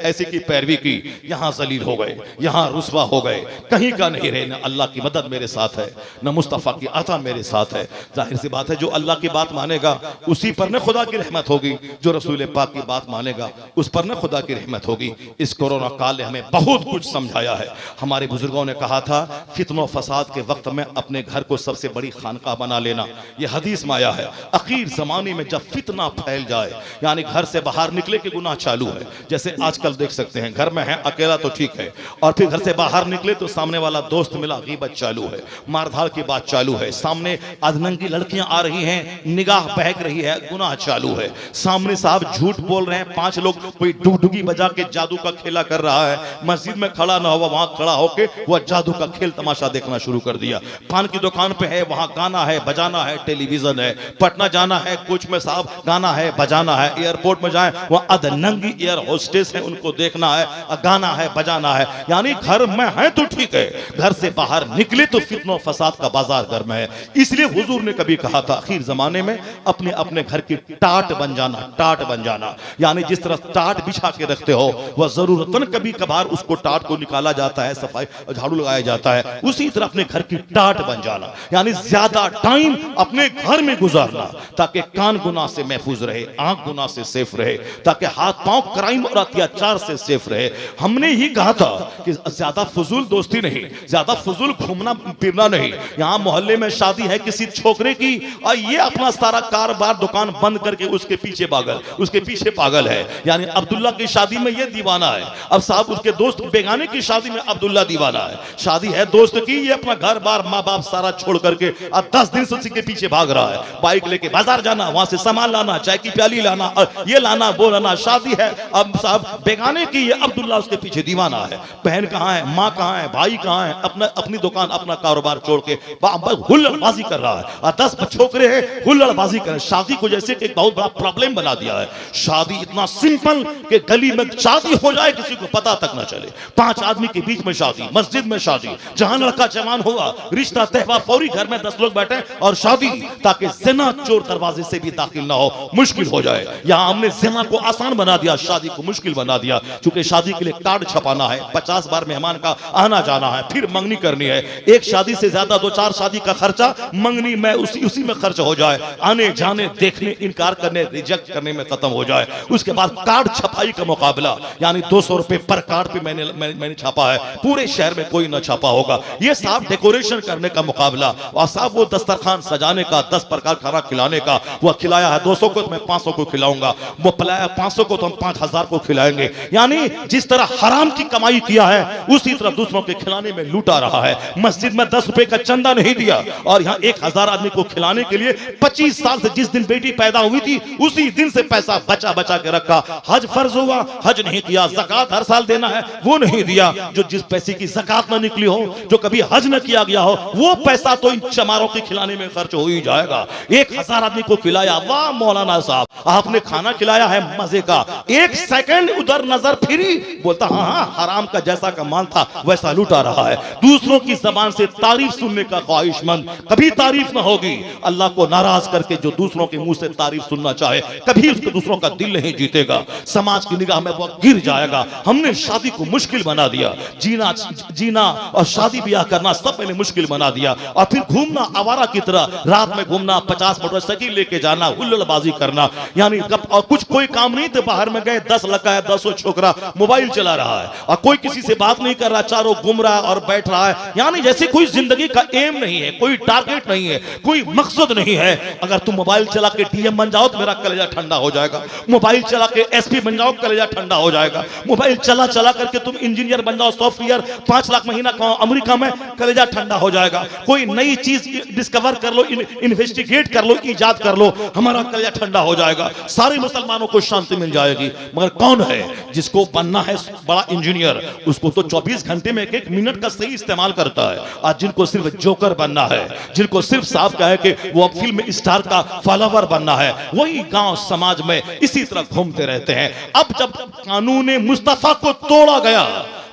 ऐसी की पैरवी की, यहां जलील हो गए, यहां रुसवा हो गए, कहीं का नहीं रहे। न अल्लाह की मदद मेरे साथ है, न मुस्तफा की अता मेरे साथ है। जाहिर सी बात है जो अल्लाह की बात मानेगा उसी पर न खुदा की रहमत होगी, जो रसूल पाक की बात मानेगा उस पर न खुदा की रहमत होगी। इस कोरोना काल ने हमें बहुत कुछ समझाया है। हमारे बुजुर्गों ने कहा था फित्नो फसाद के वक्त में अपने घर को सबसे बड़ी खानका बना लेना। यह हदीस में आया है, आखिर जमाने में जब फितना फैल जाए, यानी घर से बाहर निकले के गुनाह चालू है। जैसे आजकल देख सकते हैं, घर में है अकेला तो ठीक है, और फिर घर से बाहर निकले तो सामने वाला दोस्त मिला, गीबत चालू है, मारधाड़ की बात चालू है, सामने अधनंगी लड़कियां आ रही हैं, निगाह बहक रही है, गुनाह चालू है। सामने साहब झूठ बोल रहे हैं, 5 लोग कोई डुगडुगी बजा के जादू का खेला कर रहा है, मस्जिद में खड़ा ना हुआ, वहां खड़ा होके वह जादू का खेल तमाशा देखना शुरू कर दिया। पान की दुकान पे है, वहां गाना है, बजाना है, टेलीविजन है। पटना जाना है, कोच में साहब गाना है, बजाना है। एयरपोर्ट में जाए, वहां अधनंगी एयर होस्टेस है, उनको देखना है, गाना है, बजाना है। यानी घर में है तो ठीक है, घर से बाहर निकले तो फित्नो फसाद का बाजार घर में है। इसलिए हुजूर ने कभी कहा था आखिर जमाने में अपने अपने घर की टाट बन जाना, टाट बन जाना। यानी जिस तरह टाट बिछा के रखते हो, वह जरूरतन कभी कभार उसको टाट को निकाला जाता है, सफाई झाड़ू लगाया जाता है, उसी तरह अपने घर की टाट बन जाना। यानी ज्यादा टाइम अपने घर में गुजारना, ताकि कान गुनाह से महफूज रहे, आंख गुनाह से सेफ रहे, ताकि हाथ पांव क्राइम और अत्याचार से सेफ रहे। हमने ही कहा था कि ज्यादा फजूल दोस्ती नहीं, ज्यादा फजूल घूमना फिरना नहीं। यहाँ मोहल्ले में शादी है किसी छोकरे की और ये अपना सारा कारोबार दुकान बंद करके उसके पीछे पागल है। यानी अब्दुल्ला की शादी में ये दीवाना है, अब साहब उसके दोस्त बेगाने की शादी में अब्दुल्ला दीवाना है। शादी है दोस्त की, ये अपना घर बार माँ बाप सारा छोड़ करके अब 10 दिन से उसी के पीछे भाग रहा है। बाइक लेके बाजार जाना, वहां से सामान लाना, चाय की प्याली लाना, ये लाना वो लाना। शादी है अब साहब बेगाने की, ये अब्दुल्ला उसके पीछे दीवाना है। बहन कहाँ है, माँ कहाँ है, भाई कहाँ है, अपनी दुकान अपना कारोबार छोड़ के हुल्लड़बाजी कर रहा है। और 10 छोकरे हैं हुल्लड़बाजी कर रहे हैं। शादी को जैसे एक बहुत बड़ा प्रॉब्लम बना दिया है। शादी इतना सिंपल कि गली में शादी हो जाए किसी को पता तक ना चले। 5 आदमी के बीच में शादी, मस्जिद में शादी, जहां लड़का जवान होगा रिश्ता तहवा फौरी, घर में 10 लोग बैठे और शादी, ताकि जिना चोर दरवाजे से भी दाखिल ना हो, मुश्किल हो जाए। यहाँ हमने जिना को आसान बना दिया, शादी को मुश्किल बना दिया। क्योंकि शादी के लिए कार्ड छपाना है, 50 बार मेहमान का आना जाना है, फिर मंगनी करनी है। एक शादी से ज्यादा 2-4 शादी का खर्चा मंगनी में उसी में खर्च हो जाए, आने जाने देखने इनकार करने रिजेक्ट करने में खत्म हो जाए। उसके बाद कार्ड छपाई का मुकाबला, यानी 200 रुपए पर कार्ड पे मैंने छापा है, पूरे शहर में कोई ना छापा होगा। ये साहब डेकोरेशन करने का मुकाबला, और साहब वो दस्तरखान सजाने का, 10 प्रकार खाना खिलाने का। वो खिलाया है 200 को तो मैं 500 को खिलाऊंगा, वो पिलाया 500 को तो हम 5000 को खिलाएंगे। यानी जिस तरह हराम की कमाई किया है उसी तरह दूसरों के खिलाने में लूटा रहा है। मस्जिद में 10 रुपए का चंदा नहीं दिया और यहाँ 1000 आदमी को खिलाने के लिए 25 साल से जिस दिन बेटी पैदा हुई थी उसी दिन से पैसा बचा बचा के रखा। हज फर्ज हुआ, हज नहीं किया। ज़कात हर साल देना है, वो नहीं दिया। जो जिस पैसे की ज़कात ना निकली हो, जो कभी हज न किया गया हो, वो पैसा तो इन चमारों के खिलाने में खर्च हो ही जाएगा। 1000 आदमी को खिलाया, वाह मौलाना साहब आपने खाना खिलाया है मजे का। 1 सेकंड उधर नजर फिरी, बोलता हाँ हराम का जैसा का मान था वैसा लूटा रहा है। दूसरों की जबान से तारीफ सुनने का ख्वाहिशमंद, कभी तारीफ ना होगी। अल्लाह को नाराज करके जो दूसरों के मुंह से तारीफ सुनना चाहे, कभी उसको दूसरों का दिल नहीं जीतेगा, समाज की निगाह में वो गिर जाएगा। हमने शादी को मुश्किल बना दिया, जीना और शादी ब्याह करना सब मैंने मुश्किल बना दिया। और फिर घूमना आवारा की तरह, रात में घूमना, 50 मोटरसाइकिल लेके जाना, हुल्लड़बाजी करना। यानी और कुछ कोई काम नहीं थे, बाहर में गए 10 लड़का है, 10 छोकरा मोबाइल चला रहा है और कोई किसी से बात नहीं कर रहा, चारों घूम रहा है और बैठ रहा है। यानी जैसे कोई जिंदगी का एम नहीं है, कोई टारगेट नहीं है, कोई मकसद नहीं है। अगर तुम मोबाइल चला के डीएम बन जाओ तो मेरा कलेजा ठंडा हो जाएगा। मोबाइल चला के एसपी बन जाओ, कलेजा ठंडा हो जाएगा। मोबाइल चला करके तुम इंजीनियर बन जाओ, सॉफ्टवेयर 5 लाख महीना कमाओ अमेरिका में, कलेजा ठंडा हो जाएगा। कोई नई चीज डिस्कवर कर लो, इन्वेस्टिगेट कर लो, इजाद कर लो, हमारा कलेजा ठंडा हो जाएगा। सारे मुसलमानों को शांति मिल जाएगी। मगर कौन है जिसको बनना है बड़ा इंजीनियर, उसको तो 24 घंटे में 1 मिनट का सही इस्तेमाल करता है। आज जिनको सिर्फ जोकर बनना है, जिनको सिर्फ साफ कहे कि वो फिल्म स्टार का फॉलोवर बनना है, वही गांव समाज में इसी तरह घूमते रहते हैं। अब जब कानून मुस्तफा को तोड़ा गया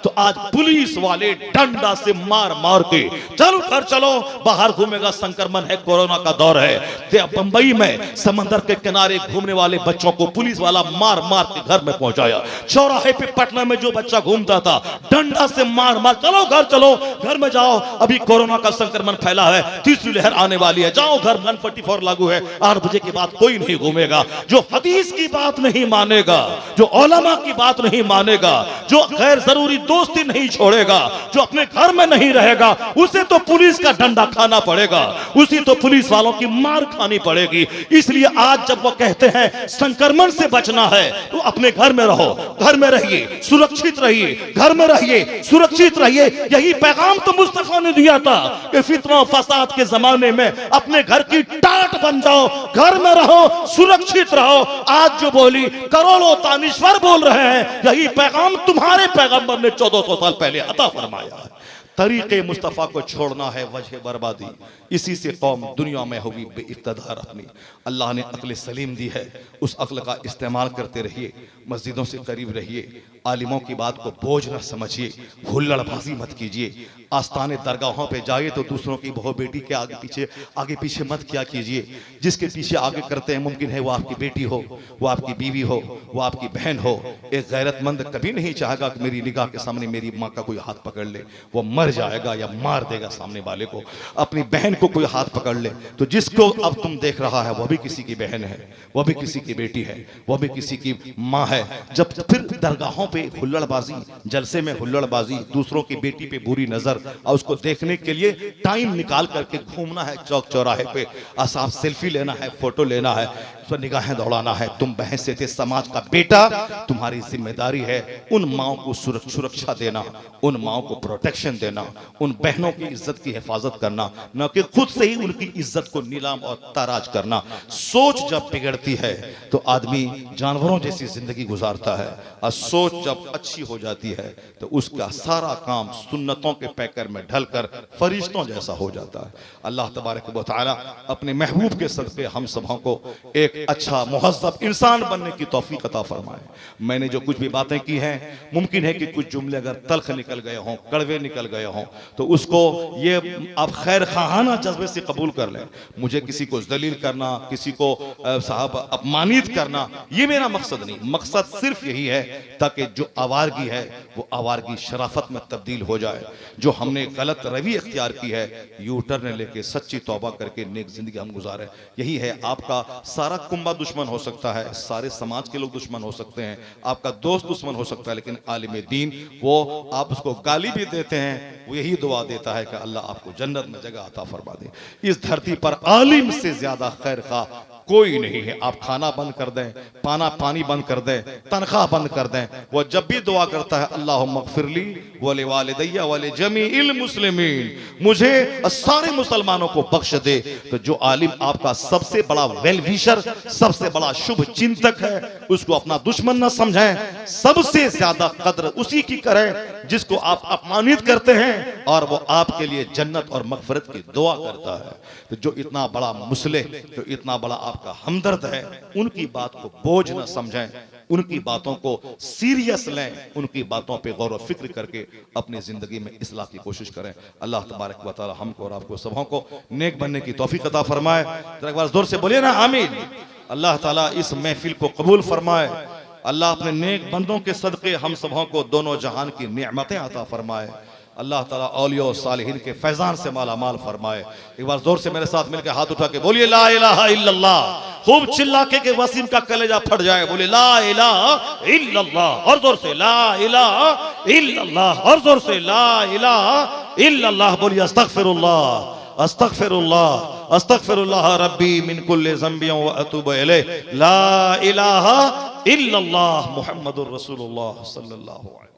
तो आज पुलिस वाले डंडा से मार मार के चलो घर चलो, बाहर घूमेगा, संक्रमण है, कोरोना का दौर है। बंबई में समंदर के किनारे घूमने वाले बच्चों को पुलिस वाला मार मार के घर में पहुंचाया। चौराहे पे पटना में जो बच्चा घूमता था डंडा से मार मार, चलो घर चलो, घर में जाओ, अभी कोरोना का संक्रमण फैला है, तीसरी लहर आने वाली है, जाओ घर, 144 लागू है, 8 बजे के बाद कोई नहीं घूमेगा। जो हदीस की बात नहीं मानेगा, जो उलमा की बात नहीं मानेगा, जो गैर जरूरी दोस्ती नहीं छोड़ेगा, जो अपने घर में नहीं रहेगा, उसे तो पुलिस का डंडा खाना पड़ेगा, उसी तो पुलिस वालों की मार खानी पड़ेगी। इसलिए आज जब वो कहते हैं संक्रमण से बचना है तो अपने घर में रहो, घर में रहिए, सुरक्षित रहिए, घर में रहिए, सुरक्षित रहिए। यही पैगाम तो मुस्तफा ने दिया था कि फितना फसाद के जमाने में अपने घर की टाट बन जाओ, घर में रहो, सुरक्षित रहो। आज जो बोली करोड़ों तानीश्वर बोल रहे हैं, यही पैगाम तुम्हारे पैगंबर ने 1400 साल पहले अता फरमाया है। तरीके मुस्तफ़ा को छोड़ना है वजह बर्बादी, इसी से कौम दुनिया में होगी बेइक़्तिदार। अपनी अल्लाह ने अक्ल सलीम दी है, उस अक्ल का इस्तेमाल करते रहिए, मस्जिदों से करीब रहिए, आलिमों की बात को बोझ न समझिए, हुल्लड़बाजी मत कीजिए, आस्थाने दरगाहों पे जाइए तो दूसरों की बहू बेटी के आगे पीछे मत किया कीजिए। जिसके पीछे आगे करते हैं मुमकिन है वो आपकी बेटी हो, वो आपकी बीवी हो, वो आपकी बहन हो। एक गैरतमंद कभी नहीं चाहेगा कि मेरी निगाह के सामने मेरी माँ का कोई हाथ पकड़ ले, वो मर जाएगा या मार देगा सामने वाले को। अपनी बहन को कोई हाथ पकड़ ले तो जिसको अब तुम देख रहा है वह भी किसी की बहन है, वह भी किसी की बेटी है, वह भी किसी की माँ है। जब फिर दरगाहों पे हुल्लड़बाजी, जलसे में हुल्लड़बाजी, दूसरों की बेटी पे बुरी नजर और उसको देखने के लिए टाइम निकाल करके घूमना है चौक चौराहे पे, साफ सेल्फी लेना है, फोटो लेना है, उस पर निगाहें दौड़ाना है। तुम बहन से थे, समाज का बेटा, तुम्हारी जिम्मेदारी है उन माओ को सुरक्षा देना, उन माओ को प्रोटेक्शन देना, उन बहनों की इज्जत की हिफाजत करना, न कि खुद से ही उनकी इज्जत को नीलाम और ताराज करना। सोच जब बिगड़ती है तो आदमी जानवरों जैसी जिंदगी गुजारता है, और सोच जब अच्छी हो जाती है तो उसका सारा काम सुन्नतों के पैकर में ढलकर फरिश्तों जैसा हो जाता है। अल्लाह तबारक व तआला अपने महबूब के सदक़े हम सबों को एक अच्छा मुहज़्ज़ब इंसान बनने की तौफीक अता फरमाए। मैंने जो कुछ भी बातें की हैं, मुमकिन है कि कुछ जुमले अगर तल्ख निकल गए हों, कड़वे निकल गए हों, तो उसको ये आप खैर खाना जज्बे से कबूल कर लें। मुझे किसी को जलील करना, किसी को साहब अपमानित करना, ये मेरा मकसद नहीं। मकसद सिर्फ यही है ताकि जो आवारगी है वो आवारगी शराफत में तब्दील हो जाए। जो हमने गलत रवि अख्तियार की है, यू टर्न लेके सच्ची तौबा करके नेक जिंदगी हम गुजारें। यही है। आपका सारा कुंबा दुश्मन हो सकता है, सारे समाज के लोग दुश्मन हो सकते हैं, आपका दोस्त दुश्मन हो सकता है, लेकिन आलिम दीन वो आप उसको गाली भी देते हैं, वो यही दुआ देता है कि अल्लाह आपको जन्नत में जगह अता फरमा दे। इस धरती पर आलिम से ज्यादा खैर खा कोई नहीं है। आप खाना बंद कर दें, पानी बंद कर दें, तनख्वाह बंद कर दें, वो जब भी दुआ करता है अल्लाहुम्मा ग़फ़िरली व लिवालिदैया व लिजमीइल मुस्लिमीन, मुझे और सारे मुसलमानों को बख्श दे। तो जो आलिम आपका सबसे बड़ा वेल विशर, सबसे बड़ा शुभ चिंतक है, उसको अपना दुश्मन न समझें। सबसे ज्यादा कद्र उसी की करें जिसको आप अपमानित करते हैं और वो आपके लिए जन्नत और मग़फ़िरत की दुआ करता है। तो जो इतना बड़ा मुसलिह, जो इतना बड़ा आपका हमदर्द है, उनकी बात को बोझ न समझें, उनकी बातों को सीरियस लें, उनकी बातों पे गौर व फिक्र करके अपनी जिंदगी में इस्लाह की कोशिश करें। अल्लाह तबारक व तआला हमको और आपको सबों को नेक बनने की तौफीक अता फरमाए। जरा एक बार जोर से बोलिए ना आमीन। अल्लाह ताला इस महफिल को कबूल फरमाए। अल्लाह अपने नेक बंदों के सदके हम सबों को दोनों जहान की नेमतें अता फरमाए। अल्लाह ताला औलिया और सालिहीन के फैजान से माला माल फरमाए। एक बार जोर से मेरे साथ मिलकर हाथ उठा के बोलिए ला इलाहा इल्लल्लाह। खूब चिल्ला के वसीम का कलेजा फट जाए। बोले ला इलाहा इल्लल्लाह, और जोर से ला इलाहा इल्लल्लाह, और जोर से ला इलाहा इल्लल्लाह। बोलिए अस्तगफिरुल्लाह अस्तगफिरुल्लाह अस्तगफिरुल्लाह रब्बी मिन कुल्लि ज़ंबिन व अतूबु इलैह। ला इलाहा इल्लल्लाह मुहम्मदुर रसूलुल्लाह सल्लल्लाहु अलैहि